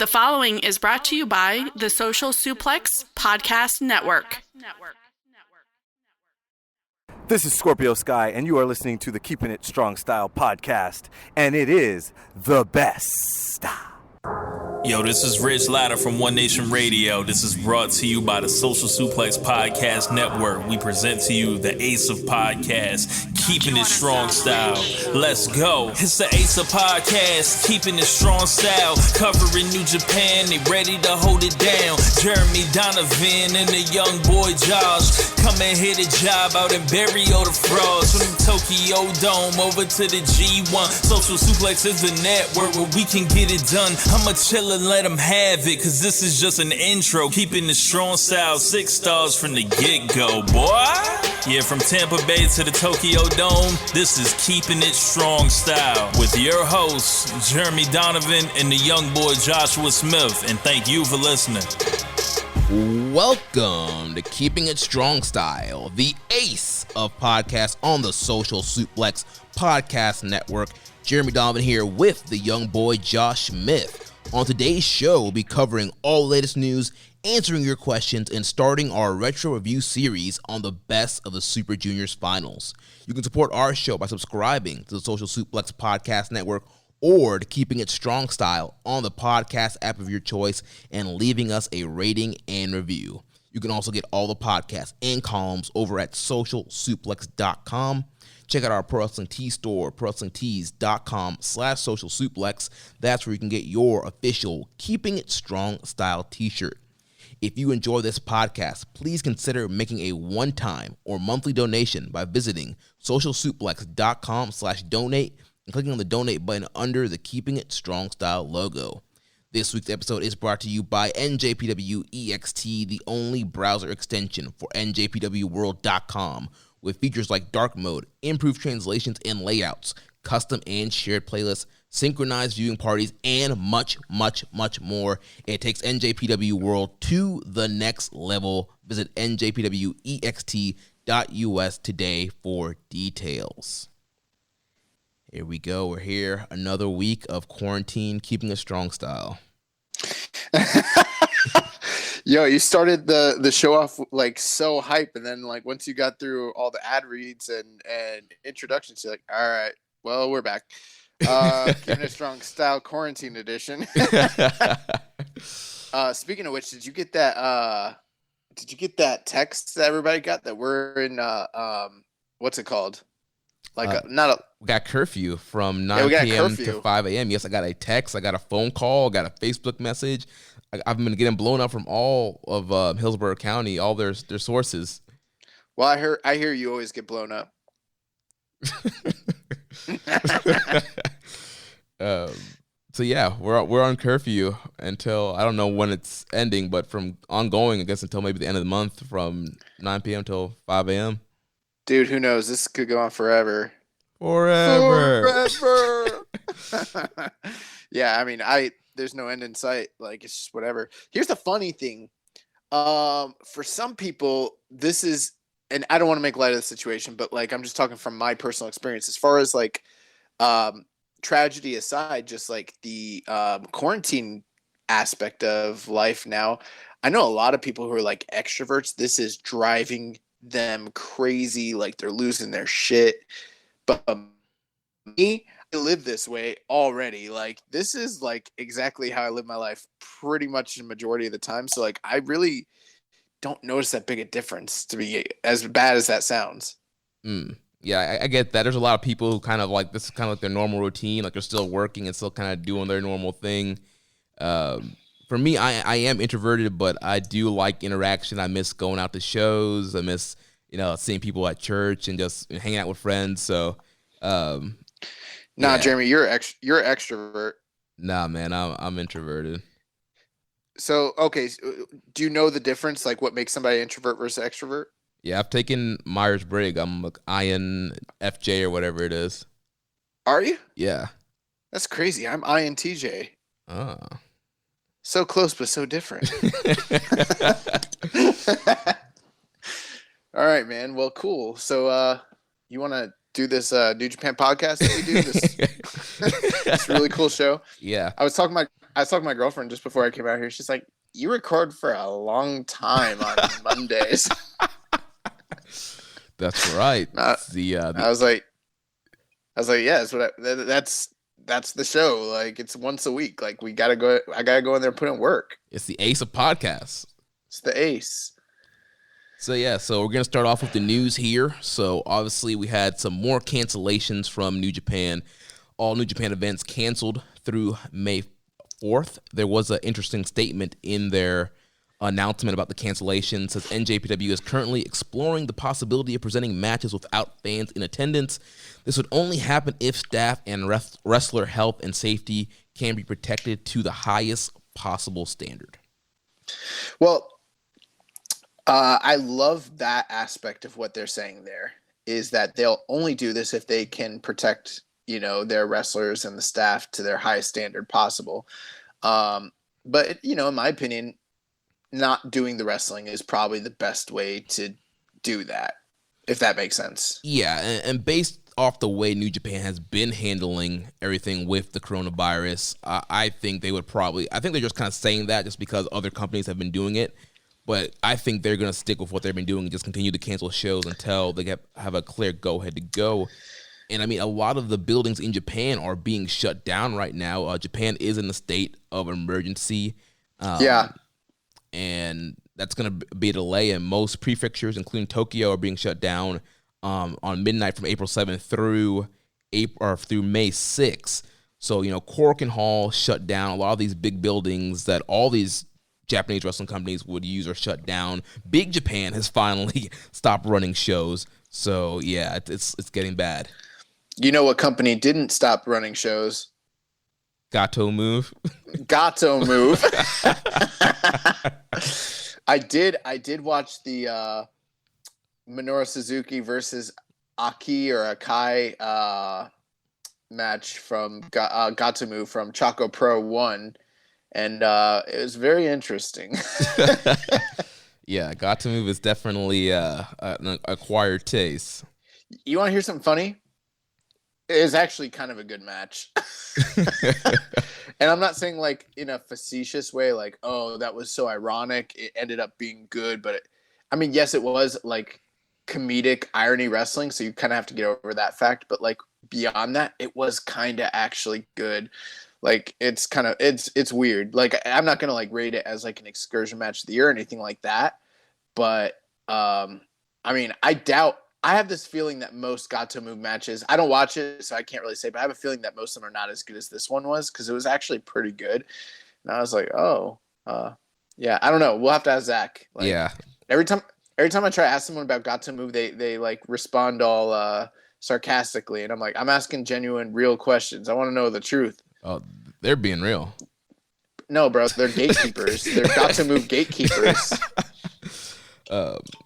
The following is brought to you by the Social Suplex Podcast Network. This is Scorpio Sky, and you are listening to the Keepin It Strong Style podcast, and it is the best. Yo, this is Rich Latta from One Nation Radio. This is brought to you by the Social Suplex Podcast Network. We present to you the Ace of Podcasts, Keepin It Strong Style. Let's go. It's the Ace of Podcasts, Keepin It Strong Style. Covering New Japan, they ready to hold it down. Jeremy Donovan and the young boy Josh. Come and hit a job out and bury all the frauds. From the Tokyo Dome over to the G1. Social Suplex is the network where we can get it done. I'ma chill and let them have it, cause this is just an intro. Keeping the strong style, 6 stars from the get-go, boy. Yeah, from Tampa Bay to the Tokyo Dome, this is Keeping It Strong Style with your hosts, Jeremy Donovan and the young boy Joshua Smith. And thank you for listening. Welcome to Keeping It Strong Style, the ace of podcasts on the Social Suplex Podcast Network. Jeremy Donovan here with the young boy Josh Smith. On today's show, we'll be covering all the latest news, answering your questions, and starting our retro review series on the best of the Super Juniors finals. You can support our show by subscribing to the Social Suplex Podcast Network or to Keeping It Strong Style on the podcast app of your choice and leaving us a rating and review. You can also get all the podcasts and columns over at socialsuplex.com. Check out our Pro Wrestling Tee store, prowrestlingtees.com/socialsuplex. That's where you can get your official Keeping It Strong Style t-shirt. If you enjoy this podcast, please consider making a one-time or monthly donation by visiting socialsuplex.com/donate and clicking on the donate button under the Keeping It Strong Style logo. This week's episode is brought to you by NJPW EXT, the only browser extension for NJPWWorld.com, with features like dark mode, improved translations and layouts, custom and shared playlists, synchronized viewing parties, and much, much, much more. It takes NJPW World to the next level. Visit njpwext.us today for details. Here we go. We're here. Another week of quarantine, keeping a strong style. Yo, you started the show off like so hype, and then like once you got through all the ad reads and introductions, you're like, all right, well, we're back. Keeping It Strong Style Quarantine Edition. Speaking of which, did you get that text that everybody got that we're in what's it called? Like we got curfew from 9 p.m. to 5 a.m. Yes, I got a text, I got a phone call, I got a Facebook message. I've been getting blown up from all of Hillsborough County, all their sources. Well, I hear you always get blown up. So yeah, we're on curfew until, I don't know when it's ending, but from ongoing, I guess, until maybe the end of the month, from 9 p.m. till 5 a.m. Dude, who knows? This could go on forever. Forever. Yeah, I mean, there's no end in sight. Like, it's just whatever. Here's the funny thing. For some people, this is, and I don't want to make light of the situation, but like, I'm just talking from my personal experience. As far as like tragedy aside, just like the quarantine aspect of life now, I know a lot of people who are like extroverts. This is driving them crazy, like they're losing their shit. But me, I live this way already. Like, this is like exactly how I live my life pretty much the majority of the time. So like, I really don't notice that big a difference, to be as bad as that sounds. Yeah, I get that. There's a lot of people who kind of like, this is kind of like their normal routine, like they're still working and still kind of doing their normal thing. For me, I am introverted, but I do like interaction. I miss going out to shows. I miss, seeing people at church and just hanging out with friends. So, yeah. Jeremy, you're extrovert. Nah, man, I'm introverted. So, okay, do you know the difference? Like, what makes somebody introvert versus extrovert? Yeah, I've taken Myers-Briggs. I'm like INFJ or whatever it is. Are you? Yeah. That's crazy. I'm INTJ. Oh. So close, but so different. All right, man. Well, cool. So you want to do this New Japan podcast that we do? It's a really cool show. Yeah. I was talking to my girlfriend just before I came out here. She's like, "You record for a long time on Mondays." That's right. I was like, yeah, that's the show. Like, it's once a week. Like, I gotta go in there and put in work. It's the ace of podcasts. It's the ace. So we're going to start off with the news here. So obviously we had some more cancellations from New Japan. All New Japan events canceled through May 4th. There was an interesting statement in their announcement about the cancellation. It says NJPW is currently exploring the possibility of presenting matches without fans in attendance. This would only happen if staff and wrestler health and safety can be protected to the highest possible standard. Well, I love that aspect of what they're saying there, is that they'll only do this if they can protect, their wrestlers and the staff to their highest standard possible. But, in my opinion, not doing the wrestling is probably the best way to do that, if that makes sense. Yeah, and based off the way New Japan has been handling everything with the coronavirus, I think they're just kind of saying that just because other companies have been doing it. But I think they're going to stick with what they've been doing and just continue to cancel shows until they have a clear go-ahead to go. And, I mean, a lot of the buildings in Japan are being shut down right now. Japan is in a state of emergency. And that's going to be a delay. And most prefectures, including Tokyo, are being shut down on midnight from April 7th through May 6th. So, Cork and Hall shut down. A lot of these big buildings that all these Japanese wrestling companies would use or shut down. Big Japan has finally stopped running shows. So, yeah, it's getting bad. You know what company didn't stop running shows? Gato Move. Gato Move. I did watch the Minoru Suzuki versus Akai match from Gato Move from Choco Pro 1. And it was very interesting. Yeah, Gato Move is definitely an acquired taste. You want to hear something funny? It is actually kind of a good match. And I'm not saying like in a facetious way, like, oh, that was so ironic. It ended up being good. But yes, it was like comedic irony wrestling. So you kind of have to get over that fact. But like beyond that, it was kind of actually good. Like, it's kind of, it's weird. Like, I'm not going to, like, rate it as, like, an excursion match of the year or anything like that. But, I have this feeling that most Gato Move matches, I don't watch it, so I can't really say, but I have a feeling that most of them are not as good as this one was, because it was actually pretty good. And I was like, yeah, I don't know. We'll have to ask Zach. Like, yeah. Every time I try to ask someone about Gato Move, they like, respond all sarcastically. And I'm like, I'm asking genuine, real questions. I want to know the truth. Oh, they're being real. No, bro, they're gatekeepers. They're Gato Move gatekeepers.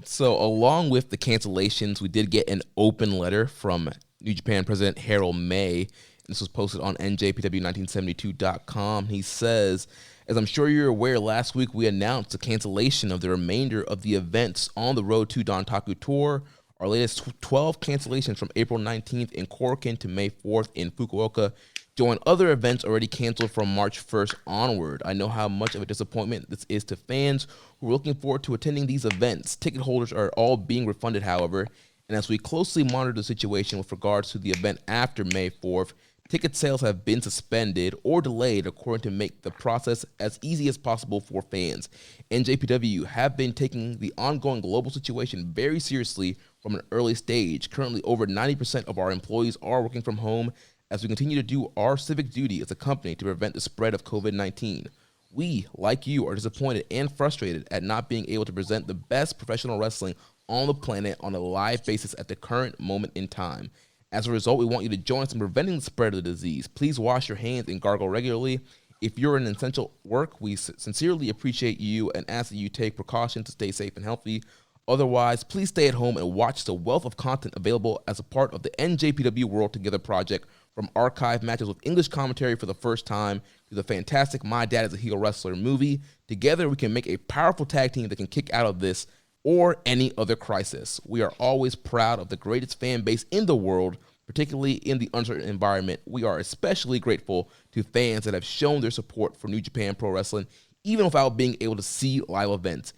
So along with the cancellations, we did get an open letter from New Japan President Harold May. This was posted on njpw1972.com. He says, as I'm sure you're aware, last week we announced the cancellation of the remainder of the events on the Road to Dontaku Tour. Our latest 12 cancellations from April 19th in Korakuen to May 4th in Fukuoka join other events already canceled from March 1st onward. I know how much of a disappointment this is to fans who are looking forward to attending these events. Ticket holders are all being refunded, however, and as we closely monitor the situation with regards to the event after May 4th, ticket sales have been suspended or delayed according to make the process as easy as possible for fans. NJPW have been taking the ongoing global situation very seriously from an early stage. Currently, over 90% of our employees are working from home as we continue to do our civic duty as a company to prevent the spread of COVID-19. We, like you, are disappointed and frustrated at not being able to present the best professional wrestling on the planet on a live basis at the current moment in time. As a result, we want you to join us in preventing the spread of the disease. Please wash your hands and gargle regularly. If you're in essential work, we sincerely appreciate you and ask that you take precautions to stay safe and healthy. Otherwise, please stay at home and watch the wealth of content available as a part of the NJPW World Together project, from archive matches with English commentary for the first time to the fantastic My Dad is a Heel Wrestler movie. Together, we can make a powerful tag team that can kick out of this or any other crisis. We are always proud of the greatest fan base in the world, Particularly in the uncertain environment, we are especially grateful to fans that have shown their support for New Japan Pro Wrestling, even without being able to see live events.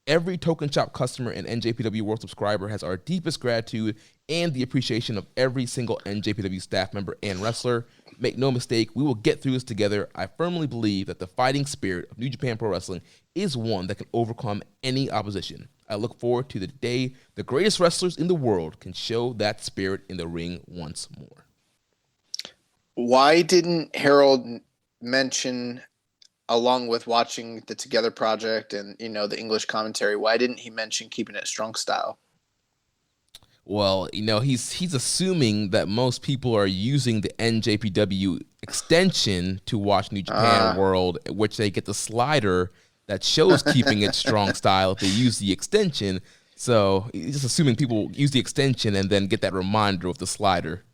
Every Token Shop customer and NJPW World subscriber has our deepest gratitude and the appreciation of every single NJPW staff member and wrestler. Make no mistake, we will get through this together. I firmly believe that the fighting spirit of New Japan Pro Wrestling is one that can overcome any opposition. I look forward to the day the greatest wrestlers in the world can show that spirit in the ring once more. Why didn't Harold mention, along with watching the Together Project and, the English commentary, why didn't he mention Keeping It Strong Style? Well, he's assuming that most people are using the NJPW extension to watch New Japan World, which they get the slider that shows Keeping It Strong Style if they use the extension. So he's just assuming people use the extension and then get that reminder of the slider.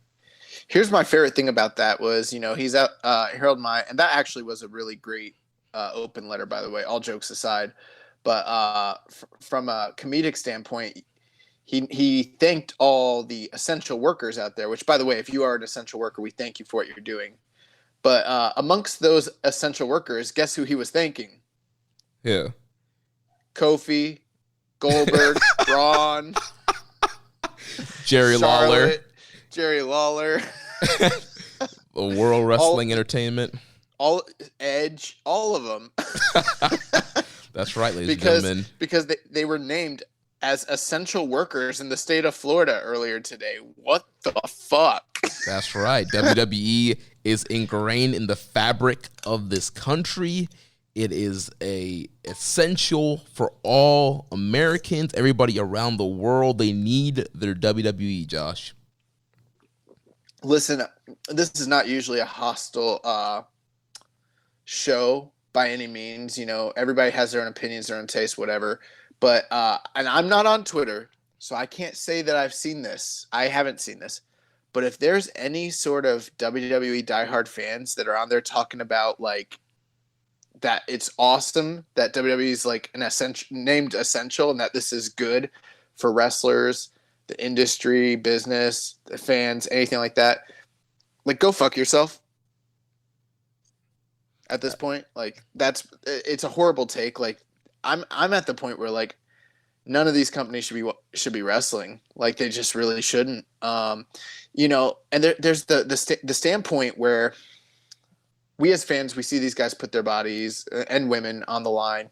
Here's my favorite thing about that was, he's at Harold Mai, and that actually was a really great open letter, by the way, all jokes aside. But from a comedic standpoint, he thanked all the essential workers out there, which, by the way, if you are an essential worker, we thank you for what you're doing. But amongst those essential workers, guess who he was thanking? Yeah. Kofi, Goldberg, Braun, Jerry Lawler. The World Wrestling Entertainment. Edge, all of them. That's right, ladies and gentlemen. Because they were named as essential workers in the state of Florida earlier today. What the fuck? That's right. WWE is ingrained in the fabric of this country. It is essential for all Americans, everybody around the world. They need their WWE, Josh. Listen, this is not usually a hostile show by any means. Everybody has their own opinions, their own tastes, whatever. But and I'm not on Twitter, so I can't say that I've seen this. I haven't seen this. But if there's any sort of WWE diehard fans that are on there talking about that it's awesome that WWE is named essential and that this is good for wrestlers, the industry, business, the fans, anything like that, go fuck yourself. At this point, it's a horrible take. I'm at the point where none of these companies should be wrestling. They just really shouldn't. And there's the standpoint where we as fans, we see these guys put their bodies and women on the line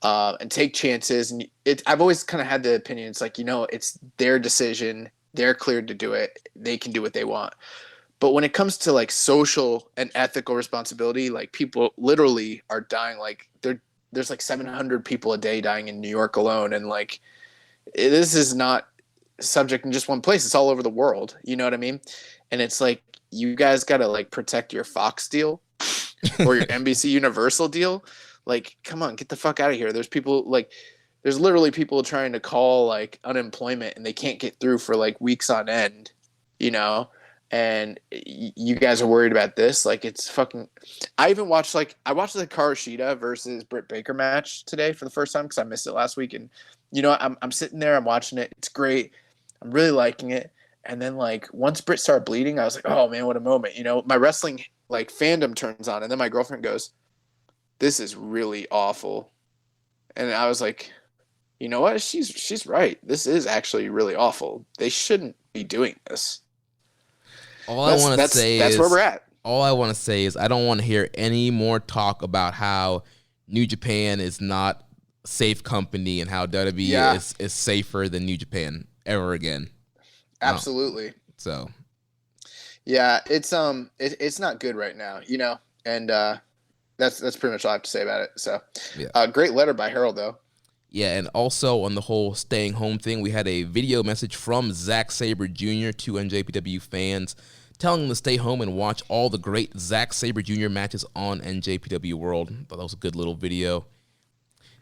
and take chances. And I've always kind of had the opinion, it's it's their decision. They're cleared to do it. They can do what they want. But when it comes to social and ethical responsibility, people literally are dying. There's 700 people a day dying in New York alone. And this is not subject in just one place. It's all over the world. You know what I mean? And it's you guys got to protect your Fox deal or your NBC Universal deal. Come on, get the fuck out of here. There's people there's literally people trying to call unemployment and they can't get through for weeks on end, and you guys are worried about this. It's fucking, I even watched I watched the Karashida versus Britt Baker match today for the first time because I missed it last week. And I'm sitting there, I'm watching it. It's great. I'm really liking it. And then once Britt started bleeding, I was like, oh man, what a moment. My wrestling fandom turns on, and then my girlfriend goes, this is really awful. And I was like, you know what? She's right. This is actually really awful. They shouldn't be doing this. That's where we're at. All I want to say is I don't want to hear any more talk about how New Japan is not a safe company and how WWE is safer than New Japan ever again. Absolutely. So, yeah, it's not good right now, and that's pretty much all I have to say about it. So, great letter by Harold though. Yeah, and also on the whole staying home thing, we had a video message from Zack Sabre Jr. to NJPW fans telling them to stay home and watch all the great Zack Sabre Jr. matches on NJPW World. Thought that was a good little video.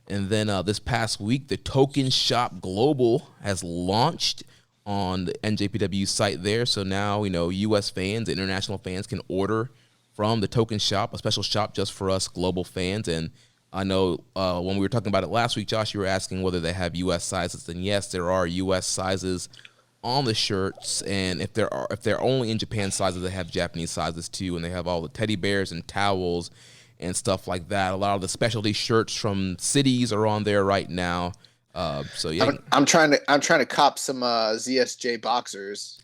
And then this past week, the Token Shop Global has launched on the NJPW site there. So now, U.S. fans, international fans can order from the Token Shop, a special shop just for us global fans. And I know when we were talking about it last week, Josh, you were asking whether they have U.S. sizes. And yes, there are U.S. sizes on the shirts, and if they're only in Japan sizes, they have Japanese sizes too, and they have all the teddy bears and towels and stuff like that. A lot of the specialty shirts from cities are on there right now. So yeah, I'm trying to cop some ZSJ boxers.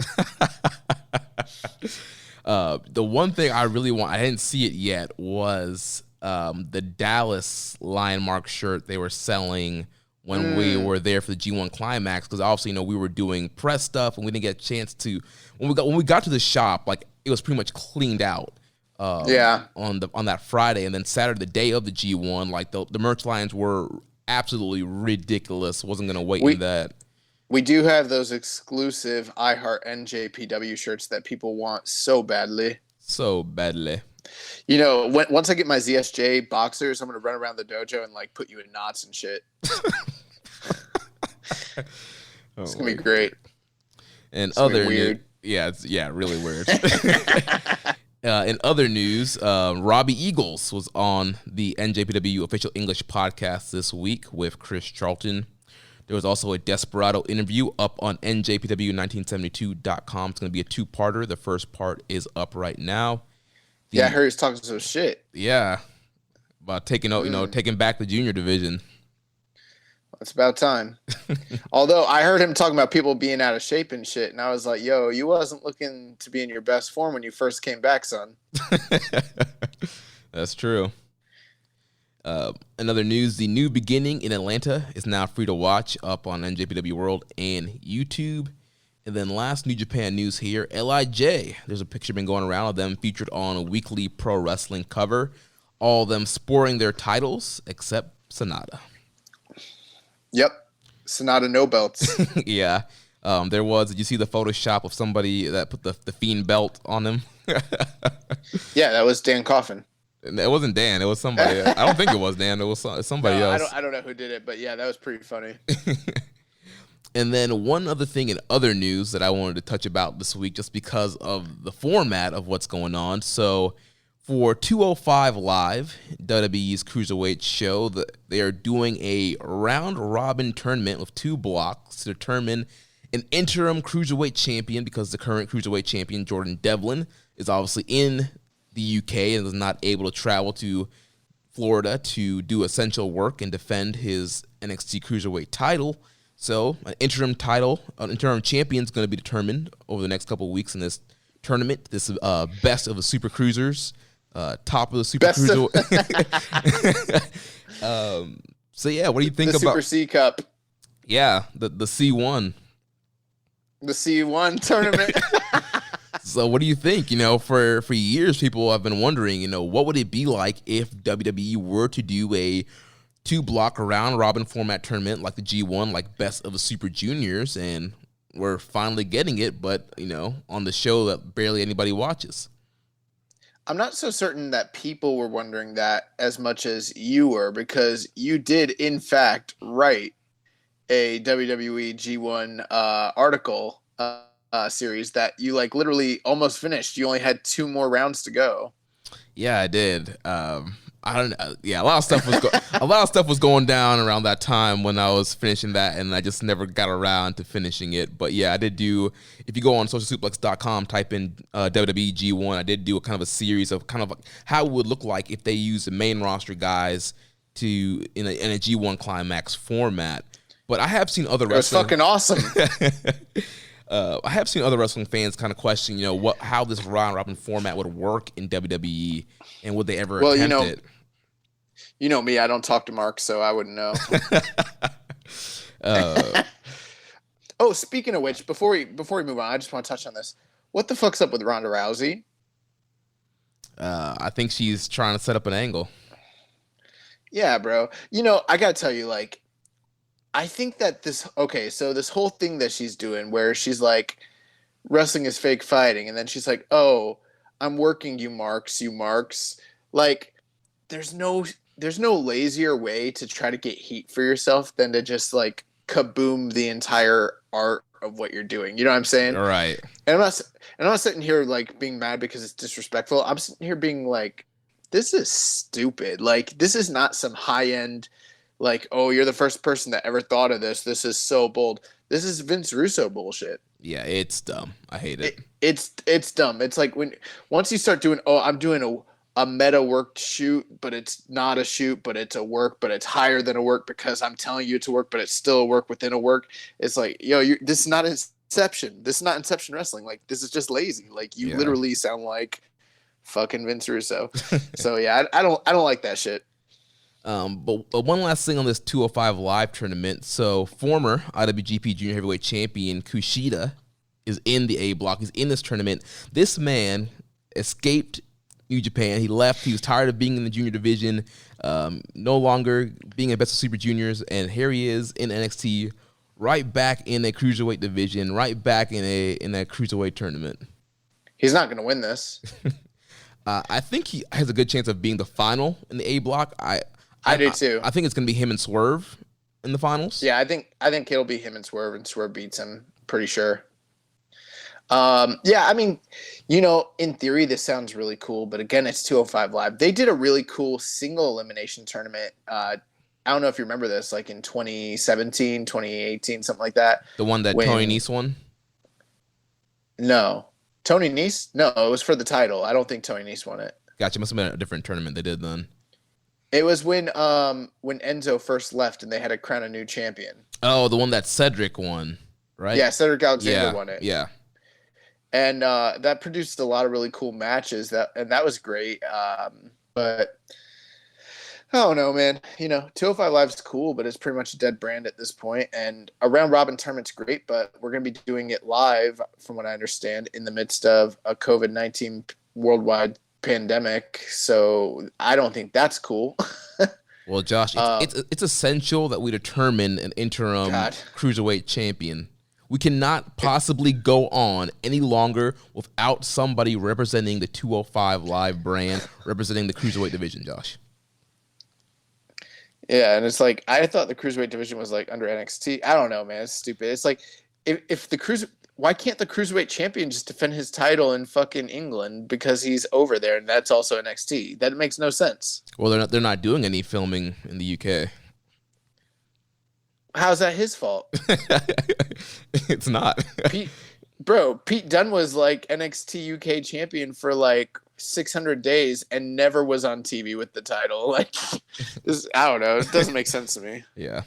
The one thing I really want, I didn't see it yet, was the Dallas Lion Mark shirt they were selling when we were there for the G1 Climax, because obviously, we were doing press stuff and we didn't get a chance to. When we got to the shop, like, it was pretty much cleaned out. On that Friday, and then Saturday, the day of the G1, like the merch lines were absolutely ridiculous. Wasn't gonna wait in that. We do have those exclusive I Heart NJPW shirts that people want so badly. So badly. Once I get my ZSJ boxers, I'm gonna run around the dojo and like put you in knots and shit. It's gonna be great. And it's other weird. Really weird. In other news, Robbie Eagles was on the NJPW official English podcast this week with Chris Charlton. There was also a Desperado interview up on NJPW1972.com. It's going to be a two-parter. The first part is up right now. I heard he's talking some shit. Yeah, about taking back the junior division. It's about time. Although I heard him talking about people being out of shape and shit, and I was like, yo, you wasn't looking to be in your best form when you first came back, son. That's true. Another news, The New Beginning in Atlanta is now free to watch up on NJPW World and YouTube. And then last New Japan news here, LIJ. There's a picture been going around of them featured on a weekly pro wrestling cover. All of them sporting their titles except Sonata. Yep. Sonata no belts. Yeah. Did you see the Photoshop of somebody that put the Fiend belt on him? Yeah, that was Dan Coffin. It wasn't Dan. It was somebody. I don't think it was Dan. It was somebody else. I don't know who did it, but yeah, that was pretty funny. And then one other thing in other news that I wanted to touch about this week, just because of the format of what's going on. So for 205 Live, WWE's Cruiserweight show, they are doing a round-robin tournament with 2 blocks to determine an interim Cruiserweight champion, because the current Cruiserweight champion, Jordan Devlin, is obviously in the UK and is not able to travel to Florida to do essential work and defend his NXT Cruiserweight title. So an interim champion is going to be determined over the next couple of weeks in this tournament. This best of the Super Cruisers, top of the Super Cruiser. So yeah, what do you think about Super C Cup? Yeah, the C1. The C1 tournament. So what do you think? For years, people have been wondering, what would it be like if WWE were to do a 2-block round-robin format tournament like the G1, like Best of the Super Juniors, and we're finally getting it, but, on the show that barely anybody watches. I'm not so certain that people were wondering that as much as you were, because you did, in fact, write a WWE G1 article series that you literally almost finished. You only had 2 more rounds to go. Yeah, I did. I don't know. Yeah, a lot of stuff was going down around that time when I was finishing that, and I just never got around to finishing it. But yeah, I did do. If you go on socialsuplex.com, type in WWE G1, I did do a kind of a series of kind of how it would look like if they used the main roster guys in a G1 Climax format. But I have seen other wrestling. It was fucking awesome. I have seen other wrestling fans kind of question, how this round robin format would work in WWE, and would they ever attempt it? You know me, I don't talk to Mark, so I wouldn't know. Oh, speaking of which, before we move on, I just want to touch on this. What the fuck's up with Ronda Rousey? I think she's trying to set up an angle. Yeah, bro. I gotta tell you, I think that this whole thing that she's doing where she's like, wrestling is fake fighting, and then she's like, oh, I'm working you marks. There's no lazier way to try to get heat for yourself than to just kaboom the entire art of what you're doing. You know what I'm saying? All right. And I'm not sitting here being mad because it's disrespectful. I'm sitting here being like, this is stupid. This is not some high end, oh, you're the first person that ever thought of this. This is so bold. This is Vince Russo bullshit. Yeah, it's dumb. I hate it. It's dumb. It's like once you start doing, I'm doing a meta work shoot, but it's not a shoot, but it's a work, but it's higher than a work because I'm telling you it's a work, but it's still a work within a work. It's like, this is not Inception. This is not Inception wrestling. Like, this is just lazy. Like, you literally sound like fucking Vince Russo. So yeah, I don't like that shit. But one last thing on this 205 Live tournament. So former IWGP Junior Heavyweight Champion Kushida is in the A block. He's in this tournament. This man escaped New Japan. He left. He was tired of being in the junior division, no longer being a best of Super Juniors, and here he is in NXT, right back in a cruiserweight division, right back in a cruiserweight tournament. He's not going to win this. I think he has a good chance of being the final in the A block. I do too. I think it's going to be him and Swerve in the finals. Yeah, I think it'll be him and Swerve beats him. Pretty sure. Yeah, I mean, in theory, this sounds really cool, but again, it's 205 Live. They did a really cool single elimination tournament. I don't know if you remember this, like in 2017, 2018, something like that. The one that Tony Nese won? No. Tony Nese? No, it was for the title. I don't think Tony Nese won it. Gotcha. Must have been a different tournament they did then. It was when Enzo first left and they had to crown a new champion. Oh, the one that Cedric won, right? Yeah, Cedric Alexander won it. Yeah. And that produced a lot of really cool matches. That was great. But I don't know, man. 205 Live is cool, but it's pretty much a dead brand at this point. And a round robin tournament's great, but we're going to be doing it live, from what I understand, in the midst of a COVID-19 worldwide pandemic. So I don't think that's cool. Well, Josh, it's essential that we determine an interim cruiserweight champion. We cannot possibly go on any longer without somebody representing the 205 Live brand, representing the cruiserweight division, Josh. Yeah, and it's like, I thought the cruiserweight division was like under NXT. I don't know, man. It's stupid. It's like, why can't the cruiserweight champion just defend his title in fucking England because he's over there and that's also NXT? That makes no sense. Well, they're not doing any filming in the UK. How's that his fault? It's not. Pete Dunne was like NXT UK champion for like 600 days and never was on TV with the title. Like, I don't know. It doesn't make sense to me. Yeah.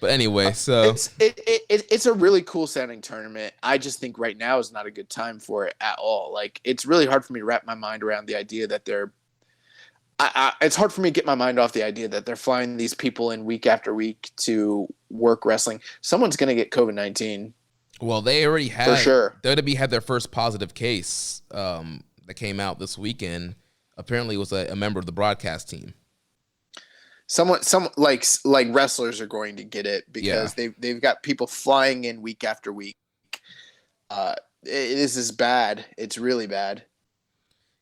But anyway, so it's a really cool sounding tournament. I just think right now is not a good time for it at all. Like, it's really hard for me to wrap my mind around the idea that it's hard for me to get my mind off the idea that they're flying these people in week after week to work wrestling. Someone's going to get COVID-19. Well, they already had, for sure. WWE had their first positive case that came out this weekend. Apparently, it was a member of the broadcast team. Some like wrestlers are going to get it because they've got people flying in week after week. This is bad. It's really bad.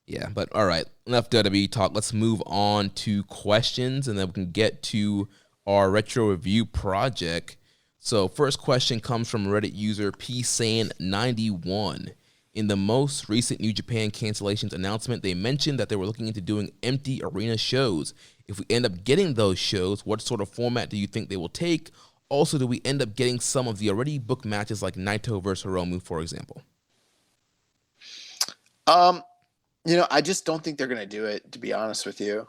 Yeah, but all right, enough WWE talk. Let's move on to questions, and then we can get to our retro review project. So first question comes from Reddit user PSan91. In the most recent New Japan cancellations announcement, they mentioned that they were looking into doing empty arena shows. If we end up getting those shows, what sort of format do you think they will take? Also, do we end up getting some of the already booked matches like Naito versus Hiromu, for example? I just don't think they're going to do it, to be honest with you.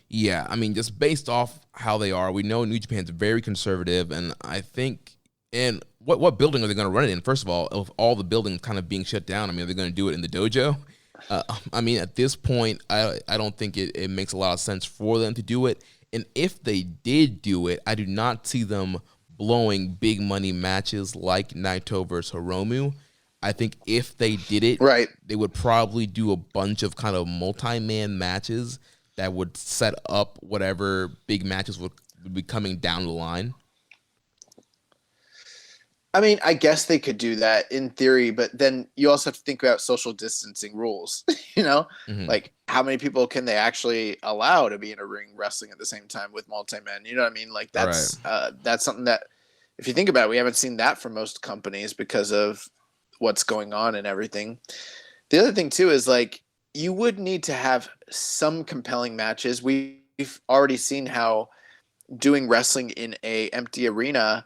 Yeah, I mean, just based off how they are, we know New Japan's very conservative, and I think, and what building are they going to run it in? First of all, of all the buildings kind of being shut down, I mean, are they going to do it in the dojo? I mean, at this point, I don't think it makes a lot of sense for them to do it. And if they did do it, I do not see them blowing big money matches like Naito versus Hiromu. I think if they did it, right, they would probably do a bunch of kind of multi-man matches that would set up whatever big matches would be coming down the line. I mean, I guess they could do that in theory, but then you also have to think about social distancing rules, Like, how many people can they actually allow to be in a ring wrestling at the same time with multi-men? You know what I mean? Like, that's something that, if you think about it, we haven't seen that for most companies because of what's going on and everything. The other thing, too, is, like, you would need to have some compelling matches. We've already seen how doing wrestling in a empty arena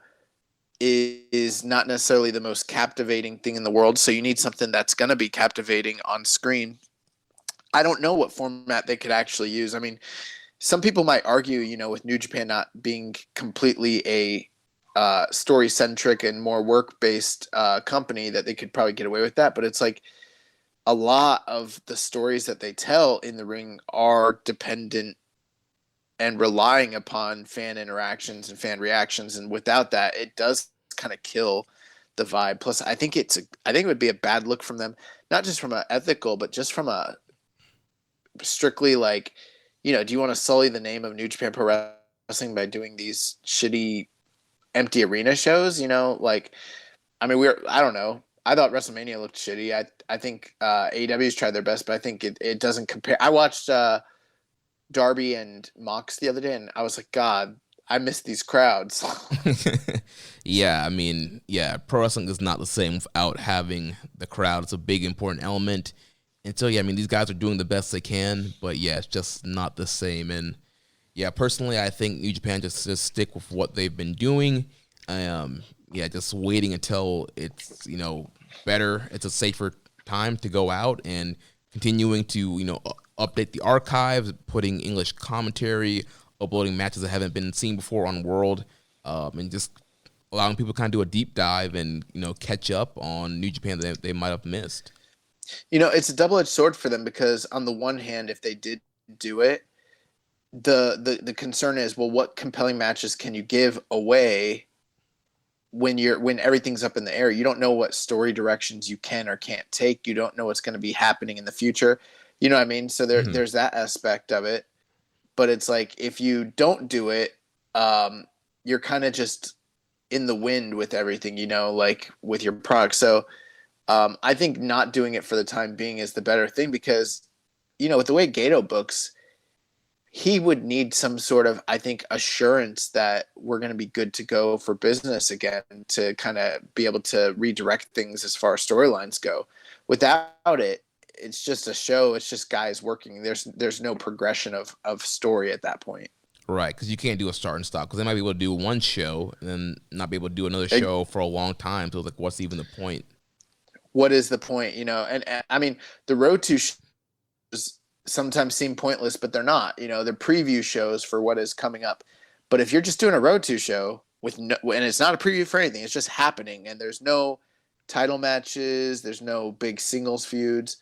is not necessarily the most captivating thing in the world. So you need something that's going to be captivating on screen. I don't know what format they could actually use. I mean, some people might argue, with New Japan not being completely a story-centric and more work-based company, that they could probably get away with that. But it's like a lot of the stories that they tell in the ring are dependent and relying upon fan interactions and fan reactions. And without that, it does kind of kill the vibe. Plus, I think it would be a bad look from them, not just from an ethical, but just from a strictly like, do you want to sully the name of New Japan Pro Wrestling by doing these shitty empty arena shows? I don't know. I thought WrestleMania looked shitty. I think AEW's tried their best, but I think it doesn't compare. I watched Darby and Mox the other day, and I was like, God, I miss these crowds. Yeah, pro wrestling is not the same without having the crowd. It's a big, important element. And so, these guys are doing the best they can, but it's just not the same. And personally, I think New Japan just stick with what they've been doing. Just waiting until it's, better. It's a safer time to go out and continuing to, update the archives, putting English commentary, uploading matches that haven't been seen before on World, and just allowing people to kind of do a deep dive and, catch up on New Japan that they might have missed. It's a double-edged sword for them because on the one hand, if they did do it, the concern is, well, what compelling matches can you give away when everything's up in the air? You don't know what story directions you can or can't take. You don't know what's going to be happening in the future. You know what I mean? So there's that aspect of it. But it's like, if you don't do it, you're kind of just in the wind with everything, like with your product. So I think not doing it for the time being is the better thing because, with the way Gato books, he would need some sort of, I think, assurance that we're going to be good to go for business again to kind of be able to redirect things as far as storylines go. Without it, it's just a show. It's just guys working. There's no progression of story at that point. Right, because you can't do a start and stop because they might be able to do one show and then not be able to do another show for a long time. So it's like, what's even the point? What is the point? And I mean, the road to shows sometimes seem pointless, but they're not. They're preview shows for what is coming up. But if you're just doing a road to show and it's not a preview for anything, it's just happening, and there's no title matches, there's no big singles feuds.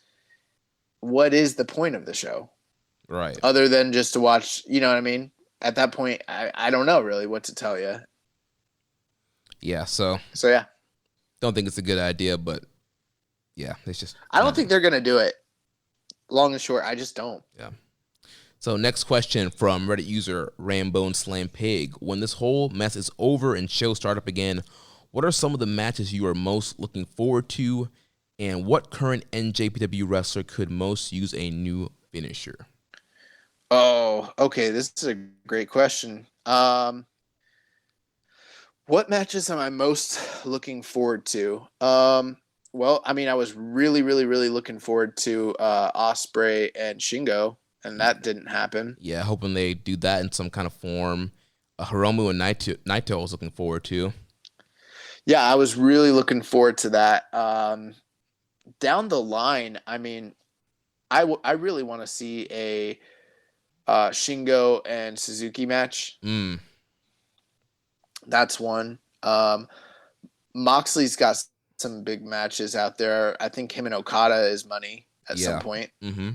What is the point of the show? Right. Other than just to watch, you know what I mean? At that point, I don't know really what to tell you. Yeah, so yeah. Don't think it's a good idea, but yeah, it's just... I don't think they're going to do it. Long and short, I just don't. Yeah. So next question from Reddit user Rambone Slam Pig. When this whole mess is over and shows start up again, what are some of the matches you are most looking forward to? And what current NJPW wrestler could most use a new finisher? Oh, okay. This is a great question. What matches am I most looking forward to? Well, I mean, I was really, really, really looking forward to Ospreay and Shingo, and that didn't happen. Yeah, hoping they do that in some kind of form. Hiromu and Naito I was looking forward to. Yeah, I was really looking forward to that. Down the line, I mean, I really want to see a Shingo and Suzuki match. That's one. Moxley's got some big matches out there. I think him and Okada is money at some point. Mm-hmm.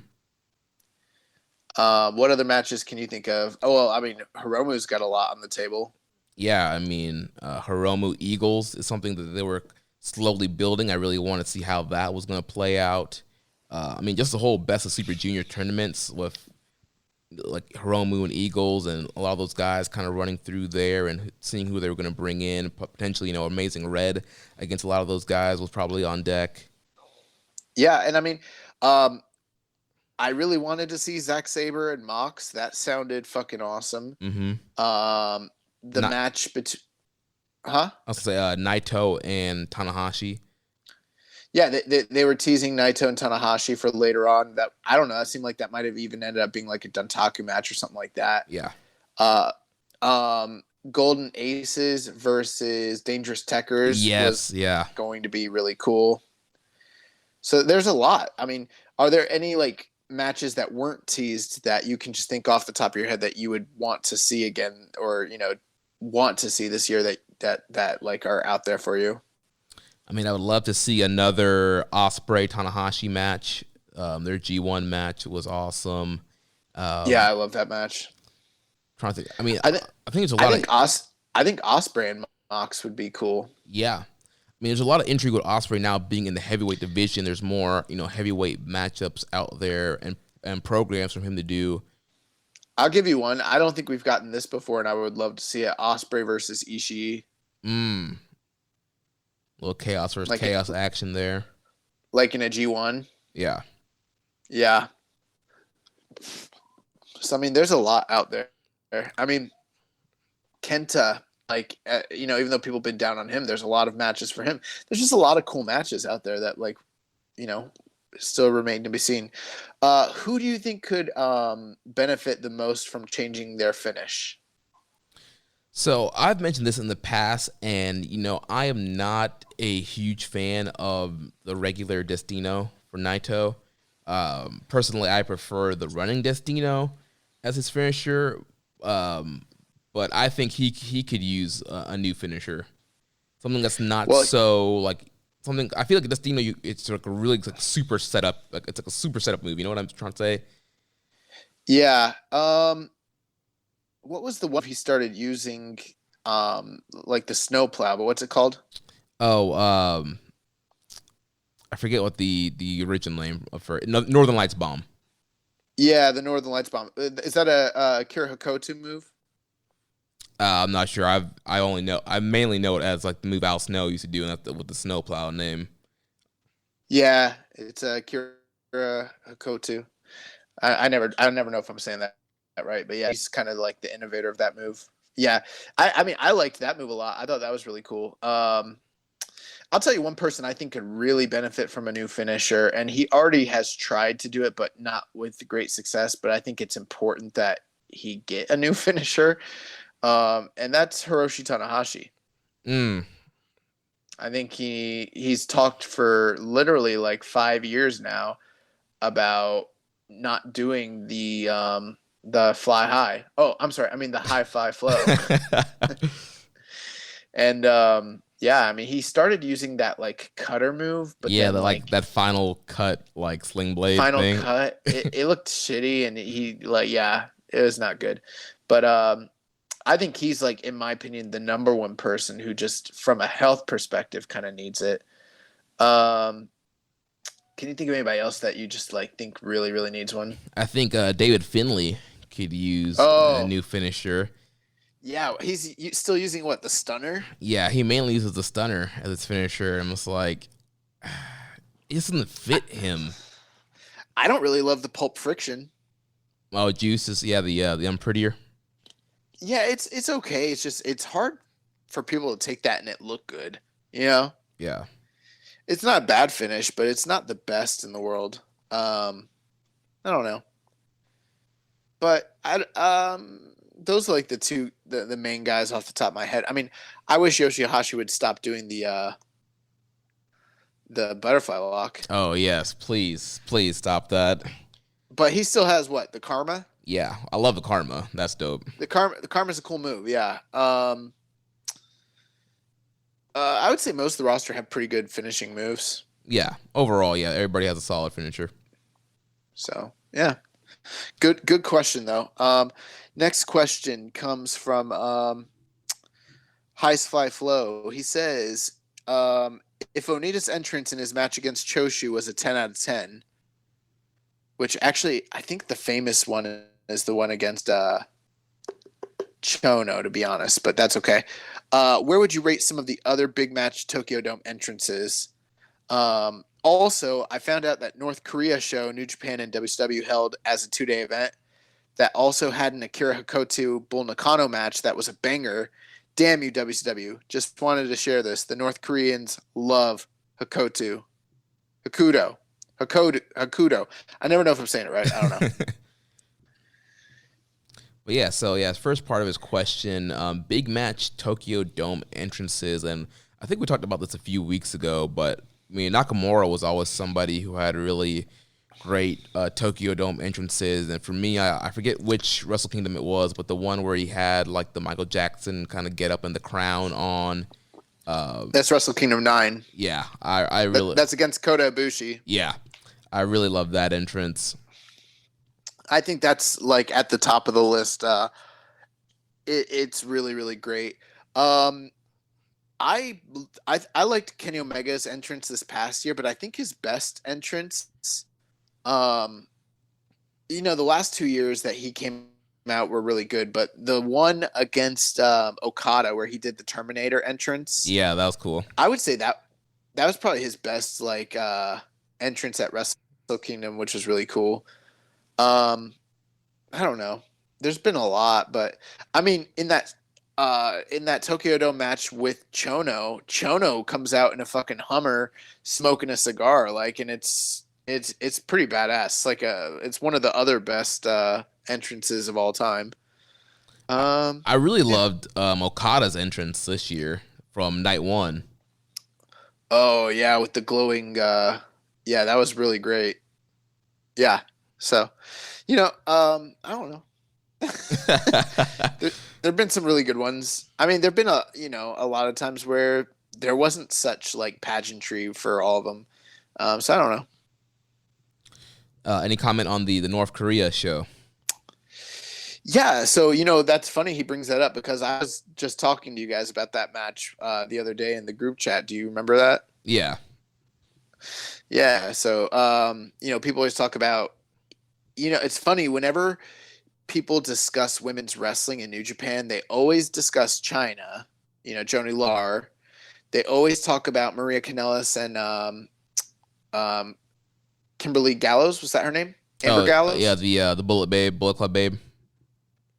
What other matches can you think of? Oh, well, I mean, Hiromu's got a lot on the table. Yeah, I mean, Hiromu Eagles is something that they were slowly building. I really wanted to see how that was going to play out. I mean, just the whole Best of Super Junior tournaments with like Hiromu and Eagles and a lot of those guys kind of running through there and seeing who they were going to bring in. Potentially, Amazing Red against a lot of those guys was probably on deck. Yeah, and I mean, I really wanted to see Zack Sabre and Mox. That sounded fucking awesome. Mm-hmm. Match between... Huh? I was going to say Naito and Tanahashi. Yeah, they were teasing Naito and Tanahashi for later on. That I don't know. That seemed like that might have even ended up being like a Dantaku match or something like that. Yeah. Golden Aces versus Dangerous Techers Yes, was yeah. going to be really cool. So there's a lot. I mean, are there any like matches that weren't teased that you can just think off the top of your head that you would want to see again, or want to see this year that like are out there for you? I mean, I would love to see another Osprey Tanahashi match. Their G1 match was awesome. Yeah, I love that match. Trying to think. I mean, I I think think there's a lot of I think Osprey and Mox would be cool. yeah. I mean, there's a lot of intrigue with Osprey now being in the heavyweight division. There's more, heavyweight matchups out there and programs for him to do. I'll give you one. I don't think we've gotten this before, and I would love to see it. Osprey versus Ishii. Little chaos versus chaos action there. Like in a G1. Yeah. Yeah. So, I mean, there's a lot out there. I mean, Kenta, like, even though people have been down on him, there's a lot of matches for him. There's just a lot of cool matches out there that, like, still remain to be seen. Who do you think could benefit the most from changing their finish? So I've mentioned this in the past, and, I am not a huge fan of the regular Destino for Naito. Personally, I prefer the running Destino as his finisher, but I think he could use a new finisher, something that's not something. I feel like Destino, it's like a really like super setup, like it's like a super setup move. You know what I'm trying to say? Yeah. What was the one he started using? Like the snowplow, but what's it called? Oh, I forget what the original name for Northern Lights Bomb. Yeah, the Northern Lights Bomb. Is that a Akira Hakotu move? I'm not sure. I mainly know it as like the move Al Snow used to do, and with the snowplow name. Yeah, it's Akira Hakotu. I never know if I'm saying that right, but yeah, he's kind of like the innovator of that move. Yeah, I mean, I liked that move a lot. I thought that was really cool. I'll tell you one person I think could really benefit from a new finisher, and he already has tried to do it, but not with great success. But I think it's important that he get a new finisher, and that's Hiroshi Tanahashi. I think he's talked for literally like 5 years now about not doing the fly high. Oh, I'm sorry. I mean the high fly flow. And yeah, I mean he started using that like cutter move, but yeah, then, that final cut like sling blade final thing. cut. It looked shitty, and it was not good. But I think he's like, in my opinion, the number one person who just from a health perspective kind of needs it. Can you think of anybody else that you just like think really, really needs one? I think David Finlay could use a new finisher. Yeah, he's still using what, the stunner? Yeah, he mainly uses the stunner as his finisher. I'm just like, it doesn't fit him. I don't really love the pulp friction. Oh, Juice is the unprettier. Yeah, it's okay. It's just it's hard for people to take that and it look good. Yeah. It's not a bad finish, but it's not the best in the world. I don't know. But those are like the main guys off the top of my head. I mean, I wish Yoshihashi would stop doing the butterfly lock. Oh yes, please stop that. But he still has what, the karma? Yeah, I love the karma. That's dope. The karma's a cool move. Yeah. I would say most of the roster have pretty good finishing moves. Yeah, overall, yeah, everybody has a solid finisher. So yeah, good question though. Next question comes from Heist Fly Flow. He says, if Onita's entrance in his match against Choshu was a 10 out of 10, which actually I think the famous one is the one against Chono, to be honest, but that's okay. Where would you rate some of the other big match Tokyo Dome entrances? Also, I found out that North Korea show New Japan and WCW held as a 2-day event that also had an Akira Hakotu Bull Nakano match that was a banger. Damn you, WCW. Just wanted to share this. The North Koreans love Hakudo. I never know if I'm saying it right. I don't know. But yeah, so yeah, first part of his question, big match Tokyo Dome entrances, and I think we talked about this a few weeks ago, but I mean Nakamura was always somebody who had really great Tokyo Dome entrances, and for me, I forget which Wrestle Kingdom it was, but the one where he had like the Michael Jackson kind of get up and the crown on. That's Wrestle Kingdom 9. Yeah, I really that's against Kota Ibushi. Yeah, I really love that entrance. I think that's like at the top of the list. It's really, really great. I liked Kenny Omega's entrance this past year, but I think his best entrance, the last 2 years that he came out were really good, but the one against Okada where he did the Terminator entrance, yeah, that was cool. I would say that was probably his best entrance at Wrestle Kingdom, which was really cool. I don't know. There's been a lot, but I mean, in that Tokyo Dome match with Chono comes out in a fucking Hummer smoking a cigar, and it's pretty badass. It's one of the other best entrances of all time. I really loved Okada's entrance this year from night one. Oh yeah, with the glowing. Yeah, that was really great. Yeah. So, I don't know. There've been some really good ones. I mean, there've been a lot of times where there wasn't such pageantry for all of them. So I don't know. Any comment on the North Korea show? Yeah, so that's funny he brings that up because I was just talking to you guys about that match the other day in the group chat. Do you remember that? Yeah. Yeah, so people always talk about it's funny whenever people discuss women's wrestling in New Japan, they always discuss China, Joanie Lar. They always talk about Maria Kanellis and Kimberly Gallows. Was that her name? Amber Gallows? Yeah, the Bullet Club Babe.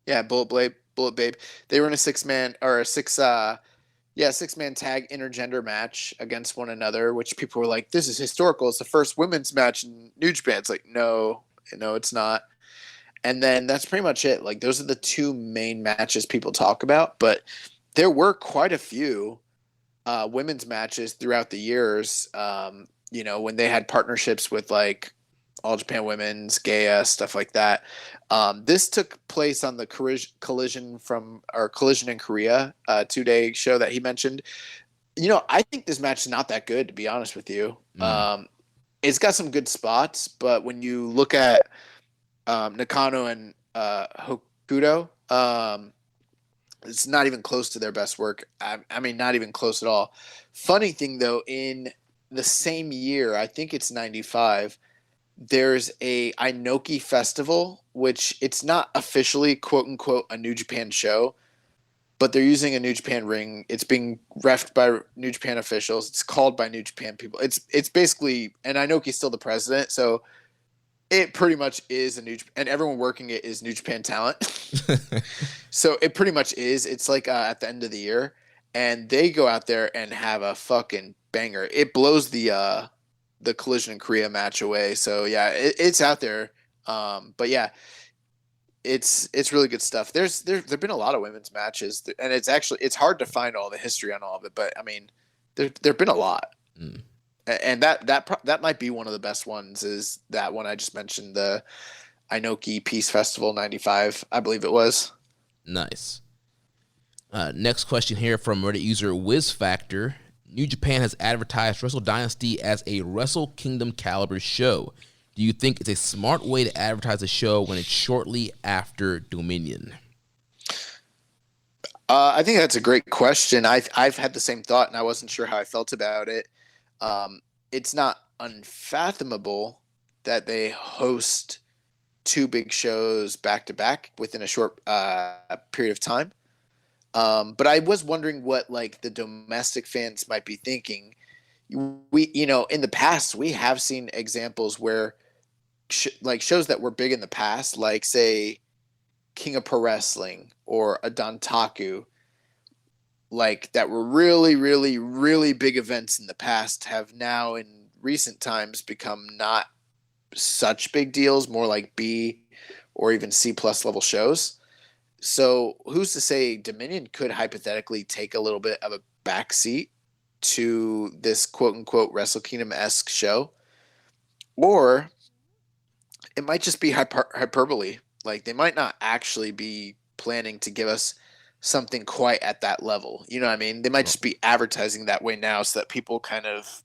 Yeah, Bullet Babe. They were in a six-man tag intergender match against one another, which people were like, this is historical. It's the first women's match in New Japan. It's like, no, it's not. And then that's pretty much it. Those are the two main matches people talk about, but there were quite a few women's matches throughout the years, when they had partnerships with All Japan Women's, Gaia, stuff like that. This took place on the Collision in Korea 2-day show that he mentioned. I think this match is not that good, to be honest with you. It's got some good spots, but when you look at Nakano and Hokuto, it's not even close to their best work. I mean, not even close at all. Funny thing, though, in the same year, I think it's 95, there's a Inoki Festival, which it's not officially, quote-unquote, a New Japan show, but they're using a New Japan ring. It's being reffed by New Japan officials. It's called by New Japan people. It's basically, and Inoki's still the president, so it pretty much is and everyone working it is New Japan talent. So it pretty much is. It's at the end of the year, and they go out there and have a fucking banger. It blows the Collision in Korea match away. So yeah, it's out there. But yeah, it's really good stuff. There've been a lot of women's matches, and it's hard to find all the history on all of it. But I mean, there've been a lot. And that might be one of the best ones, is that one I just mentioned, the Inoki Peace Festival 95, I believe it was. Nice. Next question here from Reddit user WizFactor. New Japan has advertised Wrestle Dynasty as a Wrestle Kingdom caliber show. Do you think it's a smart way to advertise a show when it's shortly after Dominion? I think that's a great question. I've had the same thought, and I wasn't sure how I felt about it. It's not unfathomable that they host two big shows back to back within a short period of time. But I was wondering what the domestic fans might be thinking. We, in the past, we have seen examples where shows that were big in the past, say King of Pro Wrestling or a Dantaku, that were really, really, really big events in the past, have now in recent times become not such big deals, more like B or even C+ level shows. So who's to say Dominion could hypothetically take a little bit of a backseat to this quote unquote Wrestle Kingdom-esque show? Or it might just be hyperbole. Like they might not actually be planning to give us something quite at that level. You know what I mean? They might just be advertising that way now so that people kind of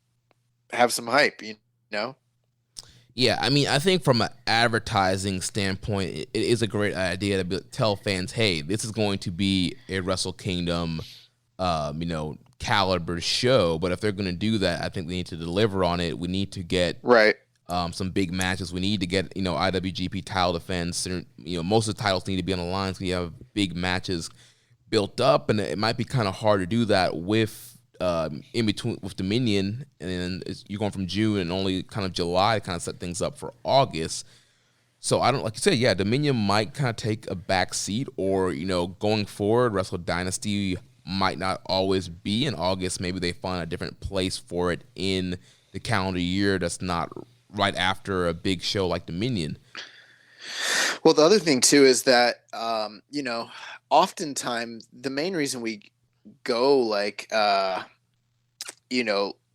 have some hype, you know? Yeah, I mean, I think from an advertising standpoint, it is a great idea to tell fans, hey, this is going to be a Wrestle Kingdom, caliber show. But if they're going to do that, I think they need to deliver on it. We need to get some big matches. We need to get, IWGP title defense. Most of the titles need to be on the line, so you have big matches built up, and it might be kind of hard to do that with in between with Dominion, and then you're going from June and only kind of July to kind of set things up for August. So I don't, like you said, yeah, Dominion might kind of take a back seat, or going forward, Wrestle Dynasty might not always be in August. Maybe they find a different place for it in the calendar year that's not right after a big show like Dominion. Well, the other thing too is that oftentimes the main reason we go like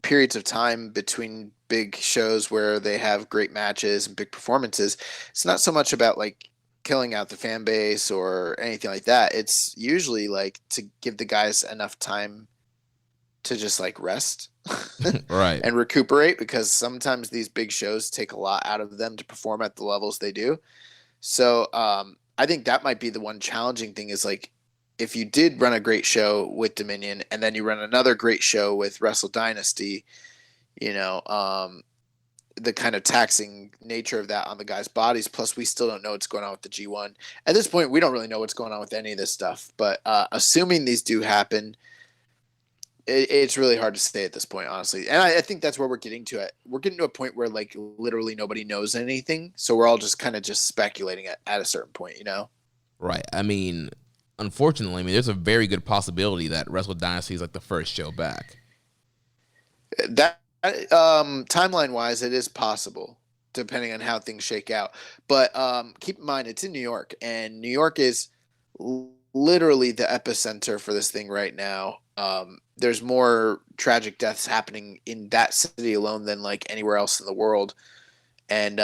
periods of time between big shows where they have great matches and big performances, it's not so much about like killing out the fan base or anything like that. It's usually like to give the guys enough time to just like rest right, and recuperate, because sometimes these big shows take a lot out of them to perform at the levels they do. So I think that might be the one challenging thing, is like, if you did run a great show with Dominion and then you run another great show with Wrestle Dynasty, the kind of taxing nature of that on the guys' bodies. Plus, we still don't know what's going on with the G1. At this point, we don't really know what's going on with any of this stuff. But assuming these do happen, it's really hard to say at this point, honestly. And I think that's where we're getting to. We're getting to a point where like literally nobody knows anything. So we're all just kind of just speculating at a certain point, Right. I mean, unfortunately, there's a very good possibility that Wrestle Dynasty is like the first show back. That timeline wise, it is possible, depending on how things shake out. But keep in mind, it's in New York, and New York is literally the epicenter for this thing right now. There's more tragic deaths happening in that city alone than like anywhere else in the world. And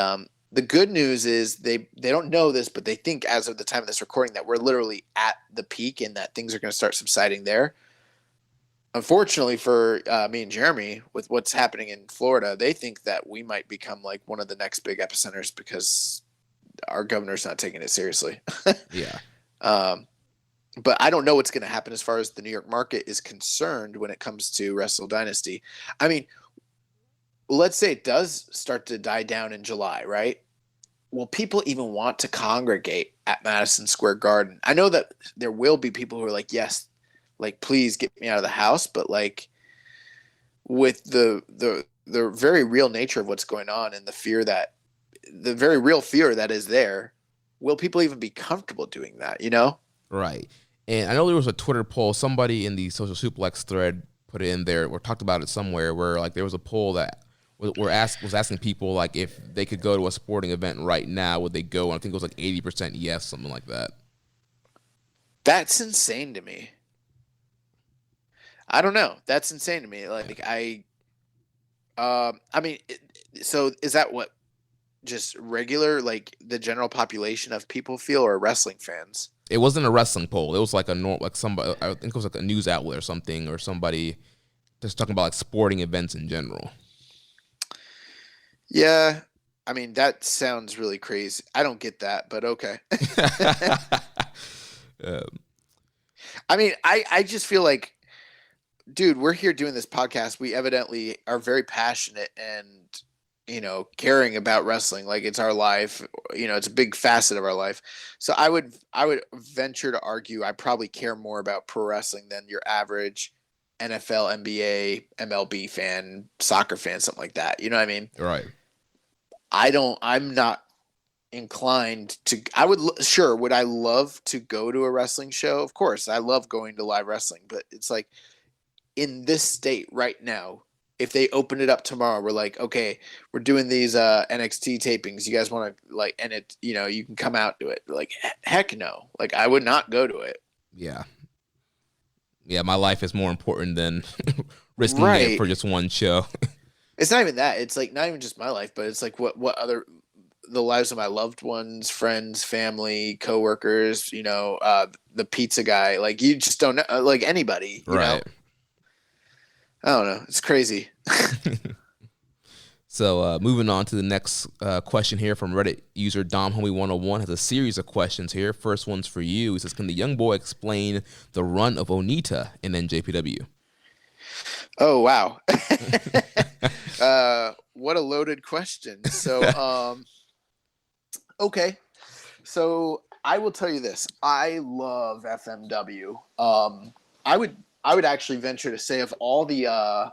the good news is they don't know this, but they think as of the time of this recording that we're literally at the peak and that things are going to start subsiding there. Unfortunately for me and Jeremy, with what's happening in Florida, they think that we might become like one of the next big epicenters because our governor's not taking it seriously. Yeah. But I don't know what's going to happen as far as the New York market is concerned when it comes to Wrestle Dynasty. I mean, let's say it does start to die down in July, right? Will people even want to congregate at Madison Square Garden? I know that there will be people who are like, yes, like, please get me out of the house. But like with the very real nature of what's going on and the very real fear that is there, will people even be comfortable doing that, Right. And I know there was a Twitter poll, somebody in the Social Suplex thread put it in there or talked about it somewhere, where like there was a poll that was asking people like if they could go to a sporting event right now, would they go? And I think it was like 80% yes, something like that. That's insane to me. I don't know. That's insane to me. Like so is that what just regular, like the general population of people feel, or wrestling fans? It wasn't a wrestling poll. It was like somebody, I think it was like a news outlet or something, or somebody just talking about like sporting events in general. Yeah. I mean, that sounds really crazy. I don't get that, but okay. I mean, I just feel like, dude, we're here doing this podcast. We evidently are very passionate and, caring about wrestling. Like it's our life, it's a big facet of our life. So I would venture to argue I probably care more about pro wrestling than your average NFL, NBA, MLB fan, soccer fan, something like that. You know what I mean? Right. I'm not inclined to, would I love to go to a wrestling show? Of course. I love going to live wrestling, but it's like in this state right now, if they open it up tomorrow, we're like, okay, we're doing these NXT tapings. You guys want to like, and it, you know, you can come out to it. Like, heck no. Like, I would not go to it. Yeah. Yeah, my life is more important than risking it for just one show. It's not even that. It's like not even just my life, but it's like what other the lives of my loved ones, friends, family, coworkers, you know, the pizza guy. Like you just don't know, like anybody, you know. I don't know. It's crazy. So moving on to the next question here from Reddit user DomHomie101 has a series of questions here. First one's for you. He says, can the young boy explain the run of Onita in NJPW? Oh, wow. What a loaded question. So, okay. So I will tell you this. I love FMW. I would actually venture to say of all the,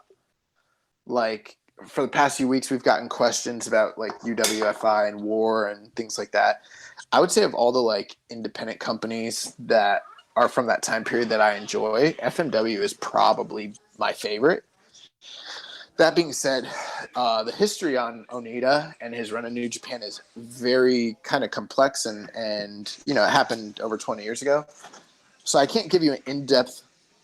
like, for the past few weeks, we've gotten questions about like UWFI and war and things like that. I would say of all the like independent companies that are from that time period that I enjoy, FMW is probably my favorite. That being said, the history on Onita and his run in New Japan is very kind of complex and you know, it happened over 20 years ago. So I can't give you an in-depth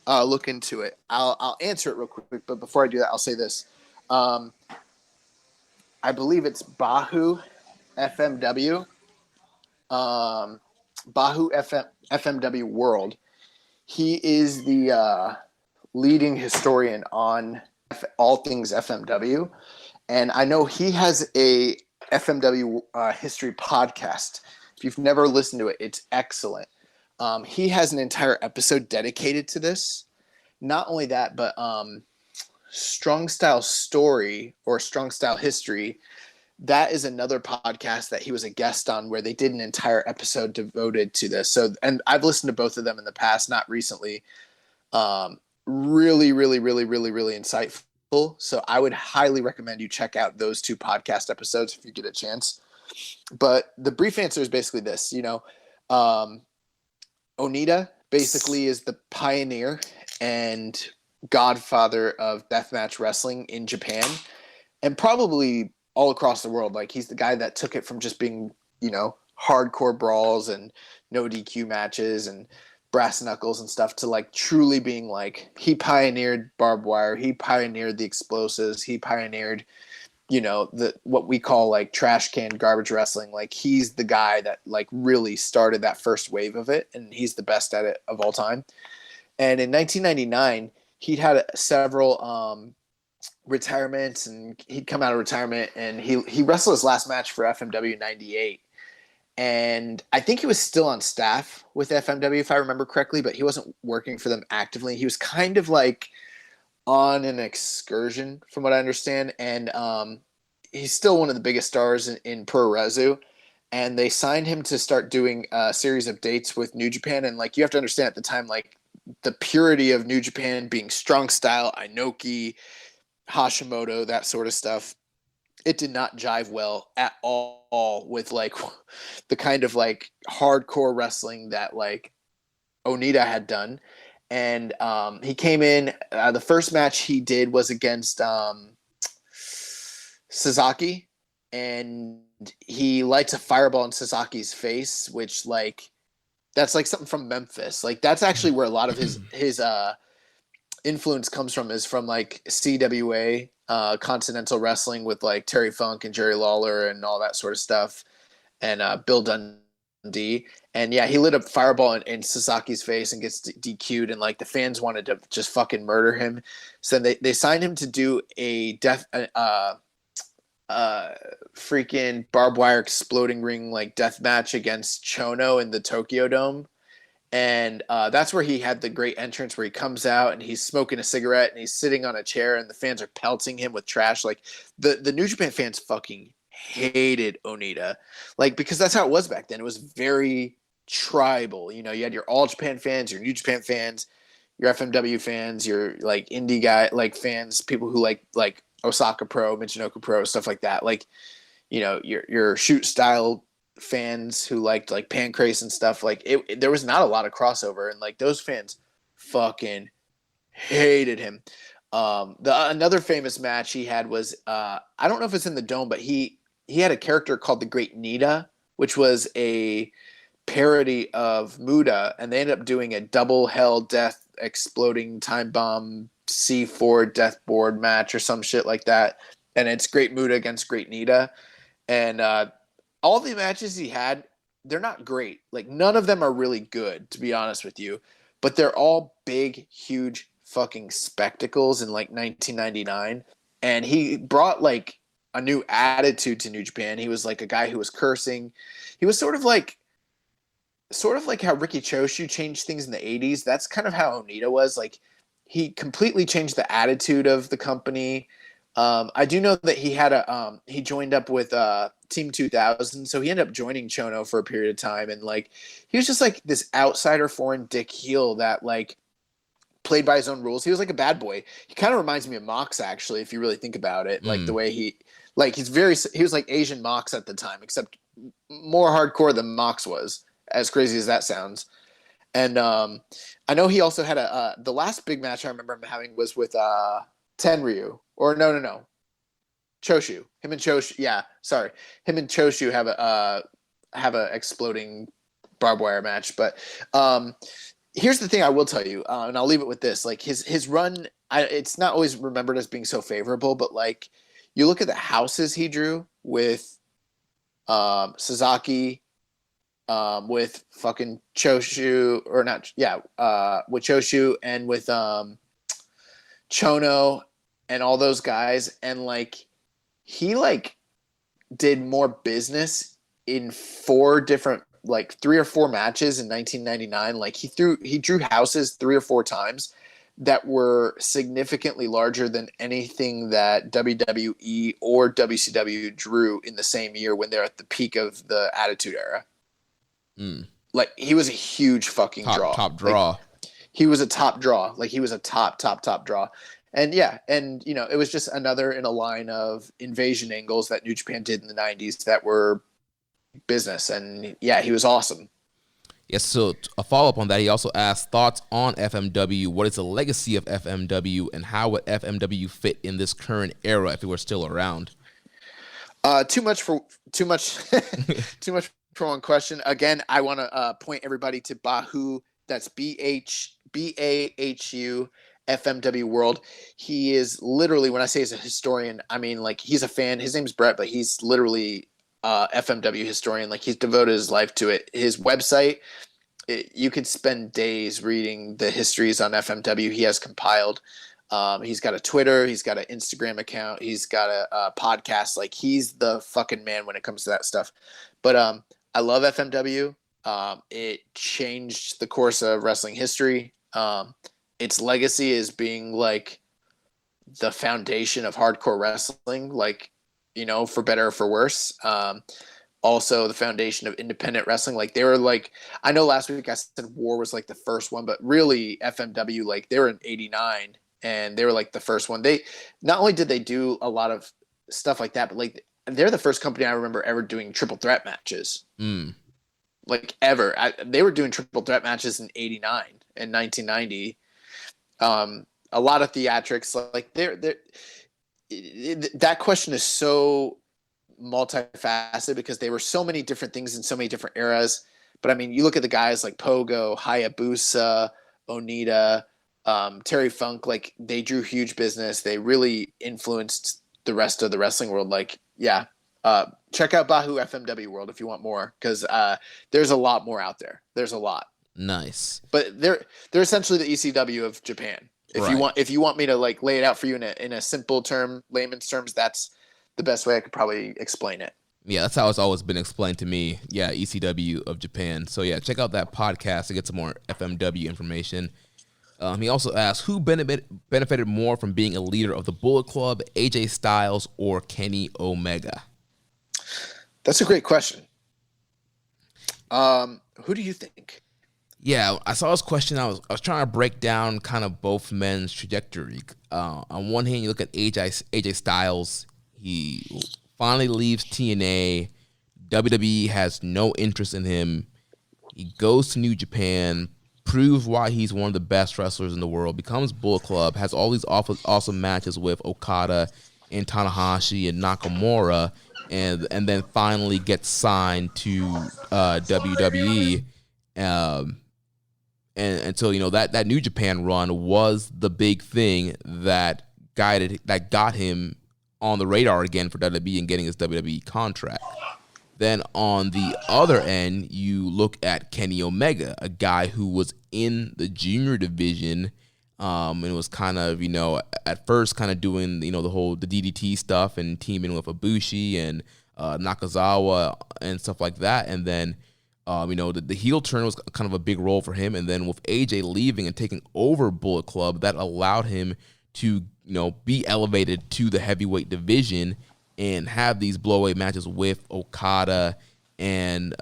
look into it. I'll answer it real quick, but before I do that, I'll say this. I believe it's Bahu FMW. Bahu FMW World. He is the leading historian on all things FMW. And I know he has a FMW history podcast. If you've never listened to it, it's excellent. He has an entire episode dedicated to this. Not only that, but Strong Style Story or Strong Style History, that is another podcast that he was a guest on where they did an entire episode devoted to this. So, and I've listened to both of them in the past, not recently. Really, really, really, really, really insightful. So I would highly recommend you check out those two podcast episodes if you get a chance. But the brief answer is basically this, you know, Onita basically is the pioneer and godfather of deathmatch wrestling in Japan and probably all across the world. Like he's the guy that took it from just being, you know, hardcore brawls and no DQ matches and brass knuckles and stuff to like truly being like, he pioneered barbed wire. He pioneered the explosives. He pioneered, you know, the, what we call like trash can garbage wrestling. Like he's the guy that like really started that first wave of it. And he's the best at it of all time. And in 1999, he'd had several retirements, and he'd come out of retirement, and he wrestled his last match for FMW 98. And I think he was still on staff with FMW, if I remember correctly, but he wasn't working for them actively. He was kind of like on an excursion, from what I understand. And he's still one of the biggest stars in Pro Resu. And they signed him to start doing a series of dates with New Japan. And like, you have to understand at the time, like, the purity of New Japan being Strong Style, Inoki, Hashimoto, that sort of stuff, it did not jive well at all with like the kind of like hardcore wrestling that like Onita had done. And he came in, the first match he did was against Sasaki, and he lights a fireball in Sasaki's face, which like, that's like something from Memphis. Like that's actually where a lot of his influence comes from, is from like CWA, Continental Wrestling with like Terry Funk and Jerry Lawler and all that sort of stuff. And Bill Dundee. And yeah, he lit a fireball in Sasaki's face and gets DQ'd. And like the fans wanted to just fucking murder him. So they signed him to do a freaking barbed wire exploding ring like death match against Chono in the Tokyo Dome. And that's where he had the great entrance where he comes out and he's smoking a cigarette and he's sitting on a chair and the fans are pelting him with trash. Like the New Japan fans fucking hated Onita, like, because that's how it was back then. It was very tribal. You know, you had your All Japan fans, your New Japan fans, your FMW fans, your like indie guy like fans, people who like Osaka Pro, Michinoku Pro, stuff like that. Like, you know, your shoot style fans who liked like Pancrase and stuff. Like there was not a lot of crossover, and like those fans fucking hated him. Another famous match he had was I don't know if it's in the Dome, but he had a character called the Great Nita, which was a parody of Muda, and they ended up doing a double hell death exploding time bomb C4 death board match or some shit like that. And it's Great Muda against Great Nita. And all the matches he had, they're not great. Like, none of them are really good, to be honest with you. But they're all big, huge fucking spectacles in like 1999. And he brought like a new attitude to New Japan. He was like a guy who was cursing. He was sort of like how Ricky Choshu changed things in the 80s. That's kind of how Onita was. Like, he completely changed the attitude of the company. I do know that he joined up with Team 2000, so he ended up joining Chono for a period of time, and like he was just like this outsider foreign dick heel that like played by his own rules. He was like a bad boy. He kind of reminds me of Mox, actually, if you really think about it. Like the way he was like Asian Mox at the time, except more hardcore than Mox was. As crazy as that sounds. And I know he also had the last big match I remember him having was with Tenryu. Or no. Choshu. Him and Choshu. Yeah, sorry. Him and Choshu have a exploding barbed wire match. But here's the thing I will tell you, and I'll leave it with this. Like his run, it's not always remembered as being so favorable, but like you look at the houses he drew with Sasaki, with fucking Choshu, or not, with Choshu and with Chono and all those guys, and like he like did more business in 3 or 4 matches in 1999. Like he drew houses 3 or 4 times that were significantly larger than anything that WWE or WCW drew in the same year when they're at the peak of the Attitude Era. Like he was a huge fucking top draw. Like, he was a top draw. Like he was a top draw. And yeah, and you know, it was just another in a line of invasion angles that New Japan did in the 90s that were business. And yeah, he was awesome. Yes, so a follow-up on that, he also asked thoughts on FMW. What is the legacy of FMW, and how would FMW fit in this current era if it were still around? Too much for one question. Again, I want to point everybody to Bahu. That's BAHU FMW World. He is literally, when I say he's a historian, I mean like he's a fan. His name's Brett, but he's literally FMW historian. Like he's devoted his life to it. His website, you could spend days reading the histories on FMW he has compiled. He's got a Twitter, he's got an Instagram account, he's got a podcast. Like he's the fucking man when it comes to that stuff. But I love FMW. It changed the course of wrestling history. Its legacy is being like the foundation of hardcore wrestling, like, you know, for better or for worse. Also the foundation of independent wrestling. Like they were like, I know last week I said War was like the first one, but really FMW, like they were in 89 and they were like the first one. They not only did they do a lot of stuff like that, but like they're the first company I remember ever doing triple threat matches. Like ever. They were doing triple threat matches in 89 and 1990. A lot of theatrics. Like that question is so multifaceted because they were so many different things in so many different eras. But I mean, you look at the guys like Pogo, Hayabusa, Onita, Terry Funk, like they drew huge business. They really influenced the rest of the wrestling world. Like, yeah, check out Bahu FMW World if you want more, because there's a lot more out there. There's a lot. Nice. But they're essentially the ECW of Japan. If you want me to like lay it out for you in a simple term, layman's terms, that's the best way I could probably explain it. Yeah, that's how it's always been explained to me. Yeah, ECW of Japan. So yeah, check out that podcast to get some more FMW information. He also asked, who benefited more from being a leader of the Bullet Club, AJ Styles or Kenny Omega? That's a great question. Who do you think? Yeah, I saw this question. I was trying to break down kind of both men's trajectory. On one hand, you look at AJ Styles. He finally leaves TNA. WWE has no interest in him. He goes to New Japan, proves why he's one of the best wrestlers in the world, becomes Bullet Club, has all these awesome matches with Okada and Tanahashi and Nakamura, and then finally gets signed to WWE. And so, that New Japan run was the big thing that got him on the radar again for WWE and getting his WWE contract. Then on the other end, you look at Kenny Omega, a guy who was in the junior division, and was kind of, at first kind of doing, the DDT stuff and teaming with Ibushi and Nakazawa and stuff like that. And then, the heel turn was kind of a big role for him. And then with AJ leaving and taking over Bullet Club, that allowed him to, be elevated to the heavyweight division and have these blowaway matches with Okada and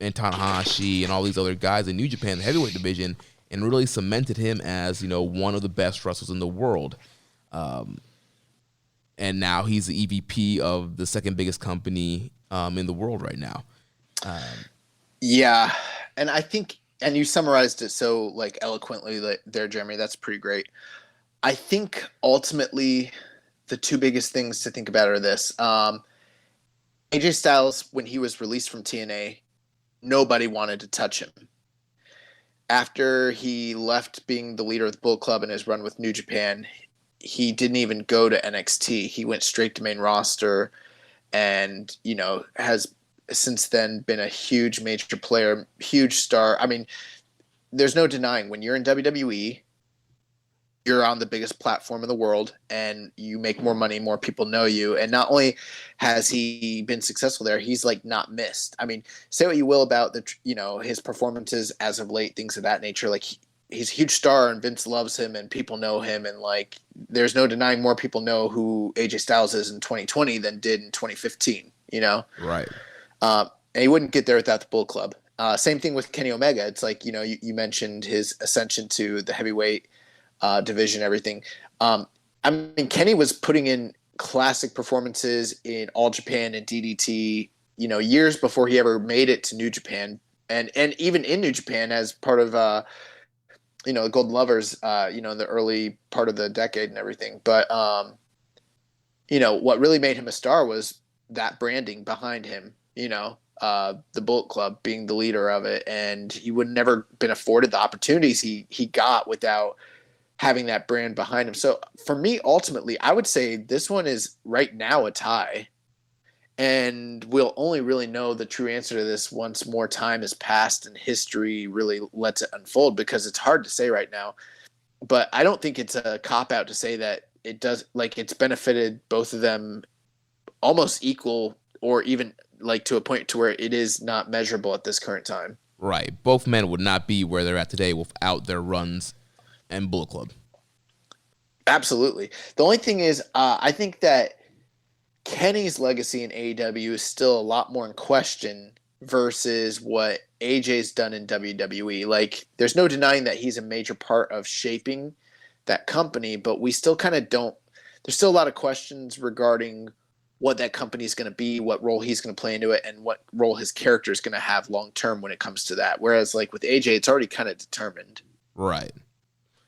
Tanahashi and all these other guys in New Japan, the heavyweight division, and really cemented him as, one of the best wrestlers in the world. And now he's the EVP of the second biggest company in the world right now. Yeah, and I think, and you summarized it so eloquently there, Jeremy. That's pretty great. I think ultimately the two biggest things to think about are this. AJ Styles, when he was released from TNA, nobody wanted to touch him. After he left being the leader of the Bullet Club in his run with New Japan, he didn't even go to NXT. He went straight to main roster and, has since then been a huge major player, huge star. I mean, there's no denying when you're in WWE, you're on the biggest platform in the world and you make more money, more people know you. And not only has he been successful there, he's not missed. I mean, say what you will about his performances as of late, things of that nature. He's a huge star and Vince loves him and people know him. And there's no denying more people know who AJ Styles is in 2020 than did in 2015, Right. And he wouldn't get there without the Bullet Club. Same thing with Kenny Omega. It's you mentioned his ascension to the heavyweight division, everything. I mean, Kenny was putting in classic performances in All Japan and DDT, years before he ever made it to New Japan, and even in New Japan as part of the Golden Lovers, in the early part of the decade and everything. But what really made him a star was that branding behind him. The Bullet Club being the leader of it, and he would never been afforded the opportunities he got without having that brand behind him. So for me, ultimately, I would say this one is right now a tie, and we'll only really know the true answer to this once more time has passed and history really lets it unfold, because it's hard to say right now. But I don't think it's a cop-out to say that it does, it's benefited both of them almost equal, or even to a point to where it is not measurable at this current time. Right. Both men would not be where they're at today without their runs and Bullet Club. Absolutely. The only thing is, I think that Kenny's legacy in AEW is still a lot more in question versus what AJ's done in WWE. There's no denying that he's a major part of shaping that company, but we still kind of don't. There's still a lot of questions regarding what that company is going to be, what role he's going to play into it, and what role his character is going to have long term when it comes to that. Whereas with AJ, it's already kind of determined. Right.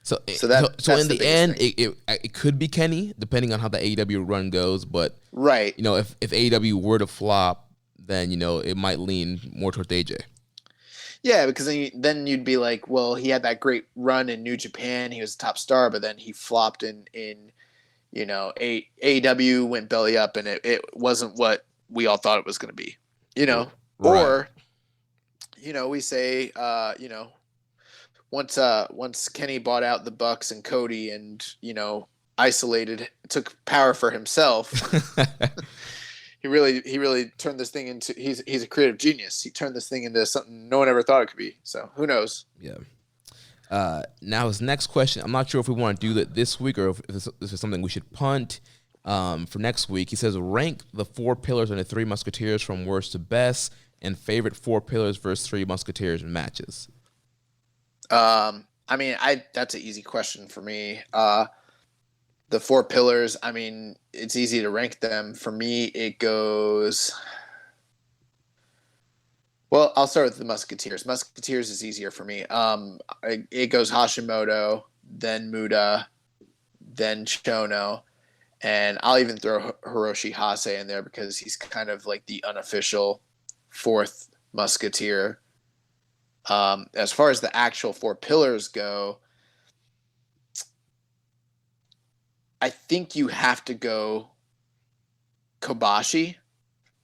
So in the end, it could be Kenny, depending on how the AEW run goes. But right, if AEW were to flop, then it might lean more towards AJ. Yeah, because then you'd be like, well, he had that great run in New Japan, he was a top star, but then he flopped in AEW, went belly up, and it wasn't what we all thought it was going to be, Right. Or we say once Kenny bought out the Bucks and Cody and, isolated, took power for himself, he really turned this thing into, he's a creative genius. He turned this thing into something no one ever thought it could be. So who knows? Yeah. Now his next question, I'm not sure if we want to do that this week or if this is something we should punt for next week. He says, rank the 4 pillars and the 3 Musketeers from worst to best, and favorite 4 pillars versus 3 Musketeers matches. I mean, that's an easy question for me. The 4 pillars, I mean, it's easy to rank them. For me, it goes Well, I'll start with the Musketeers. Musketeers is easier for me. It goes Hashimoto, then Muda, then Chono, and I'll even throw Hiroshi Hase in there because he's kind of like the unofficial fourth Musketeer. As far as the actual four pillars go, I think you have to go Kobashi,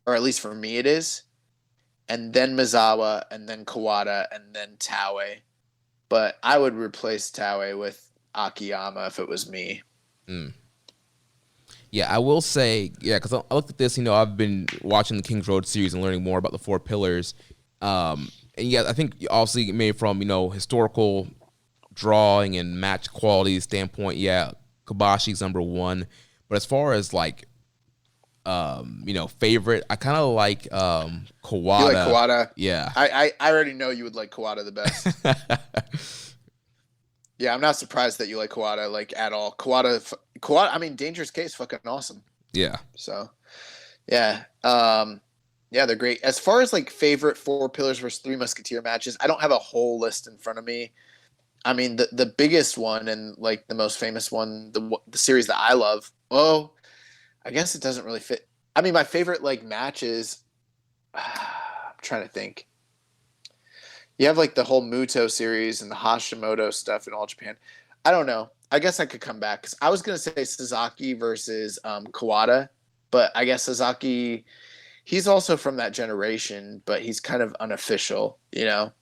or at least for me it is, and then Mizawa, and then Kawada, and then Taue. But I would replace Taue with Akiyama if it was me. Yeah, I will say, because I looked at this, I've been watching the Kings Road series and learning more about the four pillars. And yeah, I think obviously made from, historical drawing and match quality standpoint, yeah, Kobashi's number one. But as far as like, favorite, I kind of like Kawada. You like Kawada? Yeah. I already know you would like Kawada the best. Yeah, I'm not surprised that you like Kawada like at all. Kawada. I mean, Dangerous Case, fucking awesome. Yeah. So, yeah, yeah, they're great. As far as like favorite four pillars versus three Musketeer matches, I don't have a whole list in front of me. I mean, the biggest one and like the most famous one, the series that I love. Oh, I guess it doesn't really fit. I mean, my favorite like matches. I'm trying to think. You have like the whole Muto series and the Hashimoto stuff in All Japan. I don't know. I guess I could come back because I was gonna say Sasaki versus Kawada, but I guess Sasaki, he's also from that generation, but he's kind of unofficial,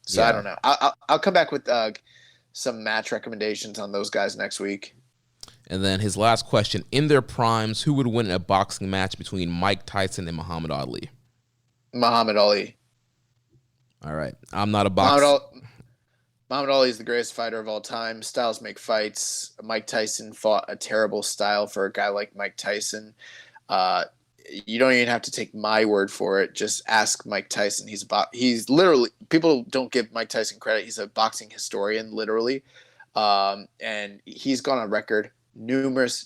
So I don't know. I'll come back with some match recommendations on those guys next week. And then his last question: in their primes, who would win a boxing match between Mike Tyson and Muhammad Ali? Muhammad Ali. All right, I'm not a boxer. Muhammad Ali is the greatest fighter of all time. Styles make fights. Mike Tyson fought a terrible style for a guy like Mike Tyson. You don't even have to take my word for it. Just ask Mike Tyson. He's literally, people don't give Mike Tyson credit. He's a boxing historian, literally. And he's gone on record numerous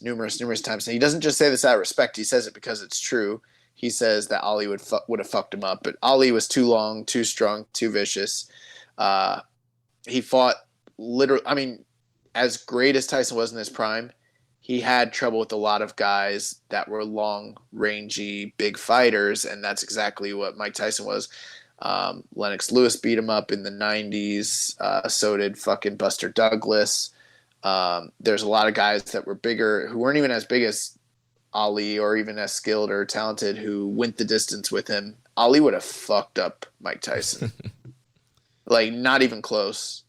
times. And he doesn't just say this out of respect. He says it because it's true. He says that Ali would have fucked him up. But Ali was too long, too strong, too vicious. He fought literally, I mean, as great as Tyson was in his prime, he had trouble with a lot of guys that were long, rangy, big fighters, and that's exactly what Mike Tyson was. Lennox Lewis beat him up in the 90s. So did fucking Buster Douglas. There's a lot of guys that were bigger who weren't even as big as Ali or even as skilled or talented who went the distance with him. Ali would have fucked up Mike Tyson. Like, not even close.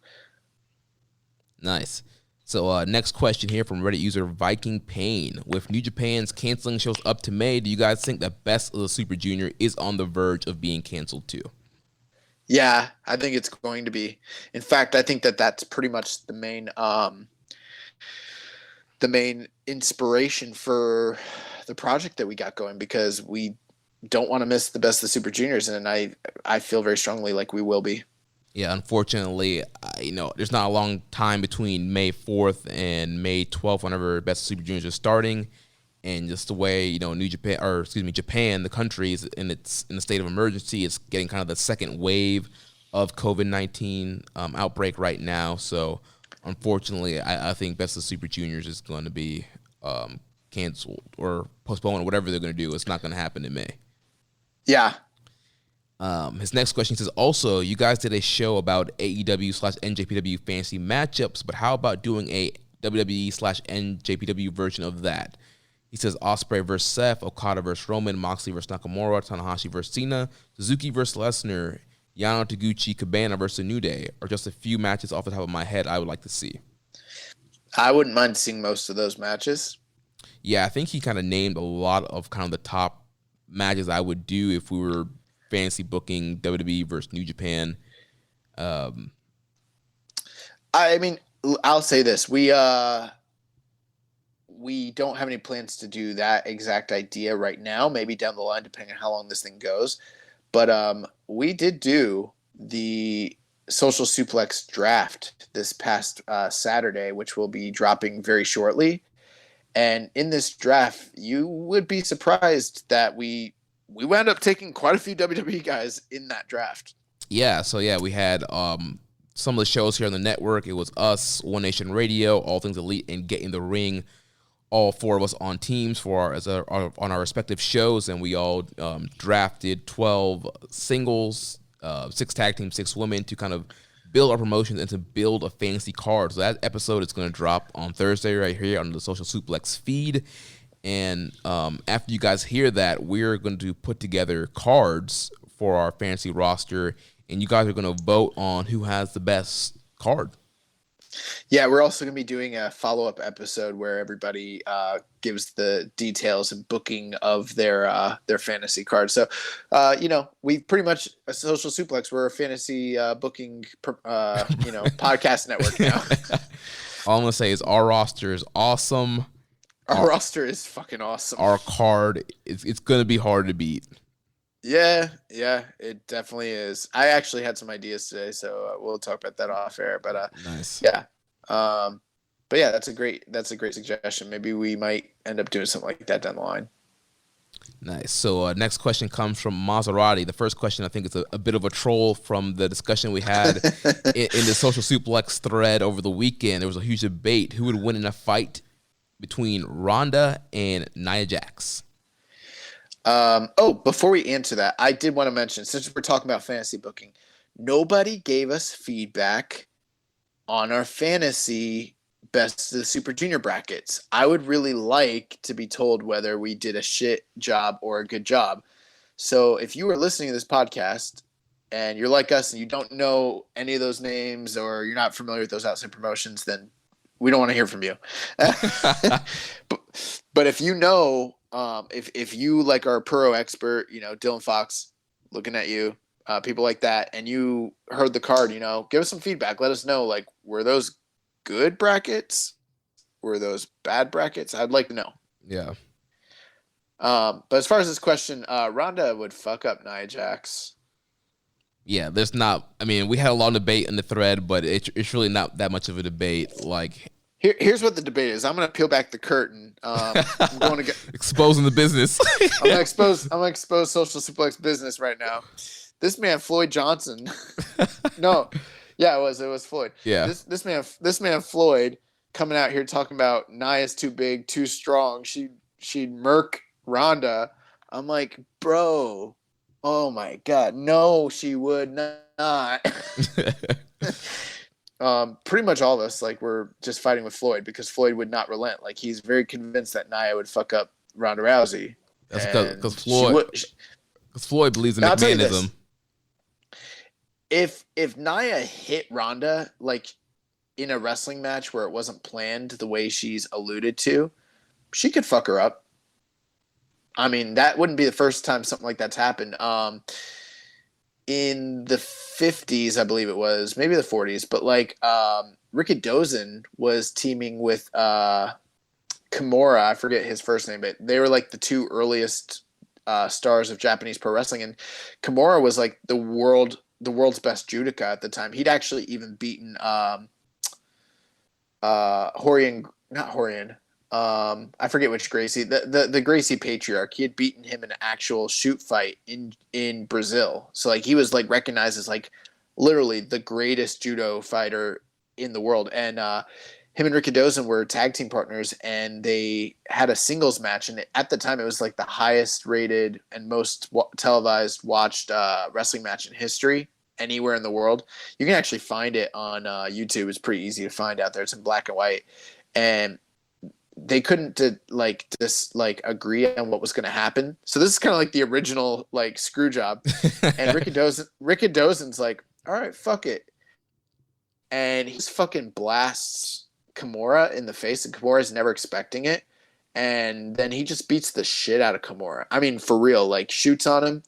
Nice. So next question here from Reddit user Viking Pain. With New Japan's canceling shows up to May, do you guys think that Best of the Super Junior is on the verge of being canceled too? Yeah, I think it's going to be. In fact, I think that that's pretty much the main inspiration for the project that we got going, because we don't want to miss the Best of the Super Juniors, and I feel very strongly like we will be. Yeah, unfortunately, there's not a long time between May 4th and May 12th whenever Best of Super Juniors are starting, and just the way Japan, the country is in the state of emergency. It's getting kind of the second wave of COVID-19 outbreak right now. So, unfortunately, I think Best of Super Juniors is going to be canceled or postponed or whatever they're going to do. It's not going to happen in May. Yeah. His next question says, also, you guys did a show about AEW/NJPW fantasy matchups, but how about doing a WWE/NJPW version of that? He says Ospreay versus Seth, Okada versus Roman, Moxley versus Nakamura, Tanahashi versus Cena, Suzuki versus Lesnar, Yano Taguchi, Cabana versus New Day, or just a few matches off the top of my head I would like to see. I wouldn't mind seeing most of those matches. Yeah, I think he kind of named a lot of kind of the top matches I would do if we were fantasy booking WWE versus New Japan. I mean, I'll say this: we don't have any plans to do that exact idea right now. Maybe down the line, depending on how long this thing goes. But we did do the Social Suplex draft this past Saturday, which will be dropping very shortly. And in this draft, you would be surprised that we wound up taking quite a few WWE guys in that draft. Yeah, so yeah, we had some of the shows here on the network. It was us, One Nation Radio, All Things Elite, and Get in the Ring. All four of us on teams for on our respective shows, and we all drafted 12 singles, 6 tag teams, 6 women to kind of build our promotions and to build a fantasy card. So that episode is going to drop on Thursday right here on the Social Suplex feed. And after you guys hear that, we're going to put together cards for our fantasy roster, and you guys are going to vote on who has the best card. Yeah, we're also going to be doing a follow-up episode where everybody gives the details and booking of their fantasy cards. So, we pretty much a Social Suplex. We're a fantasy booking, podcast network now. All I'm going to say is our roster is awesome. Our roster is fucking awesome. Our card, it's going to be hard to beat. Yeah, it definitely is. I actually had some ideas today, so we'll talk about that off air. But nice. Yeah, but yeah, that's a great suggestion. Maybe we might end up doing something like that down the line. Nice. So next question comes from Maserati. The first question I think is a bit of a troll from the discussion we had in the Social Suplex thread over the weekend. There was a huge debate who would win in a fight between Ronda and Nia Jax. Before we answer that, I did want to mention, since we're talking about fantasy booking, nobody gave us feedback on our fantasy best of the Super Junior brackets. I would really like to be told whether we did a shit job or a good job. So if you are listening to this podcast and you're like us and you don't know any of those names or you're not familiar with those outside promotions, then we don't want to hear from you. But if you know, if you like our pro expert, Dylan Fox, looking at you, people like that, and you heard the card, give us some feedback. Let us know, like, were those good brackets? Were those bad brackets? I'd like to know. Yeah. But as far as this question, Ronda would fuck up Nia Jax. Yeah, there's not. I mean, we had a long debate in the thread, but it's really not that much of a debate. Like, here's what the debate is. I'm gonna peel back the curtain. I'm going to get exposing the business. I'm gonna expose Social Suplex business right now. This man, Floyd Johnson. No, yeah, it was Floyd. Yeah, this man Floyd coming out here talking about Nia's too big, too strong. She'd murk Ronda. I'm like, bro. Oh my God, no, she would not. Pretty much all of us, like, we're just fighting with Floyd because Floyd would not relent. Like, he's very convinced that Nia would fuck up Ronda Rousey. That's because Floyd believes in McMahonism. If Nia hit Ronda, like, in a wrestling match where it wasn't planned the way she's alluded to, she could fuck her up. I mean, that wouldn't be the first time something like that's happened. In the 50s, I believe it was, maybe the 40s, but like Rikidozan was teaming with Kimura. I forget his first name, but they were like the two earliest stars of Japanese pro wrestling, and Kimura was like the world's best judoka at the time. He'd actually even beaten I forget which Gracie, the Gracie patriarch. He had beaten him in an actual shoot fight in Brazil. So like he was like recognized as like literally the greatest judo fighter in the world. And him and Rikidozan were tag team partners, and they had a singles match. And at the time, it was like the highest rated and most televised watched wrestling match in history anywhere in the world. You can actually find it on YouTube. It's pretty easy to find out there. It's in black and white. And they couldn't agree on what was going to happen. So this is kind of like the original like screw job. And Rikidozan's like, all right, fuck it. And he just fucking blasts Kimura in the face, and Kimura's never expecting it. And then he just beats the shit out of Kimura. I mean, for real, like shoots on him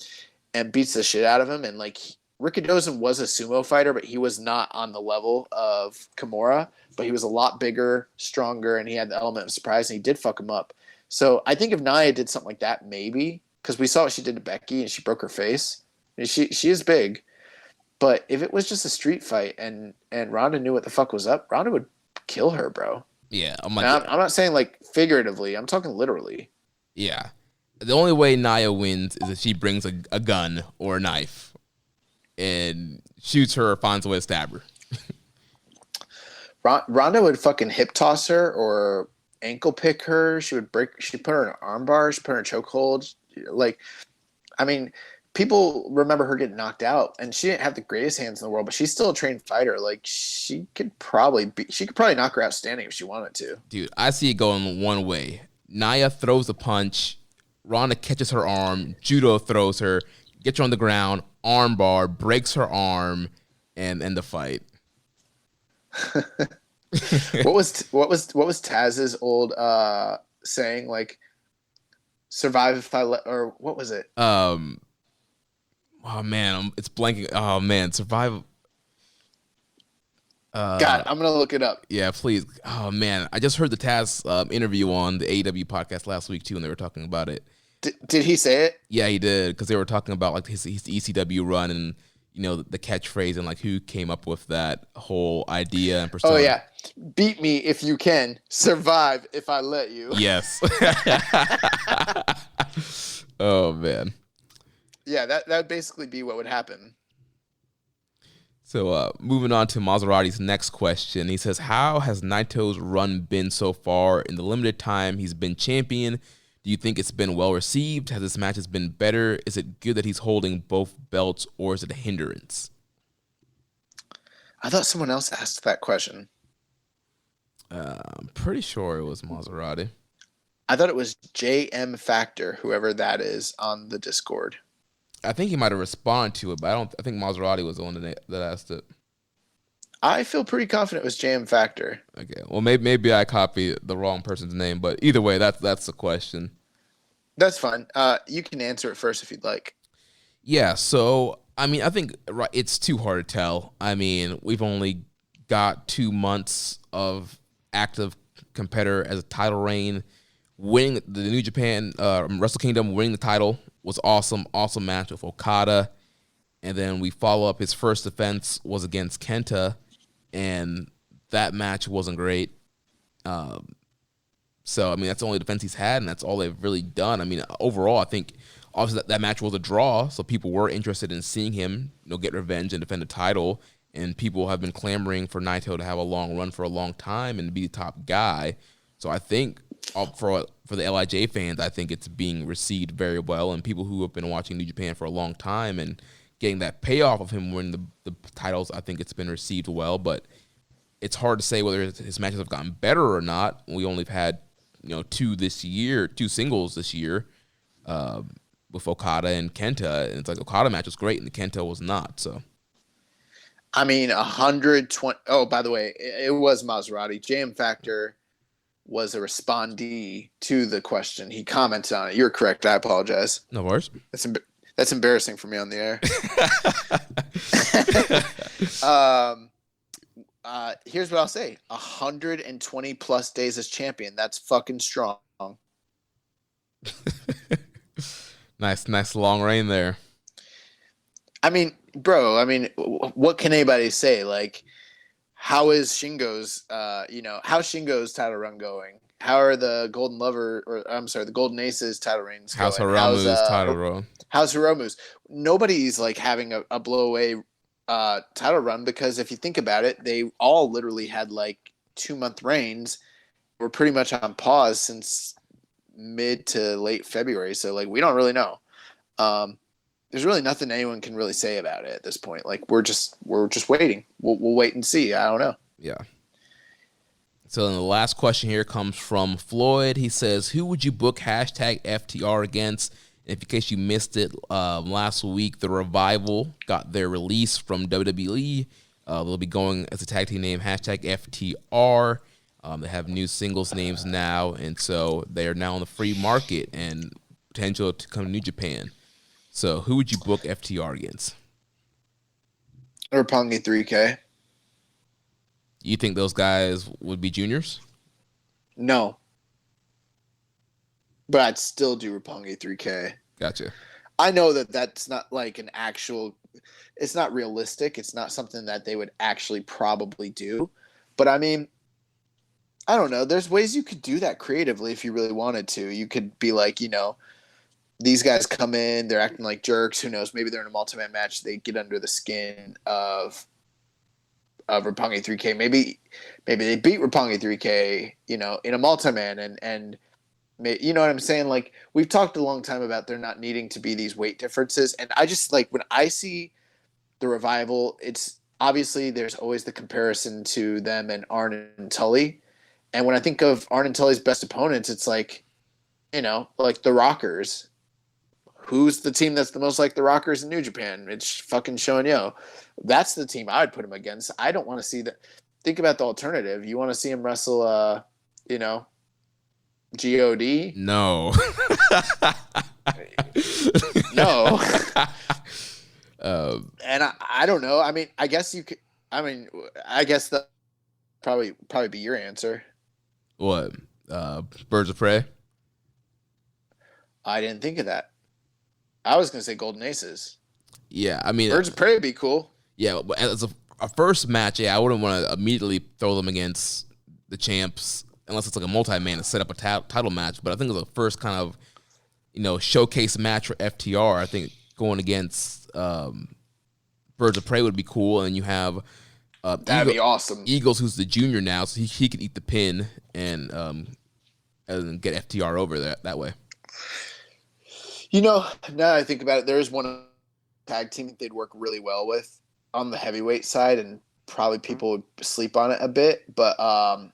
and beats the shit out of him. And like Rikidozan was a sumo fighter, but he was not on the level of Kimura. But he was a lot bigger, stronger, and he had the element of surprise, and he did fuck him up. So I think if Nia did something like that, maybe, because we saw what she did to Becky, and she broke her face. And she is big. But if it was just a street fight and Ronda knew what the fuck was up, Ronda would kill her, bro. Yeah. I'm not saying like figuratively. I'm talking literally. Yeah. The only way Nia wins is if she brings a gun or a knife. and shoots her or finds a way to stab her. Ronda would fucking hip toss her or ankle pick her. She'd put her in an arm bar. She'd put her in a chokehold. Like, I mean, people remember her getting knocked out, and she didn't have the greatest hands in the world, but she's still a trained fighter. Like, she could probably knock her out standing if she wanted to. Dude, I see it going one way. Nia throws a punch, Ronda catches her arm, judo throws her, gets her on the ground, arm bar, breaks her arm, and end the fight. What was Taz's old saying? Like, survive if I let, or what was it? Oh man, it's blanking. Oh man, survive. God, I'm gonna look it up. Yeah, please. Oh man, I just heard the Taz interview on the AEW podcast last week too, and they were talking about it. Did he say it? Yeah, he did, because they were talking about like his ECW run and the catchphrase and like who came up with that whole idea and persona. Oh yeah, beat me if you can, survive if I let you. Yes. Oh man. Yeah, that would basically be what would happen. So moving on to Maserati's next question. He says, how has Naito's run been so far in the limited time he's been champion? Do you think it's been well received? Has this match been better? Is it good that he's holding both belts, or is it a hindrance? I thought someone else asked that question. I'm pretty sure it was Maserati. I thought it was JM Factor, whoever that is, on the Discord. I think he might have responded to it, but I think Maserati was the one that asked it. I feel pretty confident it was JM Factor. Okay, well maybe I copied the wrong person's name, but either way, that's the question. That's fine. You can answer it first if you'd like. Yeah, so I mean, I think it's too hard to tell. I mean, we've only got 2 months of active competitor as a title reign. Winning the New Japan Wrestle Kingdom, winning the title was awesome match with Okada. And then we follow up, his first defense was against Kenta, and that match wasn't great. So, I mean, that's the only defense he's had, and that's all they've really done. I mean, overall, I think obviously that match was a draw, so people were interested in seeing him, get revenge and defend the title, and people have been clamoring for Naito to have a long run for a long time and be the top guy. So I think for the LIJ fans, I think it's being received very well, and people who have been watching New Japan for a long time and getting that payoff of him winning the titles, I think it's been received well. But it's hard to say whether his matches have gotten better or not. We only have had 2 singles this year with Okada and Kenta, and it's like Okada match was great and the Kenta was not. So, I mean, 120. Oh, by the way, it was Maserati. JM Factor was a respondee to the question. He commented on it. You're correct. I apologize. No worries. That's embarrassing for me on the air. Here's what I'll say. 120 plus days as champion. That's fucking strong. Nice long reign there. I mean, bro, what can anybody say? Like, how is Shingo's, how's Shingo's title run going? How are the the Golden Aces title reigns going? How's Hiramu's title run? How's Hiramu's? Nobody's like having a blowaway title run, because if you think about it, they all literally had like 2-month reigns. We're pretty much on pause since mid to late February, so like we don't really know. There's really nothing anyone can really say about it at this point. Like we're just waiting. We'll wait and see. I don't know. Yeah. So then the last question here comes from Floyd. He says, who would you book #FTR against? In case you missed it, last week, The Revival got their release from WWE. They'll be going as a tag team name, #FTR. They have new singles names now, and so they are now on the free market and potential to come to New Japan. So who would you book FTR against? Roppongi 3K. You think those guys would be juniors? No. But I'd still do Roppongi 3K. Gotcha. I know that that's not like an actual, it's not realistic. It's not something that they would actually probably do. But I mean, I don't know. There's ways you could do that creatively if you really wanted to. You could be like, these guys come in, they're acting like jerks. Who knows? Maybe they're in a multi-man match. They get under the skin of Roppongi 3K. Maybe they beat Roppongi 3K, in a multi-man, and you know what I'm saying? Like, we've talked a long time about there not needing to be these weight differences, and I just like when I see the Revival, it's obviously there's always the comparison to them and Arn and Tully, and when I think of Arn and Tully's best opponents, it's like, like the Rockers. Who's the team that's the most like the Rockers in New Japan? It's fucking Shonyo. That's the team I would put him against. I don't want to see that. Think about the alternative. You want to see him wrestle, God? No. No. And I don't know. I mean, I guess you could. I mean, I guess that probably be your answer. What? Birds of Prey? I didn't think of that. I was gonna say Golden Aces. Yeah, I mean, Birds of Prey would be cool. Yeah, but as a first match, I wouldn't want to immediately throw them against the champs unless it's like a multi-man to set up a title match. But I think it's the first kind of, showcase match for FTR. I think going against Birds of Prey would be cool, and you have that'd be awesome. Eagles, who's the junior now, so he could eat the pin and get FTR over that way. Now that I think about it, there is one tag team that they'd work really well with on the heavyweight side, and probably people would sleep on it a bit. But I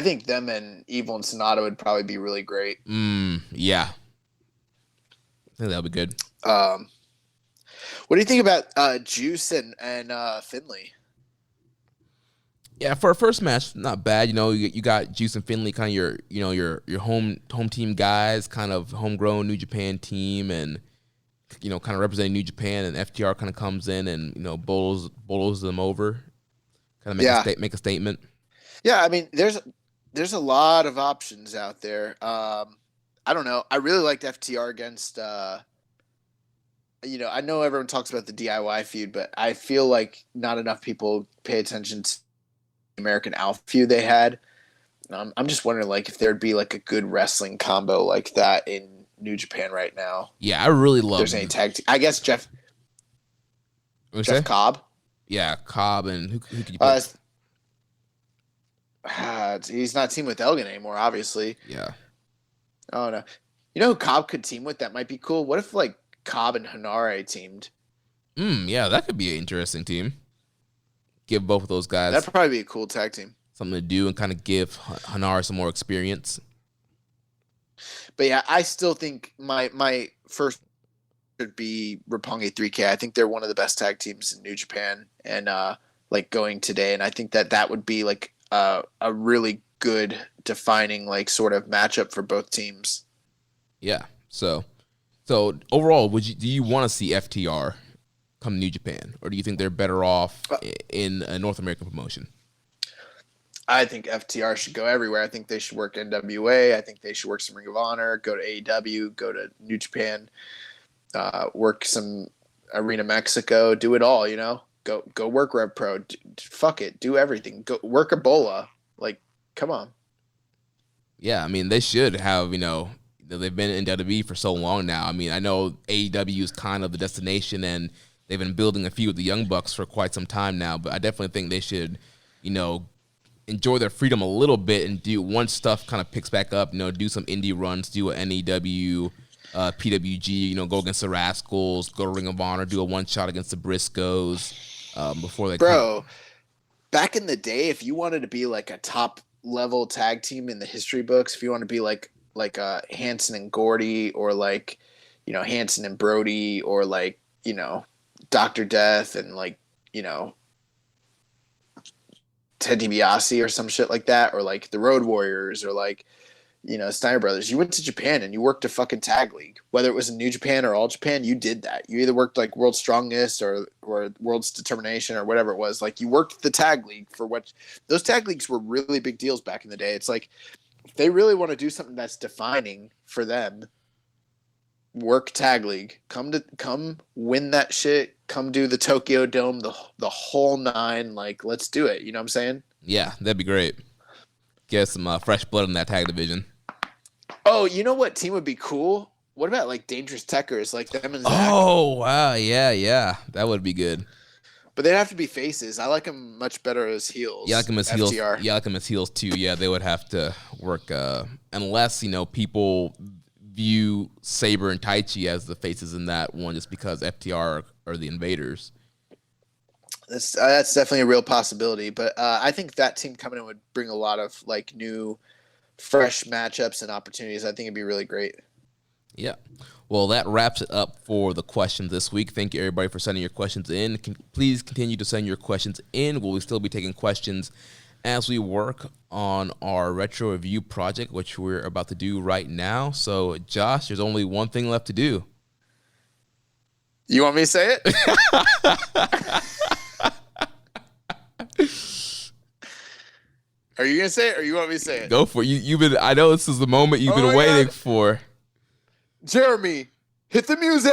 think them and Evil and Sonata would probably be really great. Yeah. I think that'll be good. What do you think about Juice and Finley? Yeah, for a first match, not bad. You got Juice and Finley, kind of your home team guys, kind of homegrown New Japan team, and kind of representing New Japan. And FTR kind of comes in and bowls them over, kind of make a statement. Yeah, I mean, there's a lot of options out there. I don't know. I really liked FTR against. I know everyone talks about the DIY feud, but I feel like not enough people pay attention to American Alpha feud they had. I'm just wondering, like, if there'd be like a good wrestling combo like that in New Japan right now. Yeah, I really love. There's any tag team? I guess Jeff Cobb. Yeah, Cobb, and who could you put? He's not teaming with Elgin anymore, obviously. Yeah. Oh no, who Cobb could team with? That might be cool. What if like Cobb and Hanare teamed? Yeah, that could be an interesting team. Give both of those guys. That'd probably be a cool tag team. Something to do and kind of give Hanare some more experience. But yeah, I still think my first should be Roppongi 3K. I think they're one of the best tag teams in New Japan, and like going today. And I think that would be like a really good defining like sort of matchup for both teams. Yeah. So overall, do you want to see FTR come to New Japan, or do you think they're better off in a North American promotion? I think FTR should go everywhere. I think they should work NWA. I think they should work some Ring of Honor, go to AEW, go to New Japan, work some Arena Mexico, do it all, Go work Rev Pro. Fuck it. Do everything. Go work Ebola. Like, come on. Yeah, I mean, they should have, they've been in WWE for so long now. I mean, I know AEW is kind of the destination, and they've been building a few of the Young Bucks for quite some time now, but I definitely think they should, enjoy their freedom a little bit and do once stuff kind of picks back up, do some indie runs, do an NEW, PWG, go against the Rascals, go to Ring of Honor, do a one-shot against the Briscoes before they back in the day, if you wanted to be like a top-level tag team in the history books, if you want to be like Hanson and Gordy, or like, Hanson and Brody, or like, Dr. Death and like, Ted DiBiase or some shit like that, or like the Road Warriors, or like, Steiner Brothers. You went to Japan and you worked a fucking tag league, whether it was in New Japan or All Japan. You did that. You either worked like World's Strongest or World's Determination or whatever it was. Like, you worked the tag league for what those tag leagues were really big deals back in the day. It's like, if they really want to do something that's defining for them, work tag league. Come win that shit. Come do the Tokyo Dome, the whole nine. Like, let's do it. You know what I'm saying? Yeah, that'd be great. Get some fresh blood in that tag division. Oh, you know what team would be cool? What about like Dangerous Techers, like them and Zach? Oh, wow. Yeah. That would be good. But they'd have to be faces. I like them much better as heels. Yeah, I like them as heels. FTR. Yeah, I like them as heels too. Yeah, they would have to work unless, people view Saber and Taichi as the faces in that one just because FTR are the invaders. That's definitely a real possibility. But I think that team coming in would bring a lot of like new, fresh matchups and opportunities. I think it'd be really great. Yeah. Well, that wraps it up for the questions this week. Thank you, everybody, for sending your questions in. Please continue to send your questions in. We'll still be taking questions as we work on our retro review project, which we're about to do right now. So, Josh, there's only one thing left to do. You want me to say it? Are you going to say it or you want me to say it? Go for it. I know this is the moment you've been waiting for. Jeremy, hit the music!